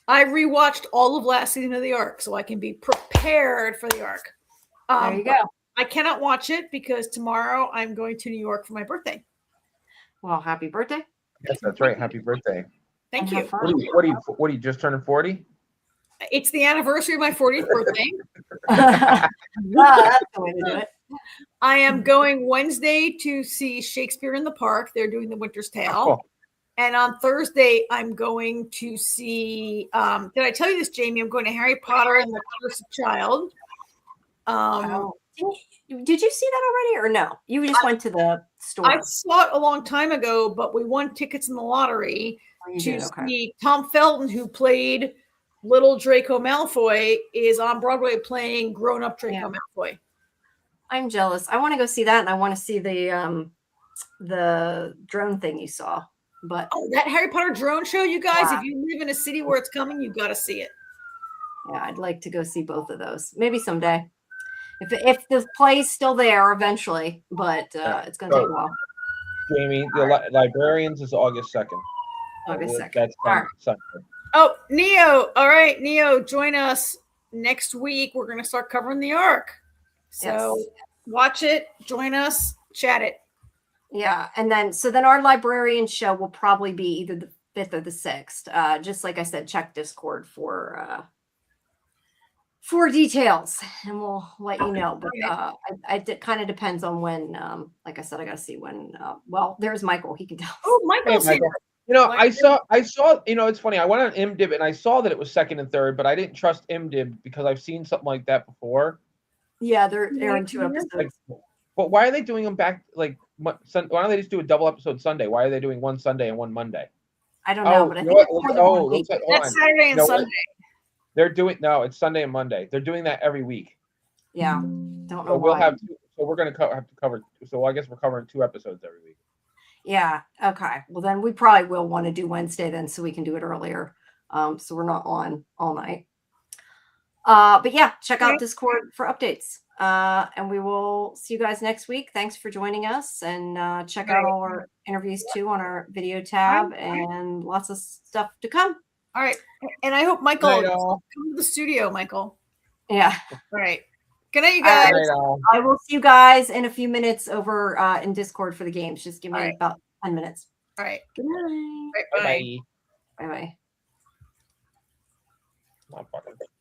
[SPEAKER 2] I rewatched all of last season of the ARC, so I can be prepared for the ARC.
[SPEAKER 1] There you go.
[SPEAKER 2] I cannot watch it because tomorrow I'm going to New York for my birthday.
[SPEAKER 1] Well, happy birthday.
[SPEAKER 3] Yes, that's right. Happy birthday.
[SPEAKER 2] Thank you.
[SPEAKER 3] What are you just turning 40?
[SPEAKER 2] It's the anniversary of my 40th birthday.
[SPEAKER 1] That's the way to do it.
[SPEAKER 2] I am going Wednesday to see Shakespeare in the Park. They're doing The Winter's Tale.
[SPEAKER 3] Oh, cool.
[SPEAKER 2] And on Thursday, I'm going to see, did I tell you this, Jamie? I'm going to Harry Potter and the Cursed Child.
[SPEAKER 1] Did you see that already or no? You just went to the store.
[SPEAKER 2] I saw it a long time ago, but we won tickets in the lottery to see Tom Felton, who played little Draco Malfoy, is on Broadway playing grown-up Draco Malfoy.
[SPEAKER 1] I'm jealous. I want to go see that, and I want to see the drone thing you saw. But
[SPEAKER 2] that Harry Potter drone show, you guys, if you live in a city where it's coming, you've got to see it.
[SPEAKER 1] Yeah, I'd like to go see both of those. Maybe someday. If the play's still there eventually, but it's going to take a while.
[SPEAKER 3] Jamie, the Librarians is August 2nd.
[SPEAKER 1] August 2nd.
[SPEAKER 3] That's Sunday.
[SPEAKER 2] Oh, Neo. All right, Neo, join us next week. We're going to start covering the ARC. So watch it, join us, chat it.
[SPEAKER 1] Yeah, and then our librarian show will probably be either the 5th or the 6th. Just like I said, check Discord for details, and we'll let you know. But it kind of depends on when. Like I said, I got to see when. Well, there's Michael. He can tell us.
[SPEAKER 2] Oh, Michael's here.
[SPEAKER 3] You know, I saw. You know, it's funny. I went on IMDb and I saw that it was 2nd and 3rd, but I didn't trust IMDb because I've seen something like that before.
[SPEAKER 1] Yeah, they're in 2 episodes.
[SPEAKER 3] But why are they doing them back like? Why don't they just do a double episode Sunday? Why are they doing one Sunday and one Monday?
[SPEAKER 1] I don't know, but I
[SPEAKER 3] you
[SPEAKER 1] think
[SPEAKER 3] know
[SPEAKER 1] it's
[SPEAKER 3] what?
[SPEAKER 1] more than one week.
[SPEAKER 3] Looks like, hold
[SPEAKER 2] That's
[SPEAKER 3] on.
[SPEAKER 2] Saturday and
[SPEAKER 3] You know what?
[SPEAKER 2] Sunday.
[SPEAKER 3] They're doing it's Sunday and Monday. They're doing that every week.
[SPEAKER 1] Yeah, don't know
[SPEAKER 3] So we'll
[SPEAKER 1] why.
[SPEAKER 3] have so we're gonna have to cover. So I guess we're covering 2 episodes every week.
[SPEAKER 1] Yeah. Okay. Well, then we probably will want to do Wednesday then, so we can do it earlier. So we're not on all night. But yeah, check out Discord for updates. And we will see you guys next week. Thanks for joining us, and check out all our interviews too on our video tab, and lots of stuff to come.
[SPEAKER 2] All right. And I hope Michael
[SPEAKER 3] Good night, all.
[SPEAKER 2] come to the studio, Michael.
[SPEAKER 1] Yeah.
[SPEAKER 2] All right. Good night, you guys.
[SPEAKER 3] Good night, all.
[SPEAKER 1] I will see you guys in a few minutes over in Discord for the games. Just give me about 10 minutes.
[SPEAKER 2] All right.
[SPEAKER 1] Good night.
[SPEAKER 2] Bye.
[SPEAKER 3] Bye.
[SPEAKER 1] Bye-bye.
[SPEAKER 3] Not fucking.